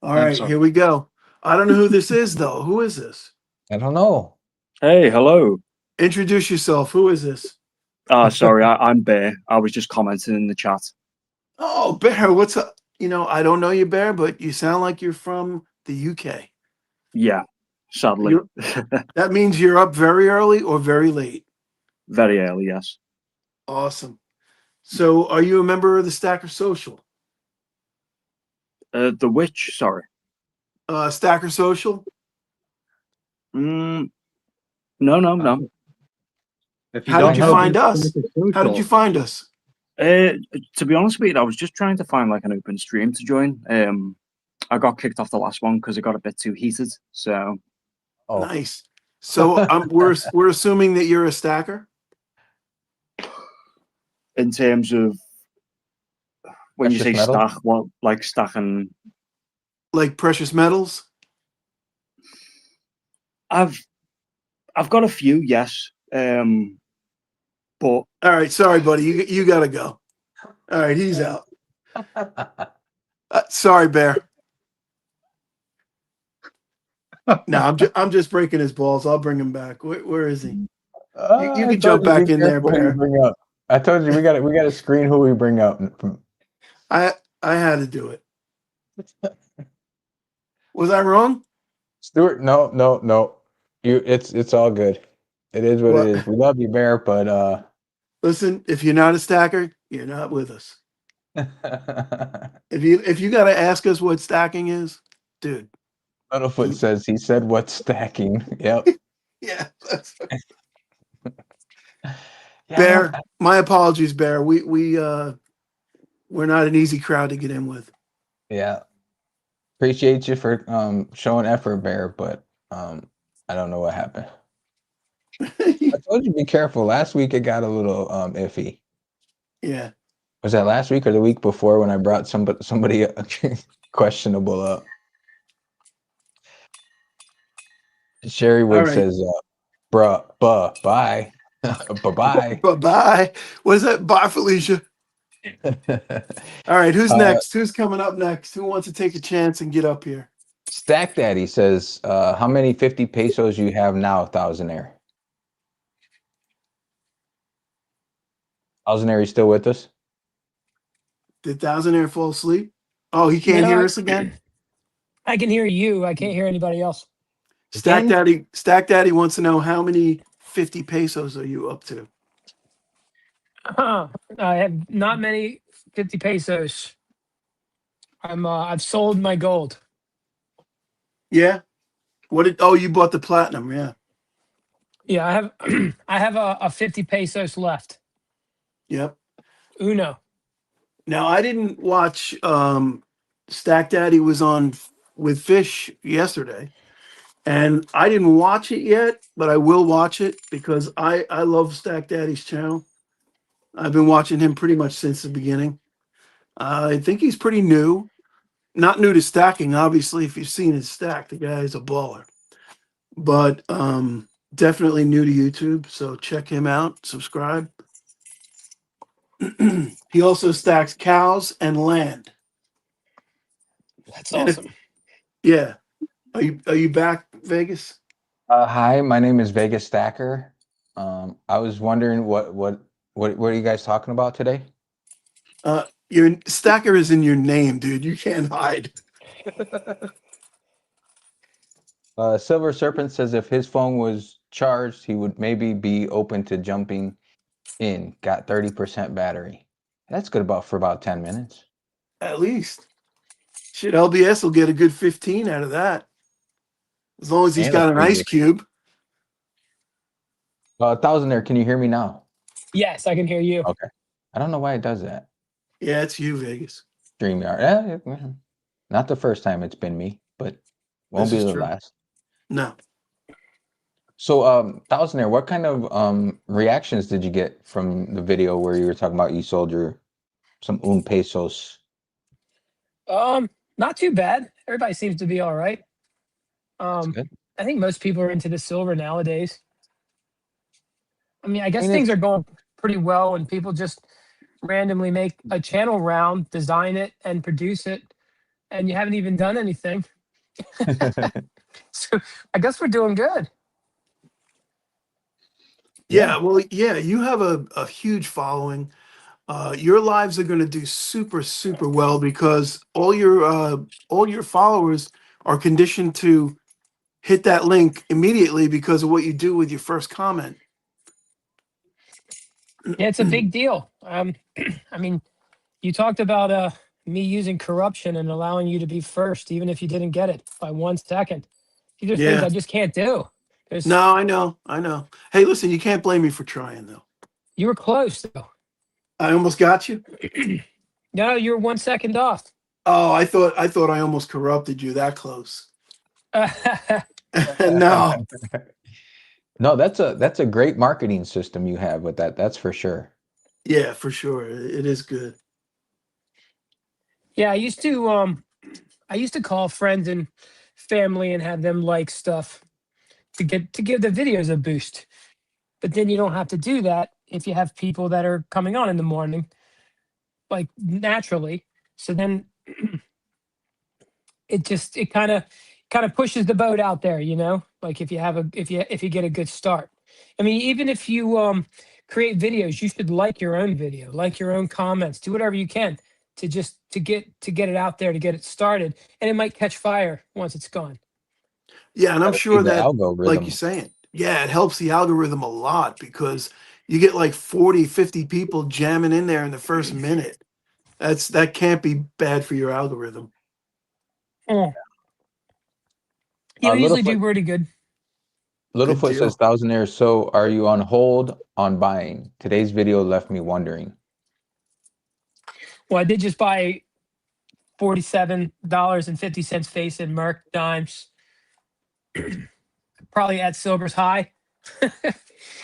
All I'm right, sorry. here we go. I don't know who this is though. Who is this? I don't know. Hey, hello. Introduce yourself. Who is this? Sorry, I'm Bear. I was just commenting in the chat. Oh, Bear. What's up? You know, I don't know you, Bear, but you sound like you're from the UK. Yeah, sadly. That means you're up very early or very late. Very early, yes. Awesome. So, are you a member of the Stacker Social? The Witch, sorry. Stacker Social? No, no. if you How don't did you know find who's us? Stacker How did you Social, find us? To be honest with you, I was just trying to find like an open stream to join. I got kicked off the last one because it got a bit too heated. So Oh, Nice. So, we're assuming that you're a stacker. in terms of when you say Precious metal? stack, what like stacking? Like precious metals? I've got a few, yes. But All right, sorry, buddy. You gotta go. All right, he's out. Sorry, Bear. No, I'm just breaking his balls. I'll bring him back. Where is he? You I can told jump you to be back in there, careful who you Bear. bring up. I told you we got to screen who we bring up. I had to do it. Was I wrong? Stuart, no. It's all good. It is what it What? is. We love you, Bear, but Listen, if you're not a stacker, you're not with us. If you gotta ask us what stacking is, dude. Littlefoot says he said what's stacking. Yep. Yeah. Yeah, Bear, my apologies, Bear. We're not an easy crowd to get in with. yeah. Appreciate you for showing effort, Bear, but I don't know what happened. I told you be careful. Last week it got a little iffy. Yeah. Was that last week or the week before when I brought somebody questionable up? Sherry Wood right. says, bye. Bye-bye. Bye-bye. What is that? Bye, Felicia. All right, who's next? Who's coming up next? Who wants to take a chance and get up here? Stack Daddy says, how many 50 pesos you have now, Thousandaire? Thousandaire, you still with us? Did Thousandaire fall asleep? Oh, he can't No, hear us again? I can hear you. I can't hear anybody else. Stack Daddy wants to know how many 50 pesos are you up to? I have not many 50 pesos. I've sold my gold. Yeah. You bought the platinum, yeah. Yeah, I have I have a 50 pesos left. Yep. Uno. Now I didn't watch Stack Daddy was on with Fish yesterday. And I didn't watch it yet, but I will watch it because I love Stack Daddy's channel. I've been watching him pretty much since the beginning. I think he's pretty new. Not new to stacking, obviously. If you've seen his stack, the guy is a baller. But definitely new to YouTube, so check him out. Subscribe. He also stacks cows and land. That's And awesome. yeah, are you back, Vegas? Hi, my name is Vegas Stacker. I was wondering what are you guys talking about today? Your stacker is in your name, dude. You can't hide. Silver Serpent says if his phone was charged, he would maybe be open to jumping in. Got 30% battery. That's good for about 10 minutes. At least. Shit, LBS will get a good 15 out of that. As long as he's And a got an ice preview. cube. Thousandaire, can you hear me now? Yes, I can hear you. Okay. I don't know why it does that. Yeah, it's you, Vegas. StreamYard. Not the first time it's been me, but won't This be is the true. last. No. So, Thousandaire, what kind of reactions did you get from the video where you were talking about you sold some un pesos? Not too bad. Everybody seems to be all right. That's good. I think most people are into the silver nowadays. I mean, I guess mean, things it's- are going pretty well when people just randomly make a channel round, design it, and produce it, and you haven't even done anything. So I guess we're doing good. Yeah, well, yeah, you have a huge following. Your lives are going to do super, super well because all your followers are conditioned to hit that link immediately because of what you do with your first comment. Yeah, it's a big deal. I mean, you talked about me using corruption and allowing you to be first, even if you didn't get it by 1 second. These are things Yeah. I just can't do. There's, No, I know. Hey, listen, you can't blame me for trying though. You were close though. I almost got you. No, you were 1 second off. Oh, I thought I almost corrupted you that close. No. No, that's a great marketing system you have with that. That's for sure. Yeah, for sure. It is good. Yeah, I used to call friends and family and have them like stuff to give the videos a boost. But then you don't have to do that if you have people that are coming on in the morning, like naturally. So then it kind of pushes the boat out there, you know? Like if you get a good start. I mean, even if you create videos, you should like your own video, like your own comments, do whatever you can to get it out there, to get it started, and it might catch fire once it's gone. Yeah, and I'm Gotta feed sure the that, like algorithm. you're saying, yeah, it helps the algorithm a lot because you get like 40, 50 people jamming in there in the first minute. That can't be bad for your algorithm. Mm. You usually do Littlefoot pretty good. Good Littlefoot says deal. Thousandaire, so are you on hold on buying? Today's video left me wondering. Well, I did just buy $47.50 face in Merc dimes, probably at Silver's high.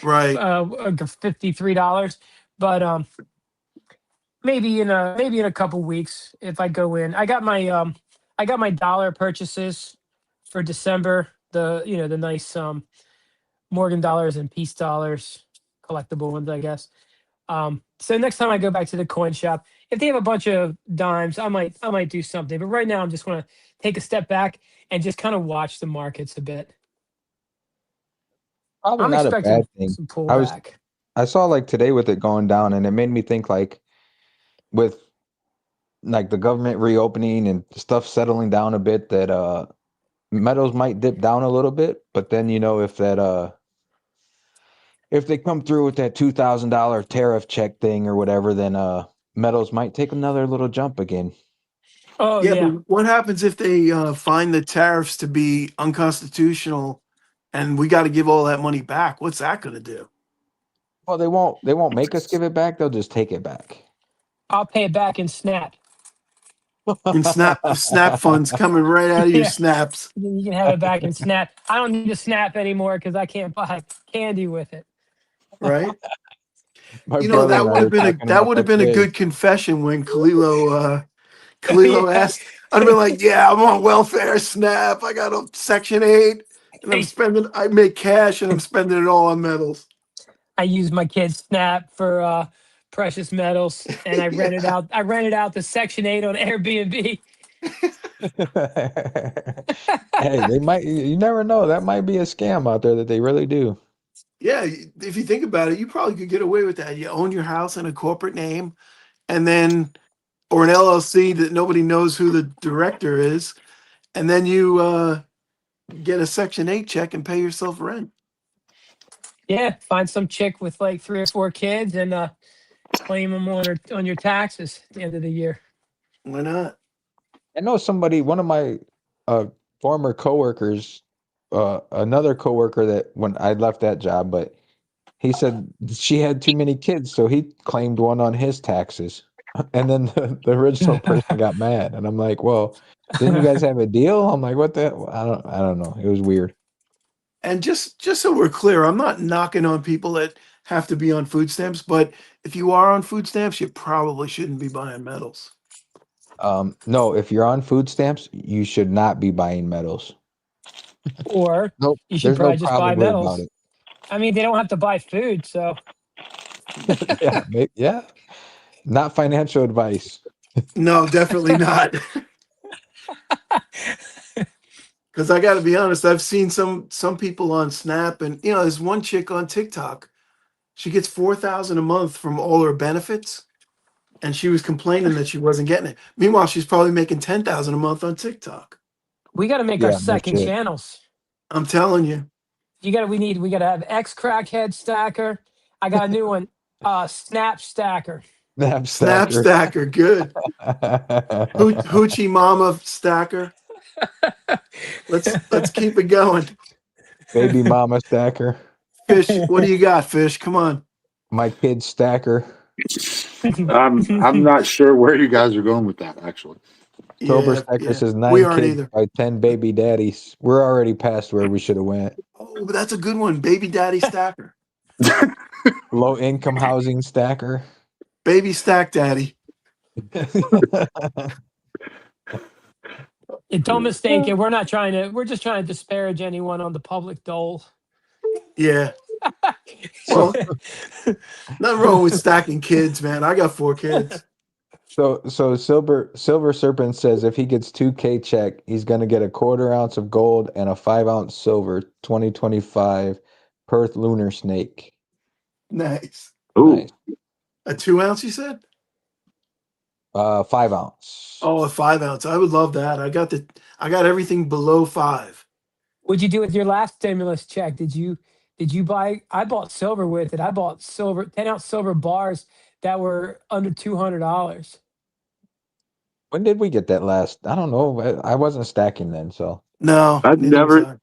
Right. $53, but maybe in a couple weeks if I go in. I got my dollar purchases for December. The nice Morgan dollars and Peace dollars, collectible ones, I guess. So next time I go back to the coin shop, if they have a bunch of dimes, I might do something. But right now I'm just going to take a step back and just kind of watch the markets a bit. Probably I'm not a expecting bad thing. some pullback. I saw like today with it going down, and it made me think like with like the government reopening and stuff settling down a bit that metals might dip down a little bit, but then if they come through with that $2,000 tariff check thing or whatever, then metals might take another little jump again. Oh Yeah, yeah. but what happens if they find the tariffs to be unconstitutional and we got to give all that money back? What's that going to do? Well, they won't make us give it back. They'll just take it back. I'll pay it back in Snap. And snap funds coming right out of your Yeah. snaps, You can have it back in Snap. I don't need to Snap anymore because I can't buy candy with it. right? My You know, brother and I were talking that about would have that been a today. good confession when Khalilo Yeah. asked. I'd have been like, "Yeah, I'm on welfare, SNAP. I got a Section 8, and I make cash, and I'm spending it all on metals." I use my kid's Snap for precious metals, and I rented Yeah, out. I rented out the Section 8 on Airbnb. Hey, they might, you never know. That might be a scam out there that they really do. yeah. If you think about it, you probably could get away with that. You own your house in a corporate name, and then or an LLC that nobody knows who the director is, and then you get a Section 8 check and pay yourself rent. Yeah, find some chick with like 3 or 4 kids and claim them on your taxes at the end of the year. Why not? I know somebody, one of my former coworkers, another coworker that when I left that job, but he said she had too many kids, so he claimed one on his taxes. And then the original person got mad, and I'm like, "Well, didn't you guys have a deal?" I'm like, "What the? I don't know. It was weird." And just so we're clear, I'm not knocking on people that have to be on food stamps, but if you are on food stamps, you probably shouldn't be buying medals. No, if you're on food stamps, you should not be buying medals. Or Nope, you should there's no probably just buy probably about medals. I mean, they don't have to buy food, so it. Yeah, not financial advice. No, definitely not. Because I got to be honest, I've seen some people on Snap, and there's one chick on TikTok. She gets 4,000 a month from all her benefits, and she was complaining that she wasn't getting it. Meanwhile, she's probably making 10,000 a month on TikTok. we got to make our Yeah, no second shit. channels. I'm telling you, We got to have X Crackhead Stacker. I got a new one, Snap Stacker. Snap Snap stacker. Stacker, good. Hoochie Mama Stacker. Let's keep it going. Baby mama stacker. Fish, what do you got, Fish? Come on. My kid stacker. I'm not sure where you guys are going with that, actually. Sober Yeah, stacker yeah. says We 9 aren't kids either. by 10 baby daddies. We're already past where we should have went. Oh, but that's a good one. Baby Daddy Stacker. Low income housing stacker. Baby Stack Daddy. Don't mistake it. We're just trying to disparage anyone on the public dole. Yeah. Well, nothing wrong with stacking kids, man. I got 4 kids. So Silver Serpent says if he gets 2K check, he's gonna get a 1/4 ounce of gold and a 5-ounce silver 2025 Perth lunar snake. Nice. Ooh, Nice. A 2-ounce, you said? 5-ounce. Oh, a 5-ounce. I would love that. I got everything below 5. What'd you do with your last stimulus check? Did you buy? I bought silver with it. I bought 10-ounce silver bars that were under $200. When did we get that last? I don't know. I wasn't stacking then, so No, I've neither was never.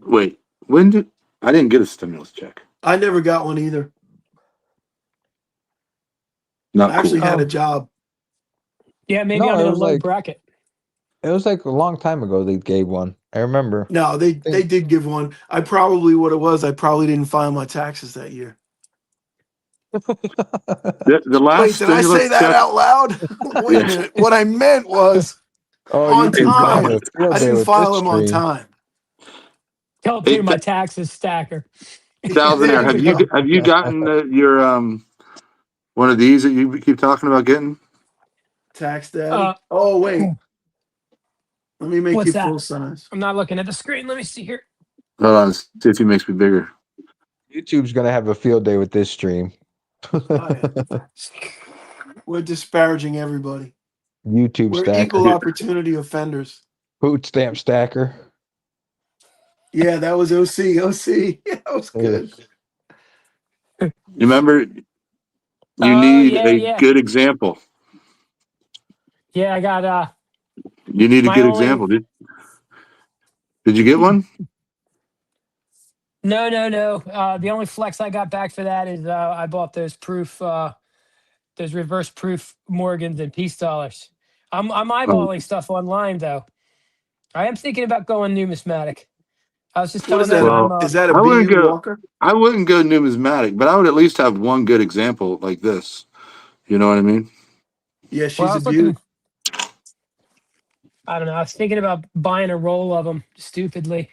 Wait, when did I didn't get a stimulus check? I never got one either. Not I actually cool. had a Oh. job. Yeah, maybe No, I'm it in a was low like- bracket. it was like a long time ago they gave one. I remember. No, they did give one. I probably didn't file my taxes that year. The last Wait, did I stimulus say that check. out loud? Wait a minute. What I meant was Oh, on you two time. have a field I day didn't with file this them on stream. time. Tell Hey, to my taxes stacker. Salvinair, There have you you go. have you gotten your one of these that you keep talking about getting? Tax Daddy? Uh, Oh, wait. Let me make What's you that? full size. I'm not looking at the screen. Let me see here. Hold on, see if he makes me bigger. YouTube's gonna have a field day with this stream. Oh, yeah. We're disparaging everybody. YouTube We're stacker. equal opportunity offenders. Food stamp stacker. Yeah, that was OC. OC. Yeah, that was good. You remember? You Oh, need yeah, a yeah. good example. Yeah, I got You need a My good only- example. Did you get one? no. The only flex I got back for that is I bought those those reverse proof Morgans and peace dollars. I'm eyeballing stuff online though. I am thinking about going numismatic. I was just What is telling that? them Well, I'm Is that a I wouldn't BU go- Walker? I wouldn't go numismatic, but I would at least have one good example like this. You know what I mean? Yeah, well, she's I a was beaut. looking. I don't know. I was thinking about buying a roll of them stupidly.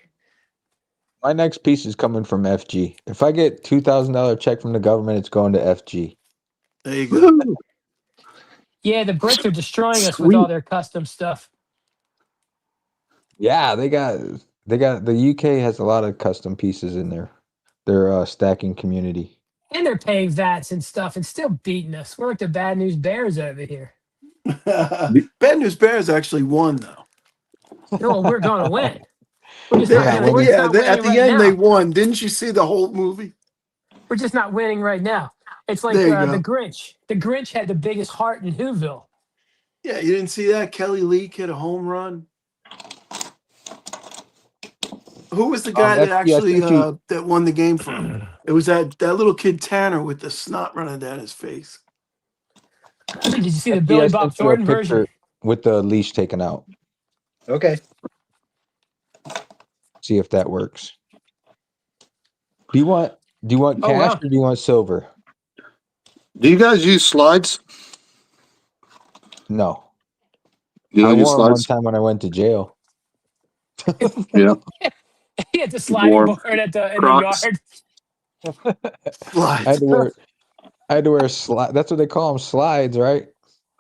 My next piece is coming from FG. If I get $2,000 check from the government, it's going to FG. There you go. Woo! Yeah, the Brits are destroying us with all their custom stuff. Yeah, they got the UK has a lot of custom pieces in their stacking community. And they're paying VATs and stuff and still beating us. We're like the bad news bears over here. Bad News Bears actually won, though. No, we're going to win. We're just not winning. We're just not At winning the right end they now. won. Didn't you see the whole movie? We're just not winning right now. It's like There you the go. Grinch. The Grinch had the biggest heart in Whoville. Yeah, you didn't see that? Kelly Leak hit a home run. Who was the guy that FG, I actually sent you. that won the game for him? It was that little kid Tanner with the snot running down his face. Did you see the FG, I Billy Bob sent you a Thornton version? picture with the leash taken out. Okay. See if that works. Do you want Oh, cash wow. or do you want silver? Do you guys use slides? No. You I don't use wore them one slides? time when I went to jail. Yeah. He had the sliding Wore board in the Crocs. yard. I had to wear slide. That's what they call them, slides, right?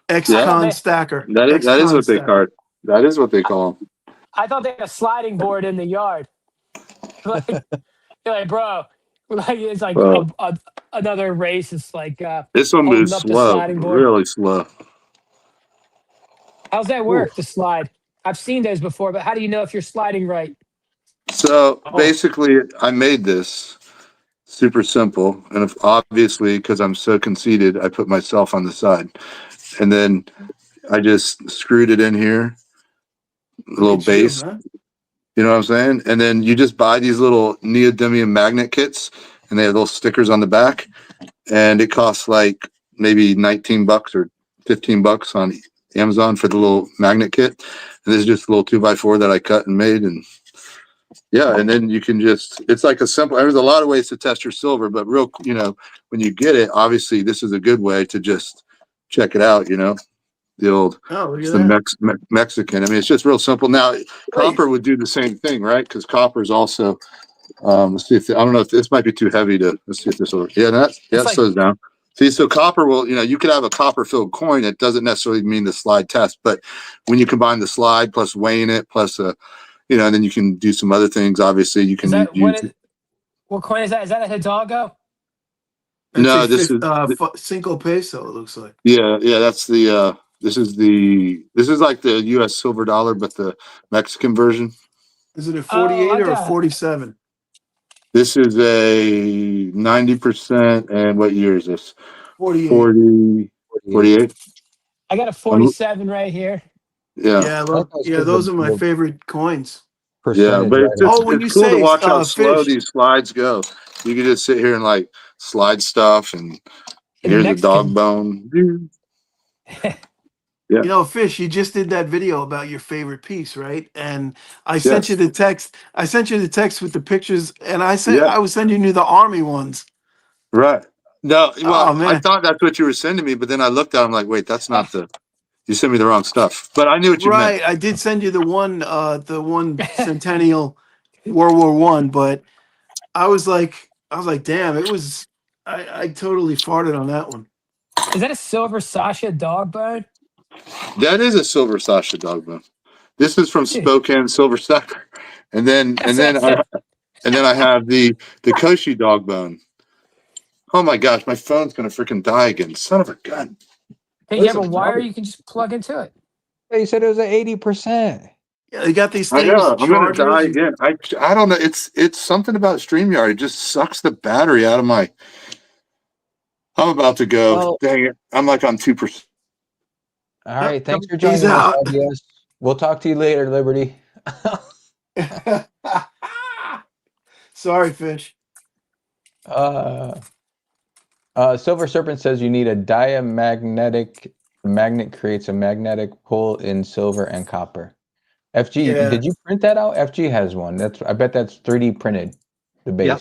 I Yeah. thought Ex-con they, stacker. That is Ex-con what they stacker. call it. That is what they call them. I thought they had a sliding board in the yard. Like, you're like, bro, like it's like another race. It's like This one holding moves up the slow, sliding board. really slow. How's that work? The slide. I've seen those before, but how do you know if you're sliding right? So basically, I made this super simple, and if, obviously, because I'm so conceited, I put myself on the side, and then I just screwed it in here, a little Look at you, base. man. You know what I'm saying? And then you just buy these little neodymium magnet kits, and they have little stickers on the back, and it costs like maybe $19 or $15 on Amazon for the little magnet kit. And this is just a little 2x4 that I cut and made, and yeah, and then you can just, it's like a simple, there's a lot of ways to test your silver, but real, when you get it, obviously this is a good way to just check it out, the old, Oh, look it's at the that. Mexican. I mean, it's just real simple. Now, Wait, copper would do the same thing, right? Because copper is also, let's see if, I don't know if this might be too heavy to, let's see if this will, yeah, It's it like, slows down. See, so copper will, you could have a copper filled coin. It doesn't necessarily mean the slide test, but when you combine the slide plus weighing it plus and then you can do some other things. Obviously, you is can that use. what coin is that? Is that a Hidalgo? that's No, a this is Cinco Peso, it looks like. yeah. That's the this is like the U.S. silver dollar, but the Mexican version. Is it a Oh, 48 or a 47? This is a 90%. And what year is this? 48. 40, 48. I got a 47 right here. Yeah, Yeah, I I love, think that's yeah, 'cause those are my the favorite coins. yeah, percentage, but right? Oh, when you it's cool to say watch how slow fish, these slides go. You can just sit here and like slide stuff, and In the here's a dog Mexican. bone. Fish, you just did that video about your favorite piece, right? And I sent you Yes, the text. I sent you the text with the pictures, and yeah, I was sending you the army ones. right. No, well, Oh I man. thought that's what you were sending me, but then I looked at it, I'm like, wait, that's not the. You sent me the wrong stuff, but I knew what you meant. Right. I did send you the one Centennial World War One, but I was like, damn, I totally farted on that one. Is that a silver Sasha dog bone? That is a silver Sasha dog bone. This is from Spokane Silver Stacker, and then I have the Koshi dog bone. Oh my gosh, my phone's gonna freaking die again. Son of a gun. Hey, What you is have a the wire matter? you can just plug into it. You said it was at 80%. Yeah, they got these I things, know. I'm gonna die chargers. again. I don't know. It's something about StreamYard. It just sucks the battery out of my. I'm about to go. Well, Dang it! I'm like on 2%. all right. Thanks for He's joining us, out. LDS. We'll talk to you later, Liberty. Sorry, Fish. Silver Serpent says you need a diamagnetic. The magnet creates a magnetic pull in silver and copper. FG, Yeah. did you print that out? FG has one. I bet that's 3D printed. The base. Yep.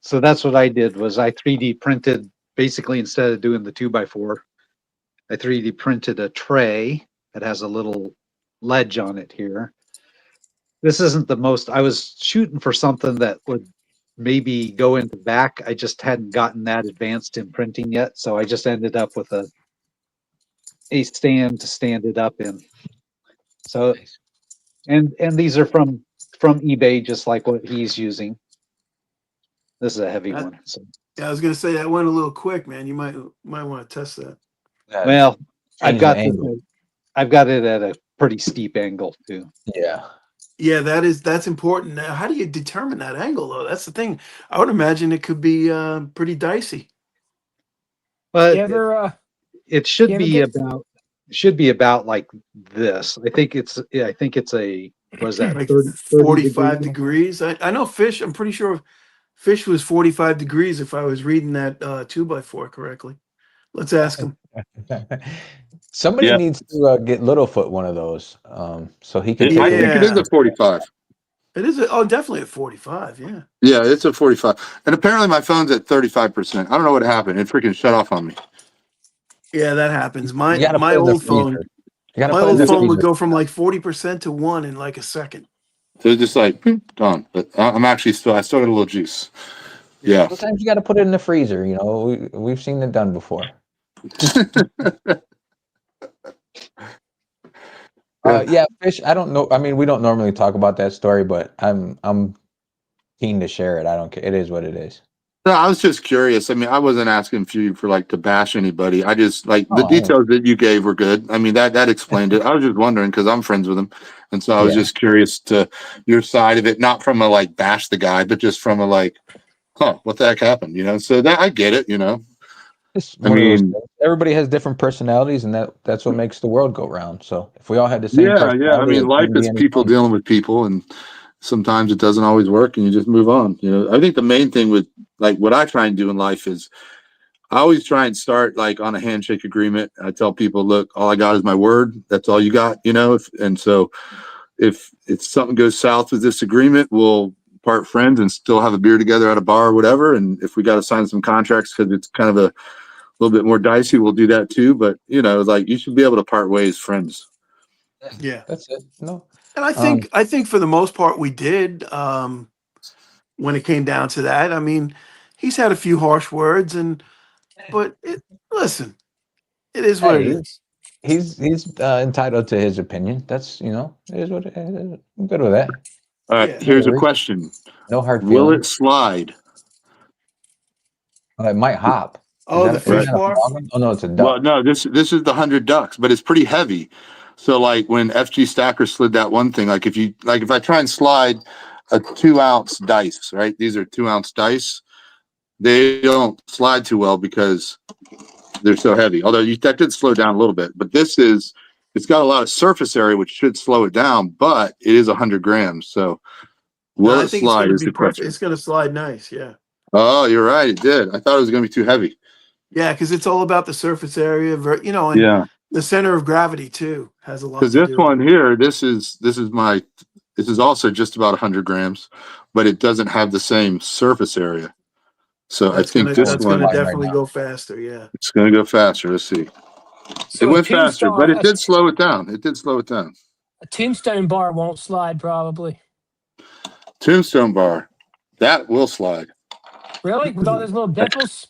So that's what I did was I 3D printed basically instead of doing the 2x4, I 3D printed a tray that has a little ledge on it here. This isn't the most, I was shooting for something that would maybe go in the back. I just hadn't gotten that advanced in printing yet. So I just ended up with a stand to stand it up in. So, and these are from eBay, just like what he's using. This is a heavy one. So. Yeah, I was gonna say that went a little quick, man. You might want to test that. Well, Change the angle. I've got it at a pretty steep angle too. Yeah. Yeah, that's important. Now, how do you determine that angle though? That's the thing. I would imagine it could be pretty dicey. But You ever it should you ever be get about like this. I think it's a, what is that, Like 30 degree 45 angle? degrees. I know fish, I'm pretty sure fish was 45 degrees if I was reading that 2x4 correctly. Let's ask him. Somebody Yeah. needs to get Littlefoot one of those, so he can I take think it is Yeah. a 45. It is definitely a 45, yeah. Yeah, it's a 45. And apparently my phone's at 35%. I don't know what happened. It freaking shut off on me. Yeah, that happens. You My gotta my put it in the old phone, freezer. You gotta my put it in old the phone would freezer. go from like 40% to 1 in like a second. So it's just like gone. But I'm actually I still got a little juice. Yeah. Sometimes you gotta put it in the freezer. You know, we've seen it done before. Yeah, fish. I don't know. I mean, we don't normally talk about that story, but I'm keen to share it. I don't care. It is what it is. No, I was just curious. I mean, I wasn't asking for you for like to bash anybody. I just like the Oh, details that you gave were good. I mean, that explained it. I was just wondering because I'm friends with him, and so I was Yeah. just curious to your side of it, not from a like bash the guy, but just from a like, huh, what the heck happened? You know, so that I get it. You know, It's I one of those mean, things. Everybody has different personalities, and that's what makes the world go round. So if we all had the same yeah. I personality, mean, it life wouldn't be is any people fun. dealing with people, and sometimes it doesn't always work, and you just move on. You know, I think the main thing with like what I try and do in life is I always try and start like on a handshake agreement. I tell people, look, all I got is my word. That's all you got, you know. And so if something goes south with this agreement, we'll part friends and still have a beer together at a bar or whatever. And if we got to sign some contracts because it's kind of a little bit more dicey, we'll do that too. But you know, like you should be able to part ways friends. Yeah. That's it. No. And I Um, think for the most part we did when it came down to that. I mean, he's had a few harsh words but listen, it is what it hey, is. he's entitled to his opinion. That's it is what it is. I'm good with that. All right, Yeah. No here's a worries. question. No hard Will it feelings. slide? It might hop. Oh, the Isn't fish that a bar? frog? Oh no, it's a Well, duck. no, this is the 100 ducks, but it's pretty heavy. So like when FG Stacker slid that one thing, like if I try and slide a 2-ounce dice, right? These are 2-ounce dice. They don't slide too well because they're so heavy. Although that did slow down a little bit, but it's got a lot of surface area, which should slow it down, but it is 100 grams. So No, will I it think it's going slide to is be the perfect. question. It's going to slide nice. Yeah. Oh, you're right. It did. I thought it was going to be too heavy. Yeah, because it's all about the surface area, and Yeah. the center of gravity too has a lot Because to this do with one it. here, this is also just about 100 grams, but it doesn't have the same surface area. So I That's think gonna this that's gonna one, Fine right definitely now. go faster. Yeah. it's going to go faster. Let's see. It so went faster, but it did slow it down. It did slow it down. a tombstone bar won't slide probably. Tombstone bar, that will slide. Really? With all those little dimples?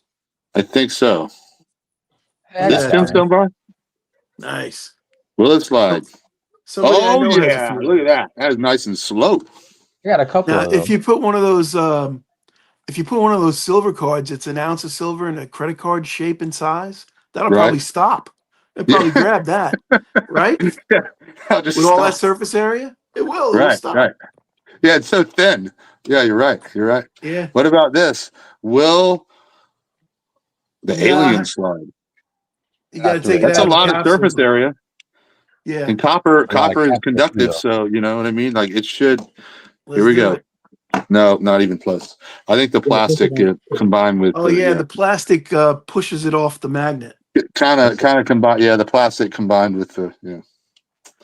I think so. Hey, I This got that Yeah. one. tombstone bar, Nice. will it slide? Somebody I Oh know has a yeah, few of look at those. that. That is nice and slow. I got a couple Now, of those. if you put one of those silver cards, it's an ounce of silver in a credit card shape and size. That'll Right? probably stop. It'll Yeah. probably grab that, right? Yeah. I'll just With all that stop. surface area, it will. It'll Right, stop. right. Yeah, it's so thin. Yeah, you're right. You're right. Yeah. What about this? Will the Nah, alien slide? you got to After take it it. That's out a of the lot of capsule. surface area. Yeah. And copper A lot of is capsule too, conductive, though. so you know what I mean? Like it should. Let's Here we do go. it. No, not even close. I think the Yeah, take plastic it out. combined with Oh yeah, the plastic pushes it off the magnet. kind of combined. Yeah, the plastic combined with the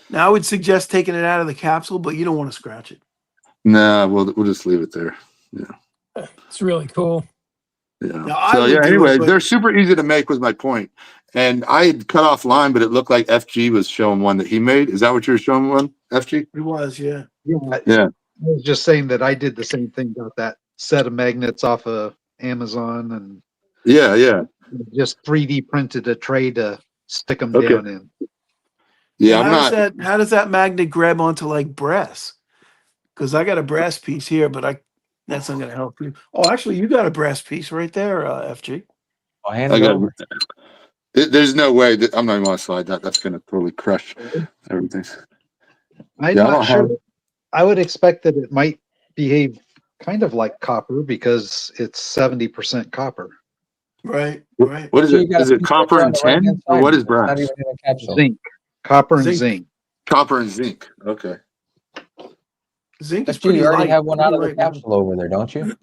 Now I would suggest taking it out of the capsule, but you don't want to scratch it. No, we'll just leave it there. Yeah, It's really cool. yeah. Now, I So would yeah. do Anyway, it, but they're super easy to make. Was my point. And I had cut off line, but it looked like FG was showing one that he made. Is that what you were showing one, FG? it was, yeah. Yeah. I was just saying that I did the same thing, got that set of magnets off of Amazon and Yeah, yeah. just 3D printed a tray to stick them Okay. down in. Yeah, Now, I'm not. how does that magnet grab onto like brass? Because I got a brass piece here, but that's not going to help you. Oh, actually, you got a brass piece right there, FG. I'll hand I it got. over. There's no way that I'm not even want to slide that. That's going to totally crush everything. I'm Yeah, I not don't sure. have. I would expect that it might behave kind of like copper because it's 70% copper. Right, What right. what is So you it? got a Is it piece right copper there on and the right hand tin, or side. what is It's not brass? even in a capsule. Zinc, copper and Zinc. zinc. Copper and zinc. Okay. Zinc is But you pretty already light, have one pretty out of the light metal. capsule over there, don't you?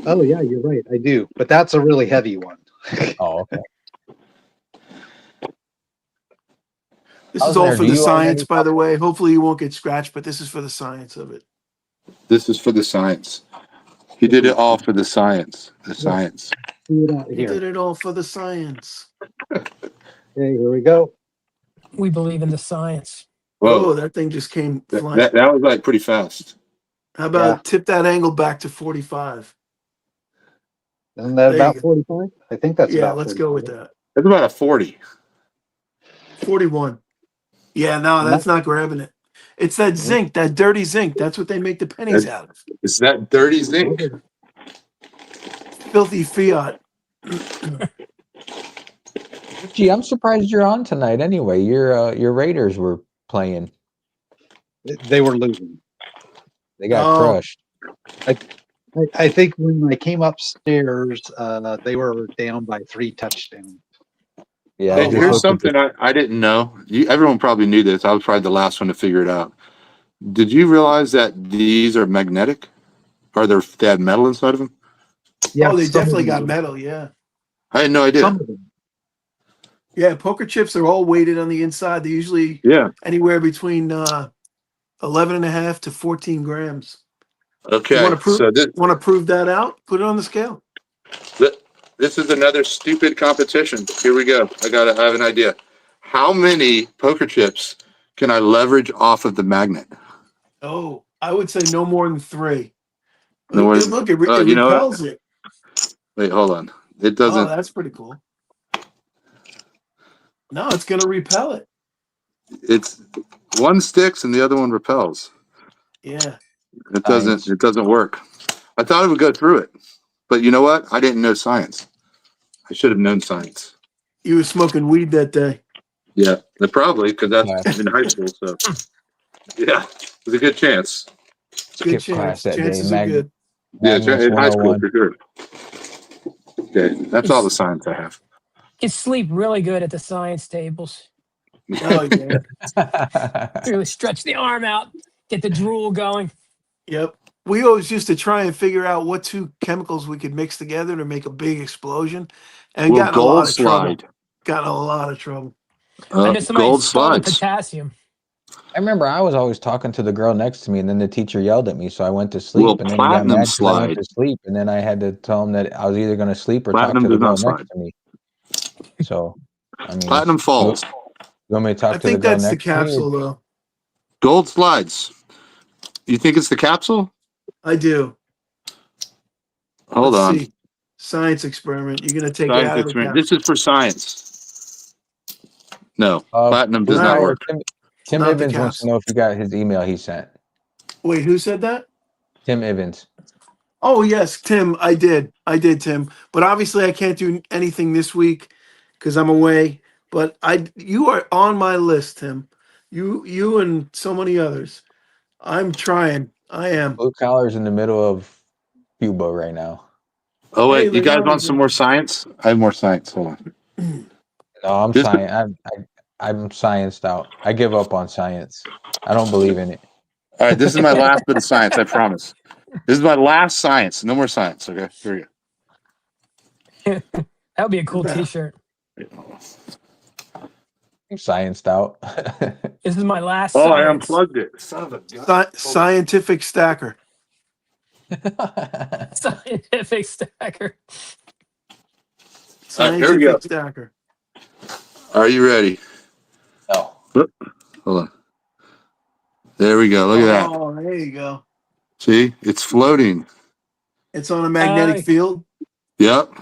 Oh yeah, you're right. I do, but that's a really heavy one. Oh, okay. This is How's all there? for Do the you own science, any by the copper? way. Hopefully you won't get scratched, but this is for the science of it. This is for the science. He did it all for the science. The Yeah, science. see it out He here. did it all for the science. Okay, here we go. We believe in the science. Whoa, Whoa. that thing just came That, flying. that, that was like pretty fast. How Yeah, about tip that angle back to 45? isn't that There you about go. 45? I think that's Yeah, about let's go with 45. that. That's about a 40. 41. Yeah, no, And that's not grabbing it. It's that that, zinc, that dirty zinc. That's what they make the pennies That, out of. is that dirty zinc? Filthy fiat. Gee, I'm surprised you're on tonight. Anyway, your Raiders were playing. they were losing. They got Oh, crushed. I think when I came upstairs, they were down by 3 touchdowns. Yeah, I oh Hey, just here's wow. looked at the. something I didn't know. Everyone probably knew this. I was probably the last one to figure it out. Did you realize that these are magnetic? Or they had metal inside of them? Yeah, Oh, they some of definitely them got do. metal. Yeah. I had no idea. Some of them. Yeah. Poker chips are all weighted on the inside. They're usually Yeah. anywhere between 11 and a half to 14 grams. You Okay. So want to prove that out? Put it on the scale. this is another stupid competition. Here we go. I have an idea. How many poker chips can I leverage off of the magnet? Oh, I would say no more than 3. No more than, Look, it you know what? repels it. Wait, hold on. It Oh, doesn't. that's pretty cool. No, it's going to repel it. It's one sticks and the other one repels. Yeah. It doesn't. Science. It doesn't work. I thought it would go through it, but you know what? I didn't know science. I should have known science. You were smoking weed that day. Yeah, probably because that's Class. in high school. So yeah, there's a good chance. Good Skip class chance. that day. Chances are good. Yeah, it's Magnus in high school 101. for sure. Okay, that's all the It's, science I have. you sleep really good at the science tables. Oh, yeah. Really stretch the arm out, get the drool going. Yep. We always used to try and figure out what 2 chemicals we could mix together to make a big explosion and Well, got in a gold lot of trouble. slide. Got in a lot of trouble. I know somebody Gold stole the slides. potassium. I remember I was always talking to the girl next to me, and then the teacher yelled at me, so I went to sleep. Well, And then he got platinum mad because I went slide. to sleep, and then I had to tell him that I was either going to sleep or talk Platinum to the does girl not slide. next to me. So, I mean, Platinum you falls. want me to I talk to the think girl that's the next to me? capsule, though. Gold slides. You think it's the capsule? I do. Hold Let's on. see. Science experiment. You're going to take it Science out of the experiment. capsule. This is for science. No, platinum Blue does not Alright. Collar, work. It's Tim not the Evans wants to capsule. know if you got his email he sent. Wait, who said that? Tim Evans. Oh, yes, Tim. I did. Tim. But obviously, I can't do anything this week because I'm away. But you are on my list, Tim. You and so many others. I'm trying. I am. Blue Collar's in the middle of Cuba right now. Oh Hey, wait, you guys Leon want is some more science? I have more science. Hold on. No, I'm This I'm scienced out. I give up on science. I don't believe in it. All right, this is my last bit of science, I promise. This is my last science. No more science. Okay, here we That would be a cool Yeah. T-shirt. go. I'm scienced out. This is my last Oh, I science. unplugged it. Son of a gun. Scientific stacker. Scientific stacker. All right, here we go. Scientific stacker. Are you ready? No. Hold on. There we go. Look at that. Oh, there you go. See, it's floating. It's on a magnetic field. Yep.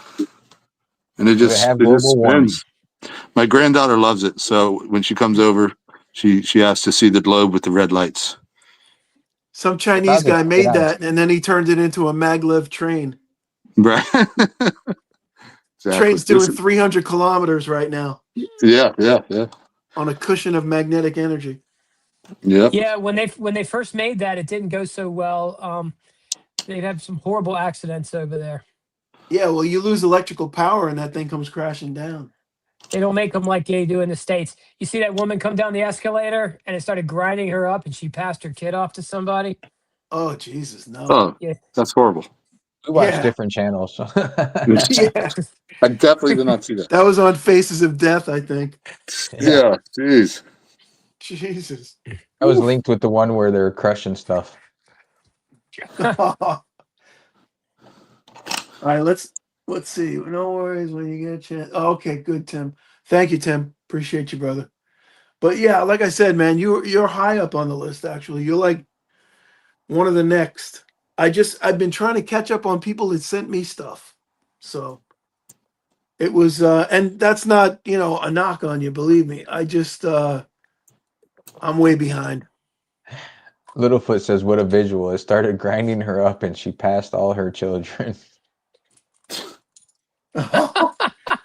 And it Does it have just global warming? spins. My granddaughter loves it. So when she comes over, she has to see the globe with the red lights. Some I Chinese thought they guy took it made out. that, and then he turned it into a maglev train. Right. Exactly. Train's doing 300 kilometers right now Yeah. on a cushion of magnetic energy. Yep. Yeah, when they first made that, it didn't go so well. They've had some horrible accidents over there. Yeah, well, you lose electrical power and that thing comes crashing down. They don't make them like they do in the States. You see that woman come down the escalator and it started grinding her up and she passed her kid off to somebody? Oh, Jesus, no. Oh, Yeah. that's horrible. We watch Yeah, different channels. yeah. I definitely did not see that. That was on Faces of Death, I think. Yeah. Yeah, jeez. Jesus. I was Oof. linked with the one where they're crushing stuff. All right, let's see. No worries when you get a chance. Oh, okay, good, Tim. Thank you, Tim. Appreciate you, brother. But yeah, like I said, man, you're high up on the list. Actually, you're like one of the next. I've been trying to catch up on people that sent me stuff. So it was, and that's not a knock on you. Believe me, I'm way behind. Littlefoot says, "What a visual! It started grinding her up, and she passed all her children."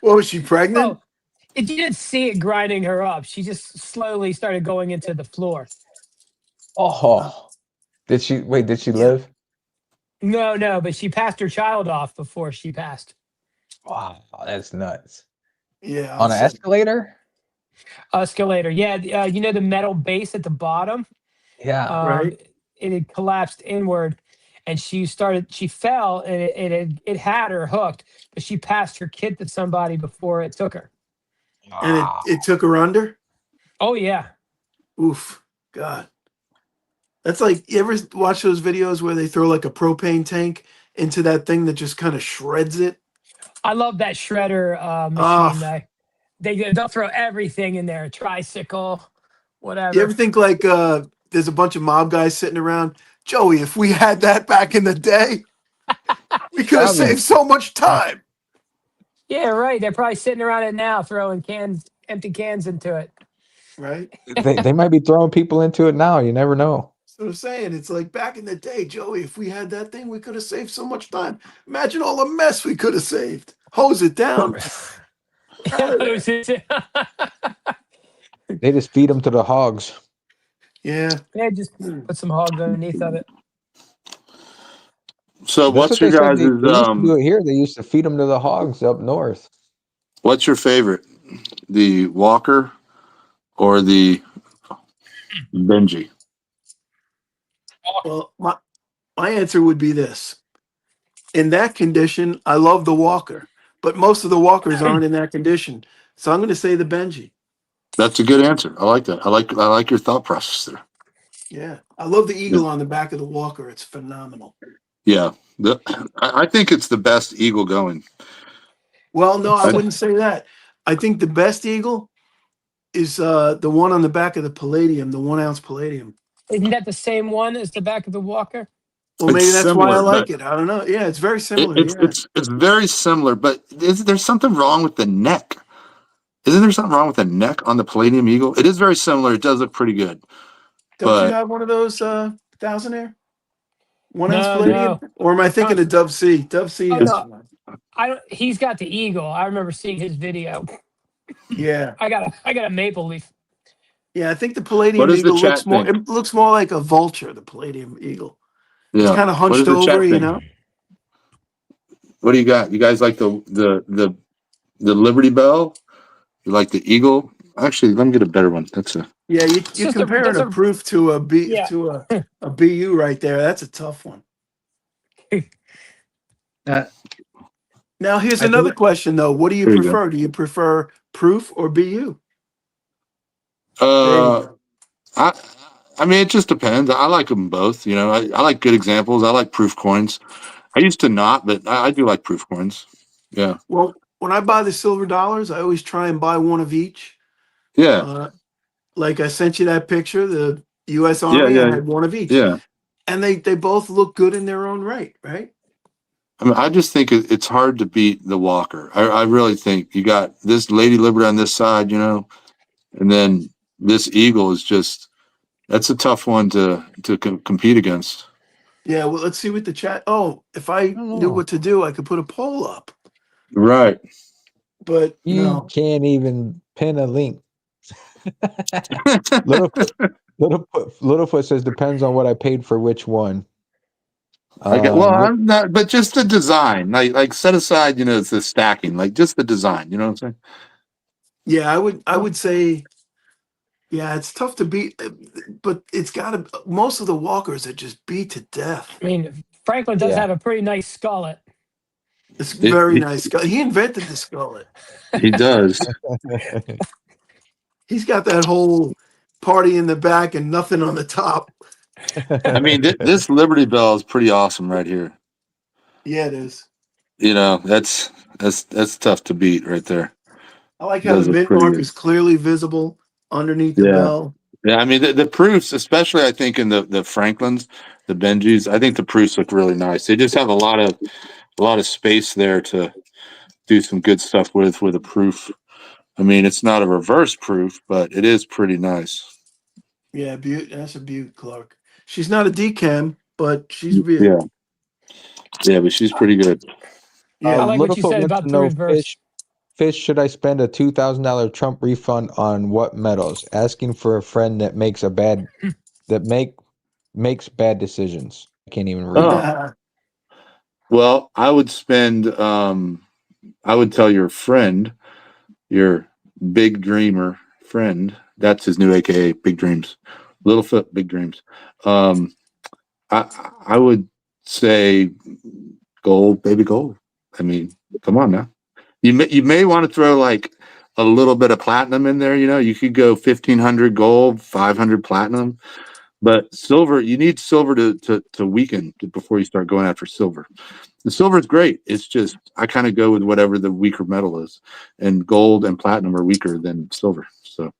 What was she pregnant? Oh, if you didn't see it grinding her up, she just slowly started going into the floor. Oh, did she wait? Did she Yeah. live? No, but she passed her child off before she passed. Wow, that's nuts. Yeah, I'll On an say. escalator? Escalator. Yeah, you know the metal base at the bottom. Yeah. Right. It had collapsed inward, and she fell, and it had her hooked, but she passed her kid to somebody before it took her. And Wow. it took her under. Oh yeah, Oof, God. That's like, you ever watch those videos where they throw like a propane tank into that thing that just kind of shreds it? I love that shredder machine. Ah, They'll throw everything in there, tricycle, you ever whatever. think like there's a bunch of mob guys sitting around? Joey, if we had that back in the day, we could have Probably saved so much time. Yeah, right. They're probably sitting around it now, throwing empty cans into it. Right? they might be throwing people into it now. You never know. That's what I'm saying. It's like back in the day, Joey, if we had that thing, we could have saved so much time. Imagine all the mess we could have saved. Hose it down. Out of there. They just feed them to the hogs. Yeah. Yeah, just put some hogs underneath of it. So That's what's what your they said. guys' They used to do it here. They used to feed them to the hogs up north. what's your favorite? The Walker or the Benji? Well, my answer would be this. In that condition, I love the Walker, but most of the Walkers aren't in that condition. So I'm going to say the Benji. That's a good answer. I like that. I like your thought process there. Yeah. I love the Yeah. eagle on the back of the Walker. It's phenomenal. Yeah. I think it's the best eagle going. Well, no, I I- wouldn't say that. I think the best eagle is the one on the back of the Palladium, the 1 ounce Palladium. Isn't that the same one as the back of the Walker? Well, It's maybe that's why I similar, like but it. I don't know. Yeah, it's very similar. it's Yeah. it's very similar, but there's something wrong with the neck. Isn't there something wrong with the neck on the Palladium Eagle? It is very similar. It does look pretty good. Don't you But have one of those Thousandaire? 1 ounce No, Palladium? no. Or am I thinking of Dove C? Dove C Oh has no, one. I don't. He's got the eagle. I remember seeing his video. Yeah. I got a maple leaf. Yeah, I think the what Palladium does the Eagle chat think? it looks more like a vulture, the Palladium Eagle. It's Yeah. kind of What hunched does the over, chat you think? know? What do you got? You guys like the Liberty Bell? You like the Eagle? Actually, let me get a better one. That's a Yeah, It's you just comparing that's a a proof to yeah. a BU right there. That's a tough one. Uh, Now here's I another believe, question though. What do you There you go. prefer? Do you prefer proof or BU? There you uh go. I I mean it just depends. I like them both, you know. I like good examples. I like proof coins. I used to not, but I do like proof coins. Yeah. Well, when I buy the silver dollars, I always try and buy one of each. Yeah. Uh, like I sent you that picture, the U.S. Yeah, Army, I yeah, had one of each, yeah. and they both look good in their own right, right? I mean, I just think it's hard to beat the Walker. I really think you got this Lady Liberty on this side, you know, and then this Eagle is just that's a tough one to compete against. Yeah. Well, let's see what the chat. Oh, if I knew Oh, what to do, I could put a poll up, Right. but you no. can't even pin a link. Littlefoot, Littlefoot says depends on what I paid for which one. I get well, What- I'm not, but just the design, like set aside, it's the stacking, like just the design. You know what I'm saying? Yeah, I would say, yeah, it's tough to beat, but it's got to. Most of the walkers are just beat to death. I mean, Franklin does Yeah. have a pretty nice skullet. It's It, very it, nice. He invented the skullet. he does. He's got that whole party in the back and nothing on the top. I mean, this Liberty Bell is pretty awesome right here. Yeah, it is. That's tough to beat right there. I like It how the does look mint pretty mark good. is clearly visible underneath the Yeah. bell. Yeah, I mean the proofs, especially I think in the Franklins, the Benjis, I think the proofs look really nice. They just have a lot of space there to do some good stuff with a proof. I mean, it's not a reverse proof, but it is pretty nice. Yeah, that's a beaut, Clark. She's not a decam, but she's beaut. Yeah, yeah, but she's pretty good. Yeah. I like what you Littlefoot said wants about to the know reverse. Fish, should I spend a $2,000 Trump refund on what metals? Asking for a friend that makes makes bad decisions. I can't even read. Oh, well, I would tell your friend, your big dreamer friend, that's his new AKA, Big Dreams. Littlefoot, Big Dreams. I would say gold, baby gold. I mean, come on now. You may want to throw like a little bit of platinum in there. You could go 1,500 gold, 500 platinum, but silver. You need silver to weaken before you start going after silver. The silver is great. It's just I kind of go with whatever the weaker metal is, and gold and platinum are weaker than silver. So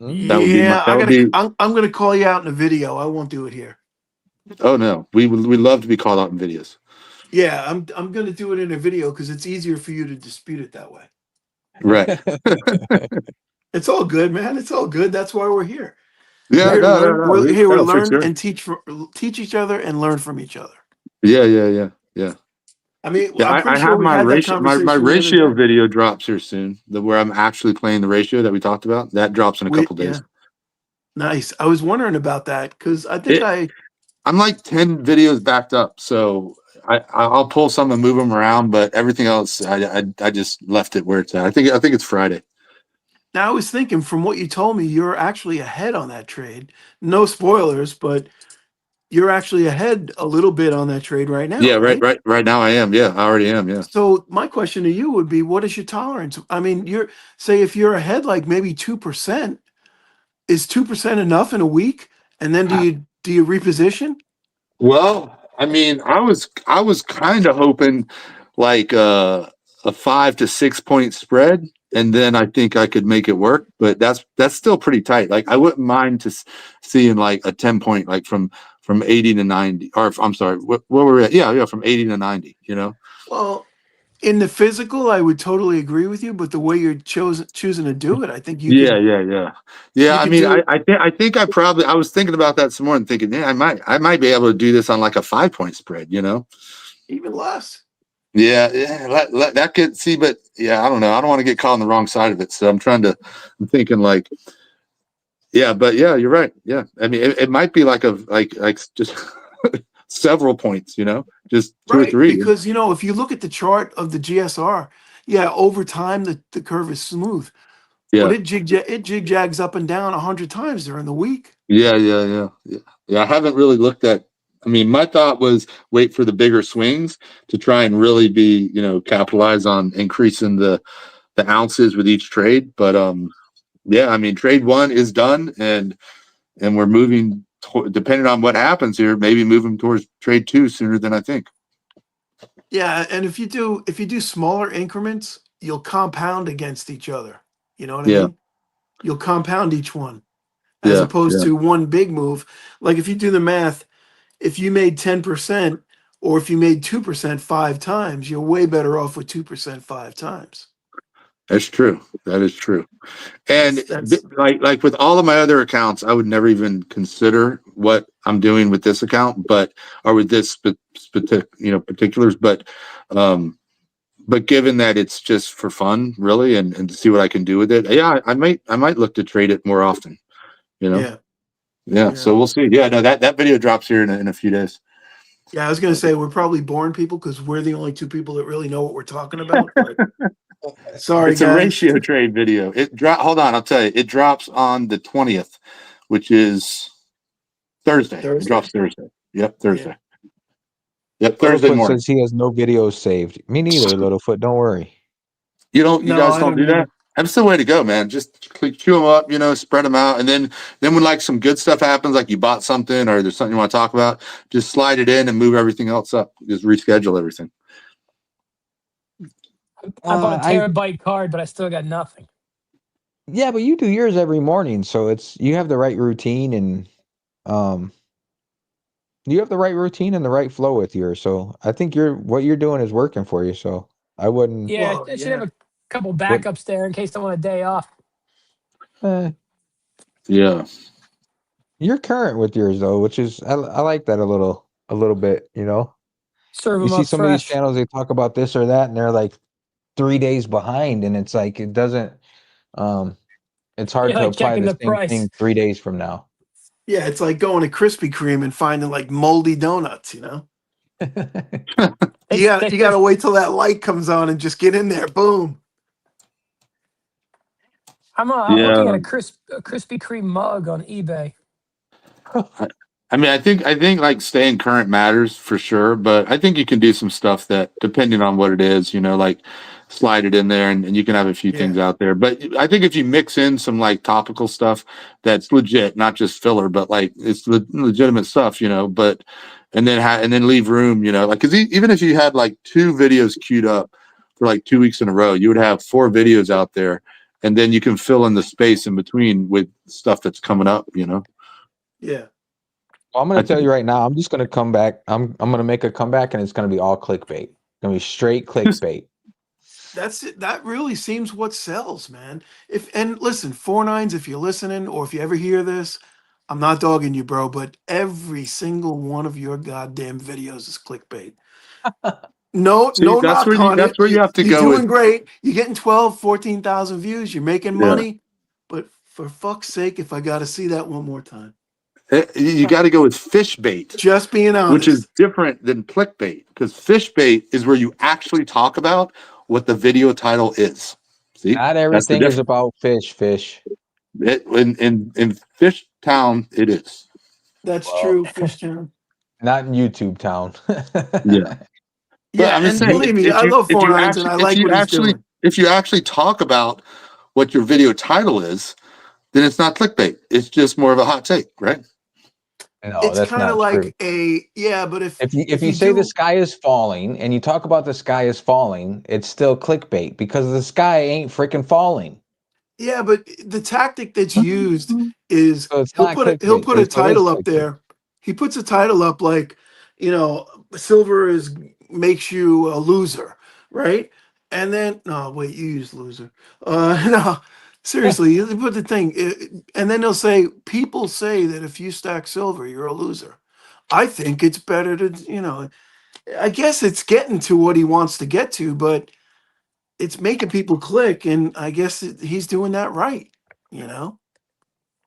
that would be my. Yeah, That would be. I'm gonna call you out in a video. I won't do it here. Oh no, we love to be called out in videos. Yeah, I'm gonna do it in a video because it's easier for you to dispute it that way. Right. It's all good, man. It's all good. That's why we're here. Yeah. We're here to No. learn. No. We're here to No, for learn sure. and teach each other and learn from each other. Yeah. I mean, Yeah, I'm pretty I sure have we my had that ratio. My conversation the other ratio day. video drops here soon. Where I'm actually playing the ratio that we talked about. That drops in a couple days. Yeah, nice. I was wondering about that because I think I'm like 10 videos backed up, so I'll pull some and move them around, but everything else I just left it where it's at. I think it's Friday. now I was thinking from what you told me, you're actually ahead on that trade. No spoilers, but you're actually ahead a little bit on that trade right now, Yeah, right? right now I am. Yeah, I already am. Yeah. So my question to you would be, what is your tolerance? I mean, if you're ahead like maybe 2%, is 2% enough in a week? And then do you reposition? Well, I mean, I was kind of hoping like a 5 to 6 point spread, and then I think I could make it work. But that's still pretty tight. Like I wouldn't mind seeing like a 10 point, like from 80 to 90, or I'm sorry, what were we at? Yeah, from 80 to 90. Well, in the physical, I would totally agree with you, but the way you're choosing to do it, I think you Yeah, could yeah. you I could mean, do it. I think I was thinking about that some more and thinking, yeah, I might be able to do this on like a 5 point spread. Even less. Yeah. That could see, but yeah, I don't know. I don't want to get caught on the wrong side of it. So I'm thinking like, yeah, but yeah, you're right. Yeah. I mean, it might be like like just several points, just two or Right. three. Because if you look at the chart of the GSR, yeah, over time the curve is smooth. But Yeah. it jig-jags up and down 100 times during the week. Yeah. I haven't really looked at. I mean, my thought was wait for the bigger swings to try and really be, capitalize on increasing the ounces with each trade. But yeah, I mean, trade one is done, and we're moving. Depending on what happens here, maybe moving towards trade two sooner than I think. Yeah, and if you do smaller increments, you'll compound against each other. You know what I Yeah, mean? You'll compound each one as yeah, opposed yeah. to one big move. Like if you do the math, if you made 10% or if you made 2% 5 times, you're way better off with 2% 5 times. That's true. That is true. And That's like with all of my other accounts, I would never even consider what I'm doing with this account, or with this particulars. But but given that it's just for fun, really, and to see what I can do with it, yeah, I might look to trade it more often. You know, Yeah. yeah. Yeah. So we'll see. Yeah, no, that video drops here in a few days. Yeah, I was gonna say we're probably boring people because we're the only two people that really know what we're talking about. But sorry, It's a guys. ratio trade video. It drop. Hold on, I'll tell you. It drops on the 20th, which is Thursday. It Thursday. drops Thursday. Yep, Thursday. Yeah. Yep, Thursday Littlefoot morning. says he has no videos saved. Me neither, Littlefoot. Don't worry. You No, guys I don't don't do that. either. That's the way to go, man. Just chew them up, spread them out, and then when like some good stuff happens, like you bought something or there's something you want to talk about, just slide it in and move everything else up. Just reschedule everything. I bought a I terabyte card, but I still got nothing. Yeah, but you do yours every morning, so you have the right routine and um you have the right routine and the right flow with yours. So I think what you're doing is working for you. So I wouldn't. Yeah, Well, I should have yeah. a couple Would backups there in case I want a day off. eh, Yeah. You're current with yours though, which is I like that a little bit. Serve You them see up some of these fresh. channels they talk about this or that, and they're like 3 days behind, and it's like it doesn't. Um, it's hard You're to like apply checking the the same price. thing 3 days from now. Yeah, it's like going to Krispy Kreme and finding like moldy donuts, They, You gotta wait till that light comes on and just get in there. Boom. I'm looking Yeah. at a Krispy Kreme mug on eBay. I mean, I think like staying current matters for sure, but I think you can do some stuff that, depending on what it is, like slide it in there and you can have a few Yeah. things out there. But I think if you mix in some like topical stuff that's legit, not just filler, but like it's legitimate stuff, but and then leave room, like because even if you had like 2 videos queued up for like 2 weeks in a row, you would have 4 videos out there, and then you can fill in the space in between with stuff that's coming up. Yeah. Well, I'm I going to tell think. you right now. I'm just going to come back. I'm going to make a comeback, and it's going to be all clickbait. Going to be straight clickbait. That's it. That really seems what sells, man. And listen, 4 9s, if you're listening or if you ever hear this, I'm not dogging you, bro, but every single one of your goddamn videos is clickbait. No, See, no that's knock where you on that's it. where you have to You're go with. doing great. You're getting 12, 14,000 views. You're making Yeah. money. But for fuck's sake, if I got to see that one more time, You got to go with fish bait, just being which is honest. different than clickbait, because fish bait is where you actually talk about what the video title is. See, Not that's the everything is difference. about fish. In Fish Town, it is. That's Well, true, Fishtown. not in YouTube town. Yeah, but Yeah, I'm just and saying, believe me, I love 4 9s and I like what he's doing. if you actually talk about what your video title is, then it's not clickbait. It's just more of a hot take, right? No, It's that's kind of not true. like yeah, but If if you you say the do, sky is falling and you talk about the sky is falling, it's still clickbait because the sky ain't freaking falling. yeah, but the tactic that's used is So it's not he'll clickbait. put a So it is title up clickbait. there. He puts a title up like, silver is makes you a loser, right? And then no, wait, you use loser. No, seriously, you put the thing, and then they'll say people say that if you stack silver, you're a loser. I think it's better to. I guess it's getting to what he wants to get to, but it's making people click, and I guess he's doing that right.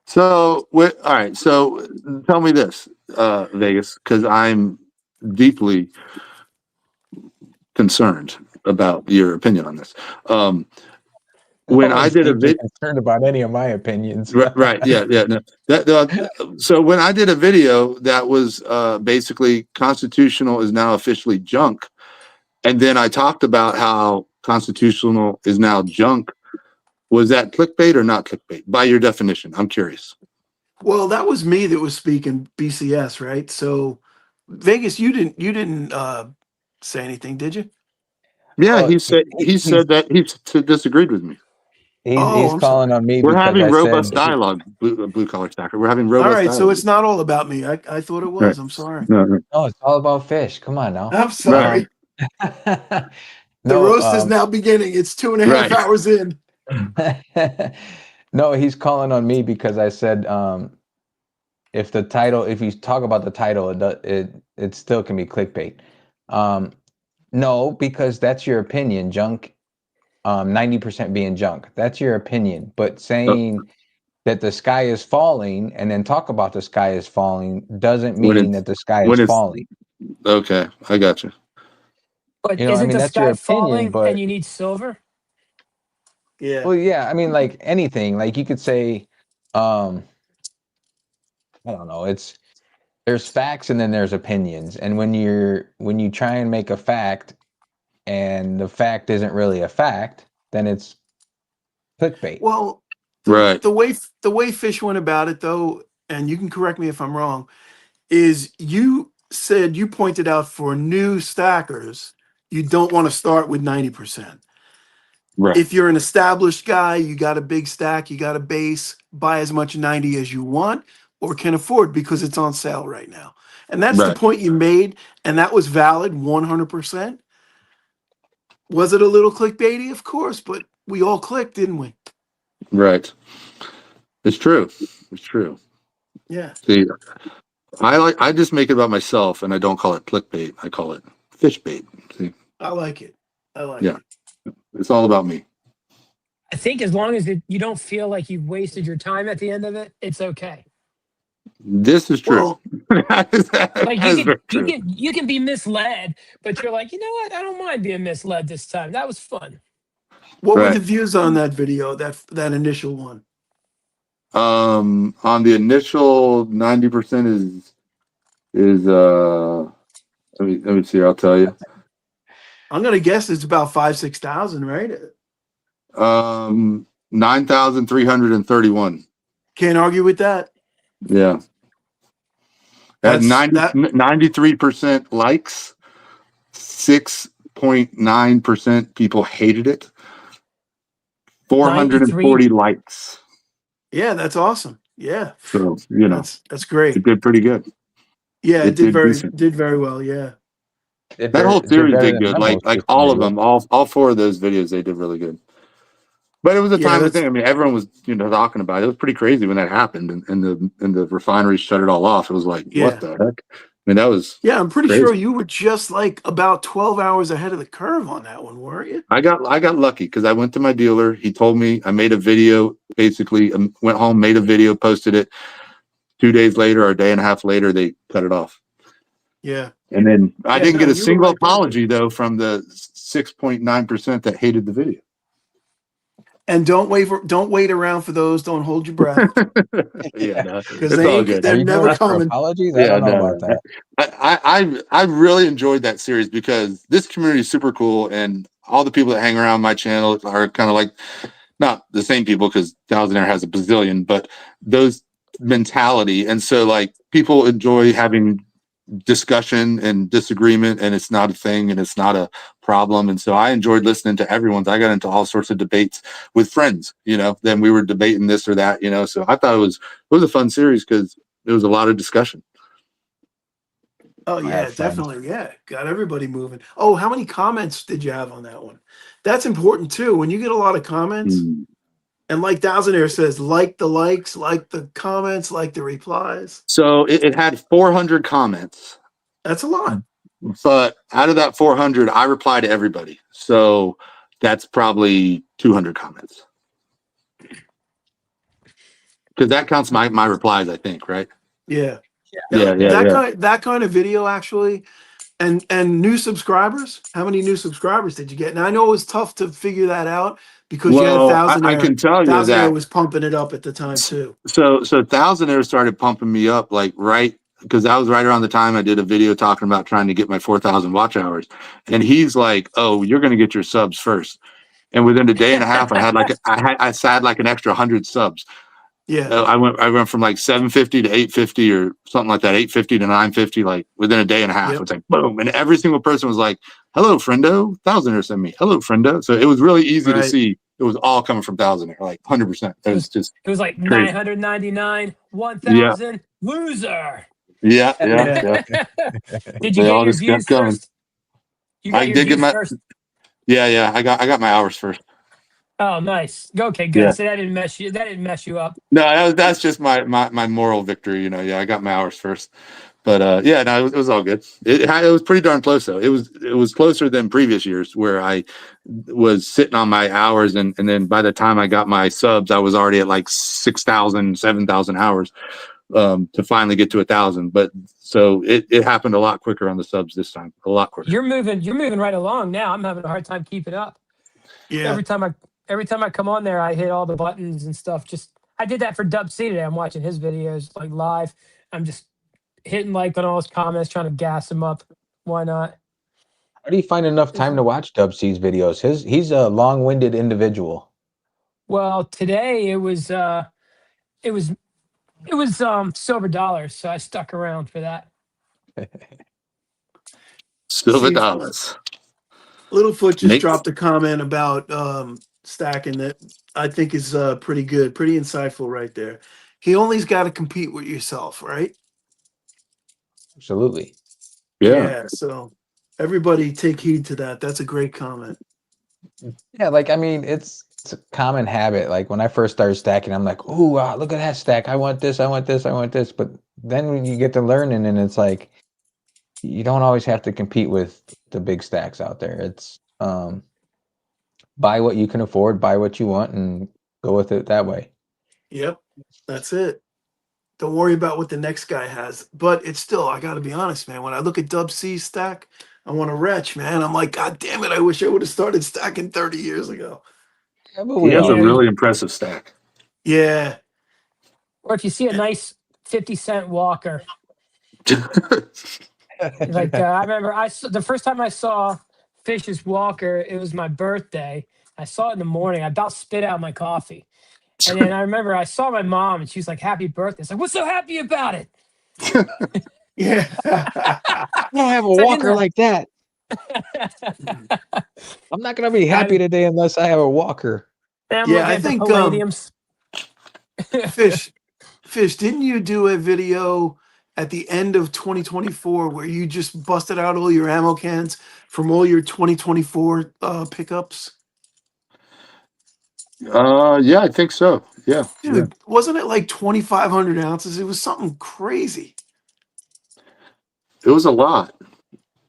So, all right. So, tell me this, Vegas, because I'm deeply concerned about your opinion on this. No When I one's did a deeply vid, concerned about any of my opinions. right? Yeah, yeah. No, so when I did a video that was basically constitutional is now officially junk, and then I talked about how constitutional is now junk. Was that clickbait or not clickbait by your definition? I'm curious. Well, that was me that was speaking BCS, right? So Vegas, you didn't say anything, did you? Yeah, Well, he said that he disagreed with me. Oh, he's I'm calling sorry. on me We're because having I said robust dialogue, blue collar stacker. We're having All robust right, so dialogue. it's not all about me. I thought it Right. was. I'm sorry. No, no. no, it's all about fish. Come on now. I'm Right. sorry. The No, roast is now beginning. It's 2.5 Right. hours in. no, he's calling on me because I said if you talk about the title, it still can be clickbait. No, because that's your opinion. Junk, 90% being junk. That's your opinion. But saying that the sky is falling and then talk about the sky is falling doesn't When mean it's that the sky when is it's falling. okay, I got you. But You know, I isn't mean, the that's your sky opinion, falling but and you need silver? Yeah. well, yeah, I mean, like anything, like you could say, um, I don't know, there's facts and then there's opinions. And when you try and make a fact and the fact isn't really a fact, then it's clickbait. Well, Right. the way Fish went about it though, and you can correct me if I'm wrong, is you said you pointed out for new stackers, you don't want to start with 90%. Right. If you're an established guy, you got a big stack, you got a base, buy as much 90 as you want or can afford because it's on sale right now. And that's the Right. point you made, and that was valid 100%. Was it a little clickbaity? Of course, but we all clicked, didn't we? Right. It's true. It's true. Yeah, See, I just make it about myself and I don't call it clickbait. I call it fish bait. See? I like it. I like Yeah. it. It's all about me. I think as long as you don't feel like you've wasted your time at the end of it, it's okay. This is true. Well, that Like is very true. you can be misled, but you're like, you know what? I don't mind being misled this time. That was fun. what were Right. the views on that video, that initial one? On the initial 90% is let me see, I'll tell you. I'm gonna guess it's about 5,000-6,000, right? 9,331. Can't argue with that. Yeah. At That's that. 93% likes, 6.9% people hated it. 93. 440 likes. Yeah, that's awesome. Yeah, So, that's great. it did pretty good. Yeah, It did decent. did very well. Yeah, That whole Did series better did than good. Memo's Like first all of video. them, all four of those videos, they did really good. But it was a yeah, timely that's thing. I mean, everyone was, talking about it. It was pretty crazy when that happened, and the refinery shut it all off. It was like, yeah, what the heck? I mean, that was yeah. I'm pretty sure crazy. you were just like about 12 hours ahead of the curve on that one, weren't you? I got lucky because I went to my dealer. He told me, I made a video. Basically, went home, made a video, posted it. 2 days later or a day and a half later, they cut it off. Yeah, And then I yeah. didn't No, get a you were single right there. apology though from the 6.9% that hated the video. And don't wait around for those. Don't hold your breath Yeah, no, because it's all good. Are they're you going never for coming. apologies? I Yeah, don't know no, about no. that. I really enjoyed that series because this community is super cool, and all the people that hang around my channel are kind of like not the same people because Thousandaire has a bazillion, but those mentality, and so like people enjoy having discussion and disagreement, and it's not a thing and it's not a problem. And so I enjoyed listening to everyone's. I got into all sorts of debates with friends, then we were debating this or that, so I thought it was a fun series because there was a lot of discussion. Oh I yeah, have friends. definitely. Yeah, got everybody moving. Oh, how many comments did you have on that one? That's important too. When you get a lot of comments, and like Thousandaire says, like the likes, like the comments, like the replies. So it had 400 comments, That's a lot. but out of that 400, I reply to everybody. So that's probably 200 comments. Because that counts my replies, I think, right? Yeah. Yeah. That kind of video actually, and new subscribers. How many new subscribers did you get? Now I know it was tough to figure that out because you had Well, I Thousandaire. can tell you Thousandaire that. was pumping it up at the time too. So Thousandaire started pumping me up like right because that was right around the time I did a video talking about trying to get my 4,000 watch hours, and he's like, "Oh, you're going to get your subs first." And within a day and a half, I had like an extra 100 subs. Yeah. I went from like 750 to 850 or something like that, 850 to 950, like within a day and a half. Yep. It's like boom, and every single person was like, "Hello, friendo." Thousandaire sent me, "Hello, friendo." So it was really easy to Right. see. It was all coming from Thousandaire, like 100%. It was just It was like crazy. 999, Yeah, 1,000, loser. yeah. Did you They get all your just kept views coming. first? You got I your did get views my first? yeah. I got my hours first. Oh, nice. Okay, Yeah. good. So that didn't mess you up. No, that's just my moral victory. Yeah, I got my hours first. But yeah, no, it was all good. It was pretty darn close though. It was closer than previous years where I was sitting on my hours, and then by the time I got my subs, I was already at like 6,000, 7,000 hours to finally get to 1,000. But so it happened a lot quicker on the subs this time, a lot quicker. You're moving right along now. I'm having a hard time keeping up. Yeah. Every time I come on there, I hit all the buttons and stuff. I did that for Dub C today. I'm watching his videos like live. I'm just hitting like on all his comments, trying to gas him up. Why not? How do you find enough time to watch Dub C's videos? He's a long-winded individual. Well, today it was silver dollars, so I stuck around for that. Silver See, dollars. Littlefoot just Make- dropped a comment about stacking that I think is pretty good, pretty insightful right there. He only's got to compete with yourself, right? Absolutely. Yeah. So everybody take heed to that. That's a great comment. Yeah, like I mean, it's a common habit. Like when I first started stacking, I'm like, "Ooh, look at that stack! I want this! I want this! I want this!" But then when you get to learning, and it's like you don't always have to compete with the big stacks out there. It's buy what you can afford, buy what you want, and go with it that way. Yep, that's it. Don't worry about what the next guy has. But it's still, I got to be honest, man. When I look at Dub C's stack, I want to retch, man. I'm like, God damn it! I wish I would have started stacking 30 years ago. Yeah, but He we has a all Yeah. really impressive stack. Yeah, Or if you see a nice 50-cent Walker, like I remember the first time I saw Fish's Walker, it was my birthday. I saw it in the morning. I about spit out my coffee. And then I remember I saw my mom and she was like, "Happy birthday." I was like, "What's so happy about it?" yeah. I don't have a So I walker didn't- like that. I'm not gonna be happy today unless I have a walker. And I'm Yeah, looking I at the think, palladiums. Fish, didn't you do a video at the end of 2024 where you just busted out all your ammo cans from all your 2024 pickups? Yeah, I think so. Yeah. Dude, wasn't it like 2,500 ounces? It was something crazy. It was a lot.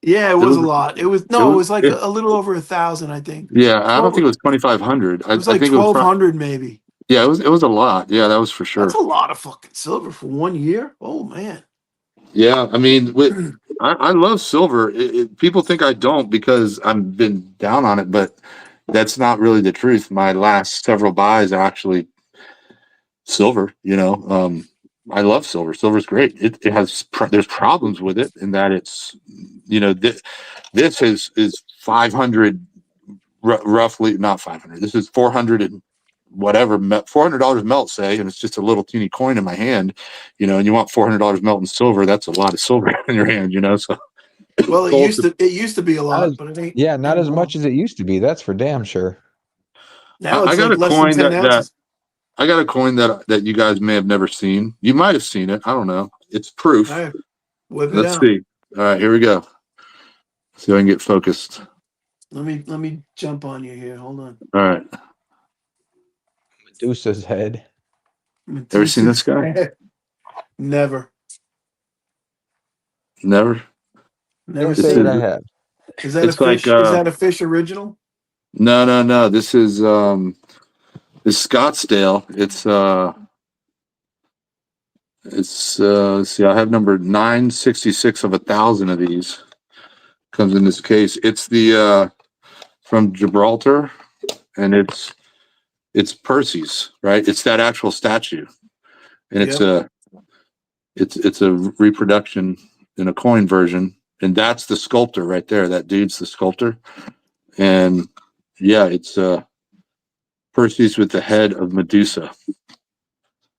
Yeah, it was a lot. It was like it- a little over 1,000, I think. yeah, I don't 12 think it was 2,500. It was I like think it was 1,200 maybe. yeah, it was a lot. Yeah, that was for sure. That's a lot of fucking silver for 1 year. Oh man. Yeah, I mean, I love silver. People think I don't because I've been down on it, but that's not really the truth. My last several buys are actually silver. I love silver. Silver's great. It has there's problems with it in that it's this is 500 roughly, not 500. This is 400 and whatever, $400 melt, say, and it's just a little teeny coin in my hand, and you want $400 melt in silver. That's a lot of silver in your hand, so. Well, it used to be a lot, but it ain't. Yeah, not as anymore. much as it used to be. That's for damn sure. Now I it's got like a less coin than 10 ounces. I got a coin that you guys may have never seen. You might have seen it. I don't know. It's proof. All right, whip it Let's out. see. All right, here we go. See if I can get focused. Let me jump on you here. Hold on. All right. Medusa's head. Ever seen this guy? Never. Never. Never Can't This say seen that I it. have. Is that a it's like, fish? Is that a fish original? No. This is it's Scottsdale. Let's see, I have number 966 of 1,000 of these. Comes in this case. It's the from Gibraltar, and it's Percy's, right? It's that actual statue. And it's a reproduction in a coin version. And that's the sculptor right there. That dude's the sculptor. And yeah, it's Perseus with the head of Medusa.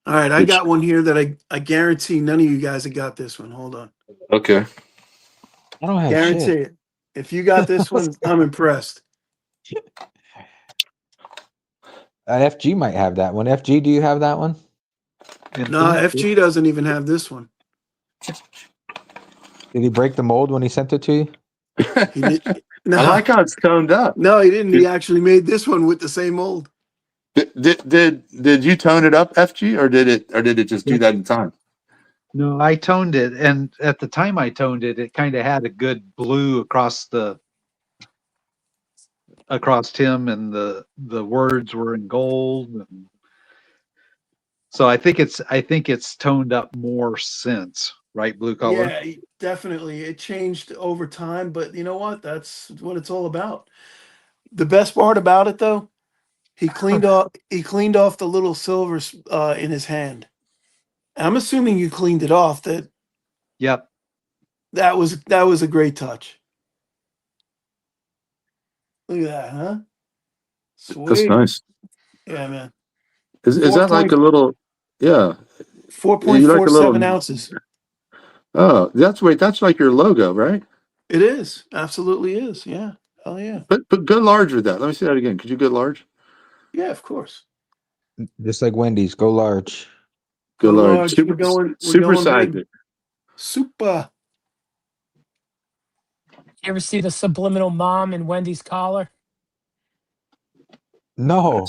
All right, I got one here that I guarantee none of you guys have got this one. Hold on. Okay. I don't have Guarantee shit. it. If you got this one, I'm impressed. FG might have that one. FG, do you have that one? No, FG doesn't even have this one. Did he break the mold when he sent it to you? He did, no, I like how it's toned up. no, he didn't. He actually made this one with the same mold. Did you tone it up, FG, or did it just do that in time? No, I toned it, and at the time I toned it, it kind of had a good blue across Tim, and the words were in gold. And so I think it's toned up more since, right? Blue color. Yeah, definitely. It changed over time, but you know what? That's what it's all about. The best part about it, though, he cleaned off the little silver in his hand. I'm assuming you cleaned it off. Yep. That was a great touch. Look at that, huh? That's Sweet. nice. Yeah, man. Is Four that like point a little? Yeah, four point you like four a seven little? ounces. Oh, that's like your logo, right? It is. Absolutely is. Yeah. Oh yeah. But go large with that. Let me see that again. Could you go large? Yeah, of course. Just like Wendy's, go large. Go Go large. large. We're Super going sized big. it. Super. You ever see the subliminal mom in Wendy's collar? No.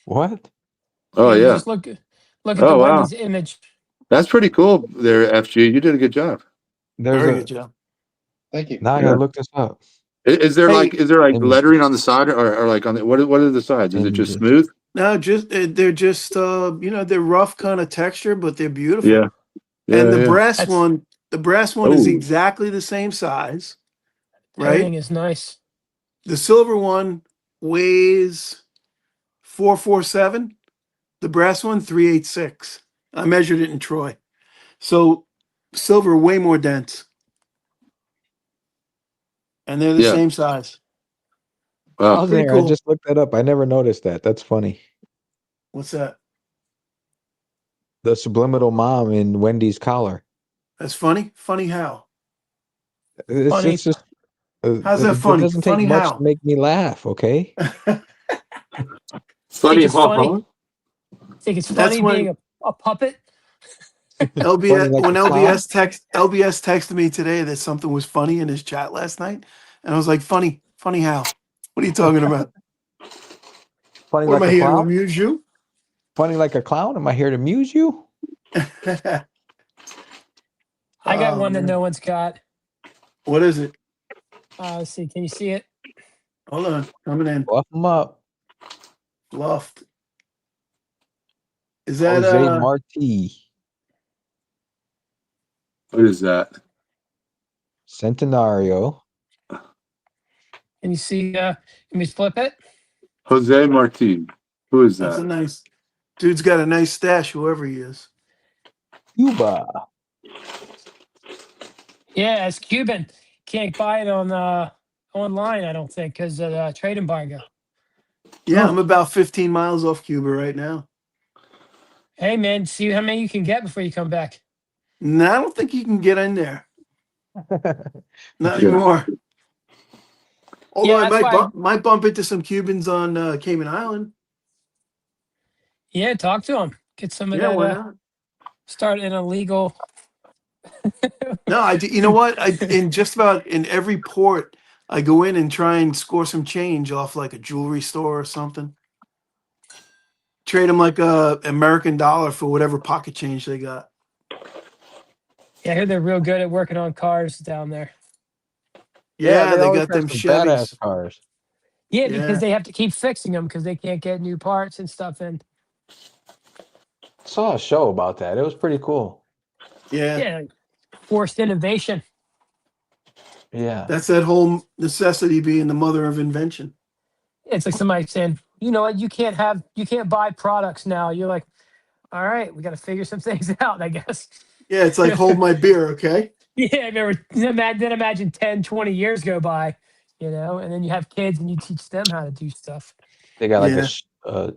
What? Oh Yeah, you yeah. just look at the Oh wow. Wendy's image. That's pretty cool there, FG. You did a good job. There's Very a good job. Thank you. now I Yeah. gotta look this up. Hey, Is there like Image lettering on the side or like on the what are the sides? Is it just images. smooth? no, just they're just they're rough kind of texture, but they're beautiful. Yeah. And Yeah, yeah. That's the brass one is Oh, exactly the same size, right? toning is nice. The silver one weighs 447. The brass one 386. I measured it in Troy. So silver way more dense, and they're the yeah. same size. Wow. Oh, Pretty there, I cool. just looked that up. I never noticed that. That's funny. What's that? The subliminal mom in Wendy's collar. That's funny. Funny how? Funny. It's just How's that it funny? doesn't take Funny much to how? make me laugh. Okay. Think Funny, it's huh? funny. Think it's That's funny being when a puppet. Funny like a clown. LBS texted me today that something was funny in his chat last night, and I was like, funny how? What are you talking about? Funny What am like I a here to clown. amuse you? Funny like a clown. Am I here to amuse you? I got Oh one that man, no one's got. what is it? Let's see. Can you see it? Hold on, coming in. Buff them up. Luft. Is that Jose Marti. What is that? Centenario. Can you see? Can we flip it? Jose Martin. Who is that's a that? nice dude's got a nice stash, whoever he is. Cuba. Yeah, it's Cuban. Can't buy it on online. I don't think because of the trade embargo. Yeah, Oh, I'm about 15 miles off Cuba right now. Hey man, see how many you can get before you come back. No, I don't think you can get in there. Not yeah. anymore. Although Yeah, I that's why. might bump into some Cubans on Cayman Island. Yeah, talk to them. Get some of Yeah, that. why not? Start an illegal. No, I do. You know what? I in just about in every port, I go in and try and score some change off like a jewelry store or something. Trade them like a American dollar for whatever pocket change they got. Yeah, I hear they're real good at working on cars down there. Yeah, Yeah, they they always got have them some badass Chevys. cars. Yeah, because Yeah, they have to keep fixing them because they can't get new parts and stuff in. Saw a show about that. It was pretty cool. yeah. Yeah, like forced innovation. Yeah. That's that whole necessity being the mother of invention. It's like somebody saying, you know what, you can't buy products now. You're like, all right, we got to figure some things out, I guess. Yeah, it's like hold my beer, okay? Yeah, then imagine 10, 20 years go by, and then you have kids and you teach them how to do stuff. They got like Yeah, a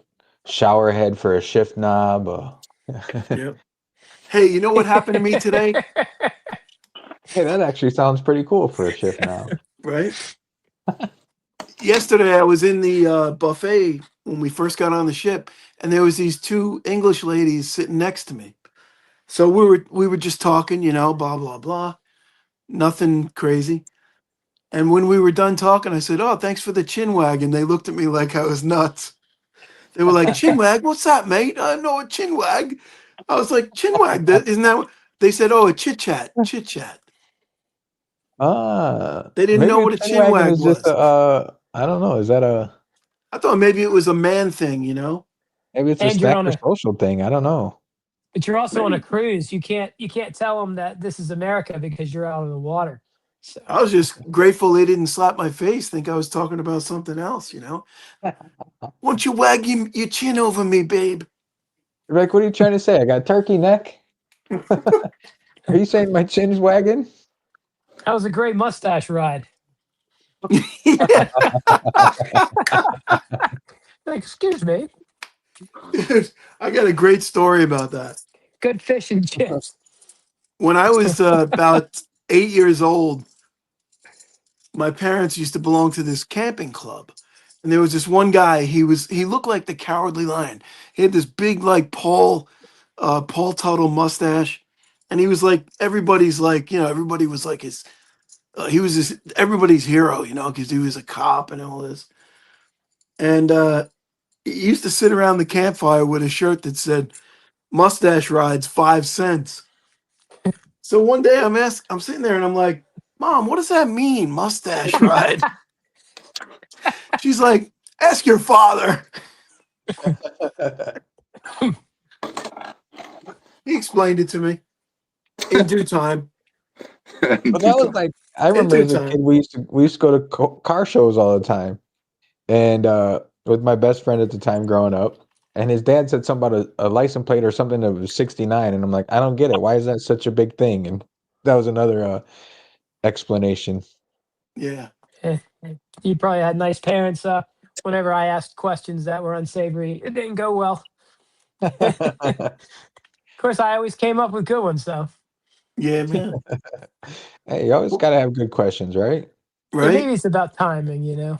shower head for a shift knob. yep. Hey, you know what happened to me today? Hey, that actually sounds pretty cool for a shift knob. Right? Yesterday, I was in the buffet when we first got on the ship, and there was these two English ladies sitting next to me. So we were just talking, blah blah blah, nothing crazy. And when we were done talking, I said, "Oh, thanks for the chin wag," and they looked at me like I was nuts. They were like, "Chin wag? What's that, mate? I know a chin wag." I was like, "Chin wag? Isn't that?" They said, "Oh, a chit chat, chit chat." They didn't know Maybe a what a chin chin wagging wag is just was. I don't know. Is that I thought maybe it was a man thing, you know? maybe it's a And you're stack on or a, social thing? I don't know. but you're also on a Maybe. cruise. You can't tell them that this is America because you're out of the water. So I was just grateful they didn't slap my face, think I was talking about something else, you know? Won't you wag your chin over me, babe? Like, what are you trying to say? I got turkey neck. Are you saying my chin's wagging? that was a great mustache ride. Like, excuse me, Dude, I got a great story about that. good fish and chips. When I was about 8 years old, my parents used to belong to this camping club. And there was this one guy, he looked like the Cowardly Lion. He had this big like Paul Tuttle mustache. And he was like everybody's like, you know, everybody was like his he was this everybody's hero, you know, because he was a cop and all this. And he used to sit around the campfire with a shirt that said "Mustache rides 5 cents." So one day I'm sitting there and I'm like, "Mom, what does that mean, mustache ride?" She's like, "Ask your father." He explained it to me in due time. But that was like I In remember due as a kid time. we used to go to car shows all the time, and with my best friend at the time growing up, and his dad said something about a license plate or something that was 69, and I'm like, I don't get it. Why is that such a big thing? And that was another explanation. Yeah. Eh, you probably had nice parents. Whenever I asked questions that were unsavory, it didn't go well. Of course, I always came up with good ones, though. Yeah, man. Hey, you always got to have good questions, right? Yeah, Right? maybe it's about timing, you know.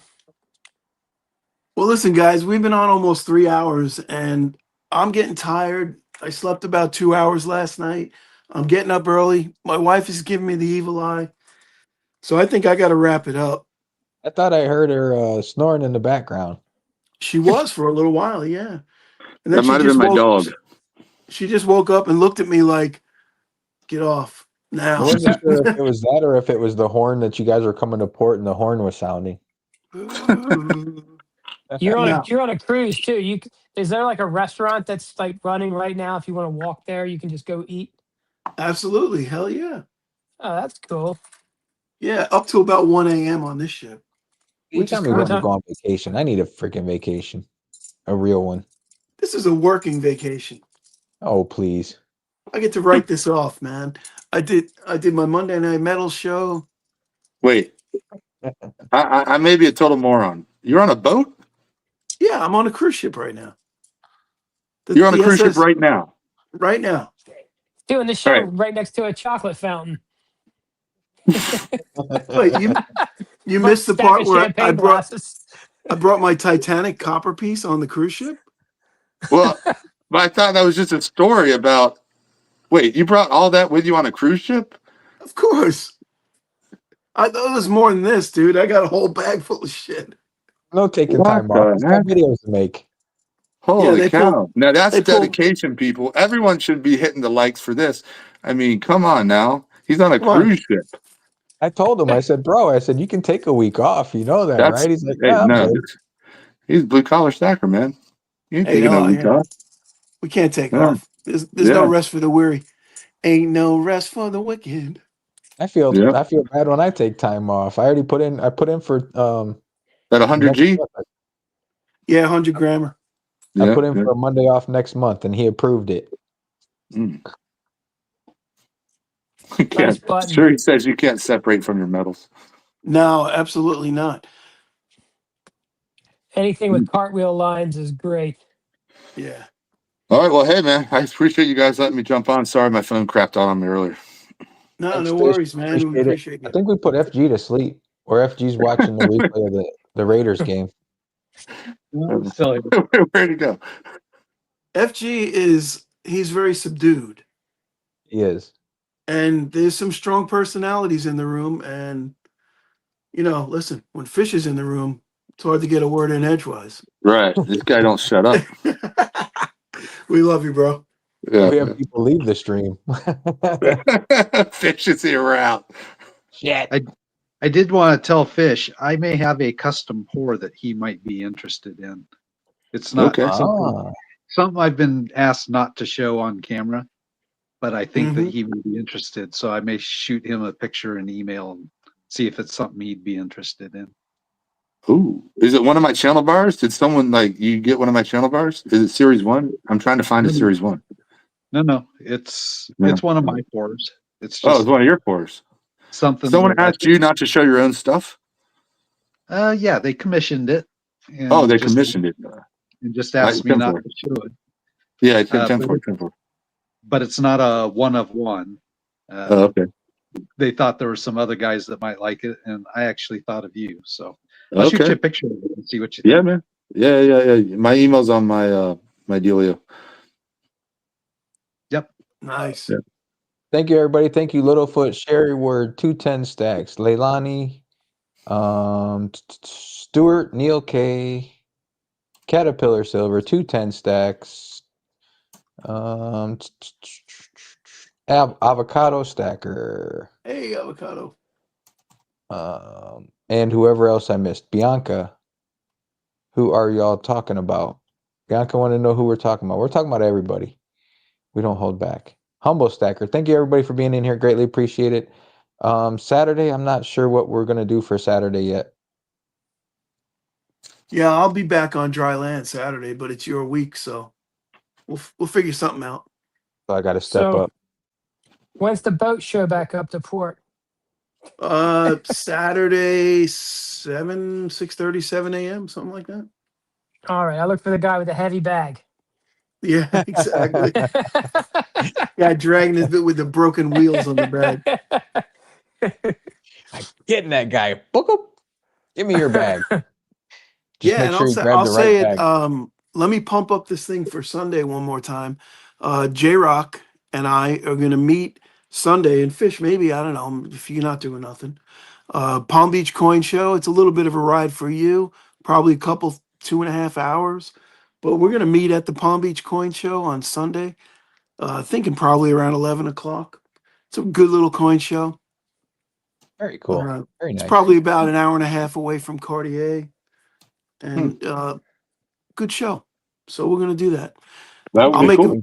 Well, listen, guys, we've been on almost 3 hours and I'm getting tired. I slept about 2 hours last night. I'm getting up early. My wife is giving me the evil eye. So I think I got to wrap it up. I thought I heard her snoring in the background. She was for a little while, yeah. And then That might have been my dog. she just woke up and looked at me like, "Get off I now." wasn't sure if it was that or if it was the horn that you guys were coming to port and the horn was sounding. No, You're on a cruise too. Is there like a restaurant that's like running right now? If you want to walk there, you can just go eat. absolutely. Hell yeah. Oh, that's cool. Yeah, up to about 1 a.m. on this ship, You which is tell me What when kind to of, time? go on vacation. I need a freaking vacation, a real one. this is a working vacation. Oh, please. I get to write this off, man. I did my Monday Night Metal show. Wait, I may be a total moron. You're on a boat? Yeah, I'm on a cruise ship right now. You're on a The cruise ship SS right now. right now. Doing the All show right. right next to a chocolate fountain. Wait, you missed the Stack part of where champagne glasses. I brought my Titanic copper piece on the cruise ship? Well, but I thought that was just a story about. Wait, you brought all that with you on a cruise ship? Of course. I thought it was more than this, dude. I got a whole bag full of shit. No taking What time off. the He's got heck? videos to make. Yeah, Holy they pulled cow. Now that's they pulled dedication, people. Everyone should be hitting the likes for this. I mean, come on now. He's on a come on. cruise ship. I told him, I said, bro, I said, you can take a week off. You know that, That's right? He's like, hey, yeah, I'm no, good. he's a blue collar stacker, man. You ain't Hey, taking no no, week yeah. off. We can't take Yeah. off. There's no Yeah. rest for the weary. Ain't no rest for the wicked. Yeah. I feel bad when I take time off. I put in for That 100 next G? month. Yeah, 100 grammar. I Yeah. put in Yeah. for a Monday off next month and he approved it. Mm. Nice Can't. button. Sure, he says you can't separate from your metals. No, absolutely not. Anything with Mm. cartwheel lines is great. Yeah. All right. Well, hey, man, I appreciate you guys letting me jump on. Sorry, my phone crapped out on me earlier. No, Thanks, no Fish. worries, man. We Appreciate it. appreciate I you. think we put FG to sleep or FG's watching the replay of the Raiders game. Silly. Where'd he go? FG he's very subdued. He is. And there's some strong personalities in the room. And, listen, when Fish is in the room, it's hard to get a word in edgewise. Right. This guy don't shut up. We love you, bro. Yeah. We have people leave the stream. Fish is here. We're out. Shit. I did want to tell Fish I may have a custom pour that he might be interested in. It's not Okay. something I've been asked not to show on camera, but I think that Mhm. he would be interested. So I may shoot him a picture and email and see if it's something he'd be interested in. Ooh, is it one of my channel bars? Did someone like you get one of my channel bars? Is it series 1? I'm trying to find a series 1. No, it's No. one of my pours. It's Oh, just it's one of your pours. something. Someone that I asked you not to show your own stuff? Yeah, they commissioned it. And Oh, they commissioned it. and just asked me 10 not for. to show it. Yeah, 10 But for, 10 for. but it's not a one of one. Oh, okay. They thought there were some other guys that might like it, and I actually thought of you. So I'll shoot you Okay. a picture of it and see what you Yeah, think. man. Yeah. My email's on my dealio. Yep. Nice. Yeah. Thank you, everybody. Thank you, Littlefoot, Sherry Word, 210 Stacks, Leilani, Stuart, Neil K, Caterpillar Silver, 210 Stacks, Avocado Stacker, Hey, avocado. and whoever else I missed. Bianca, who are y'all talking about? Bianca want to know who we're talking about. We're talking about everybody. We don't hold back. Humble Stacker, thank you everybody for being in here. Greatly appreciate it. Saturday, I'm not sure what we're gonna do for Saturday yet. Yeah, I'll be back on dry land Saturday, but it's your week, so we'll figure something out. So I got to step So up. when's the boat show back up to port? Saturday 6:30, 7 a.m., something like that. All right, I look for the guy with the heavy bag. Yeah, exactly. Yeah, dragging it with the broken wheels on the bag. Getting that guy. Book him. Give me your bag. Just Yeah, make and sure you grab I'll the right say it. bag. Let me pump up this thing for Sunday one more time. J Rock and I are gonna meet Sunday and fish. Maybe I don't know if you're not doing nothing. Palm Beach Coin Show. It's a little bit of a ride for you. Probably a couple 2.5 hours, but we're gonna meet at the Palm Beach Coin Show on Sunday. Thinking probably around 11 o'clock. It's a good little coin show. Very cool. Very It's nice. probably about an hour and a half away from Cartier, and good show. So we're gonna do that. That would I'll be make cool.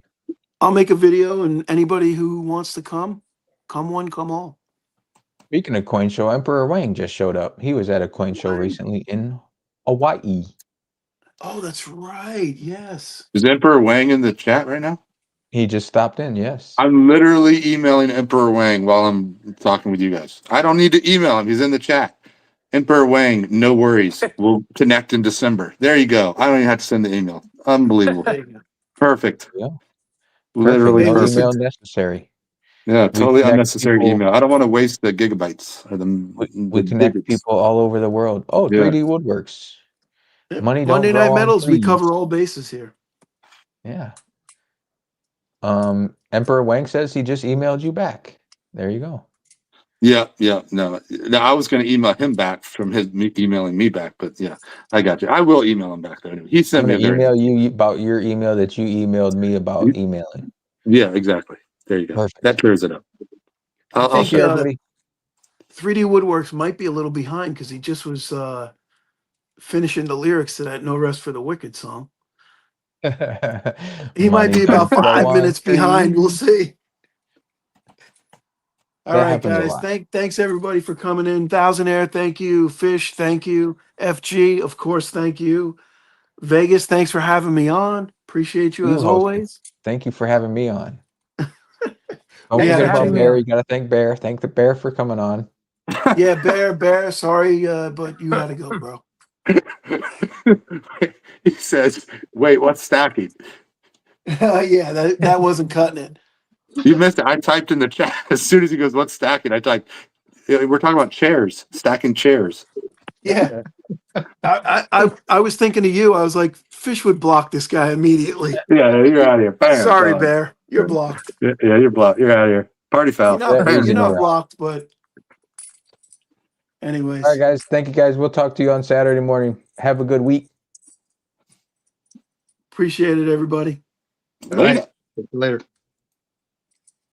I'll make a video, and anybody who wants to come one, come all. Speaking of coin show, Emperor Wang just showed up. He was at a coin show recently in Hawaii. Oh, that's right. Yes. Is Emperor Wang in the chat right now? He just stopped in. Yes. I'm literally emailing Emperor Wang while I'm talking with you guys. I don't need to email him. He's in the chat. Emperor Wang, no worries. We'll connect in December. There you go. I don't even have to send the email. Unbelievable. There you go. Perfect. Yeah. Literally Hey, No listen. email necessary. Yeah, totally connect unnecessary people- email. I don't want to waste the gigabytes or We the connect digits. people all over the world. Oh, Yeah. 3D Woodworks. Money don't Monday grow Night on Metals. We trees. cover all bases here. Yeah. Emperor Wang says he just emailed you back. There you go. Yeah. No, I was going to email him back from me emailing me back, but yeah, I got you. I will email him back though. Anyway. He I'm sent me a gonna very email you about your email that you emailed me about emailing. Yeah, exactly. There you go. Perfect. That clears it up. I'll Thank share. you. Everybody. 3D Woodworks might be a little behind because he just was finishing the lyrics to that "No Rest for the Wicked" song. He might Money be about don't grow 5 on minutes behind. We'll trees. see. All That right, happens a guys. lot. Thanks everybody for coming in. Thousand Air, thank you. Fish, thank you. FG, of course, thank you. Vegas, thanks for having me on. Appreciate you You as hosted. always. Thank you for having me on. Don't Thanks Yeah, for forget about having me Bear. on. You gotta thank Bear. Thank the Bear for coming on. Yeah, Bear, sorry, but you gotta go, bro. He says, "Wait, what's stacking?" Yeah, that wasn't cutting it. You missed it. I typed in the chat as soon as he goes, "What's stacking?" I typed, "We're talking about chairs, stacking chairs." Yeah. I was thinking of you. I was like, Fish would block this guy immediately. Yeah, you're out of here. Bam. Sorry, Gone. Bear. You're blocked. Yeah, you're blocked. You're out of here. Party foul. Yeah, he's You're in not there. blocked, but anyways. All right, guys. Thank you, guys. We'll talk to you on Saturday morning. Have a good week. Appreciate it, everybody. All right. Later.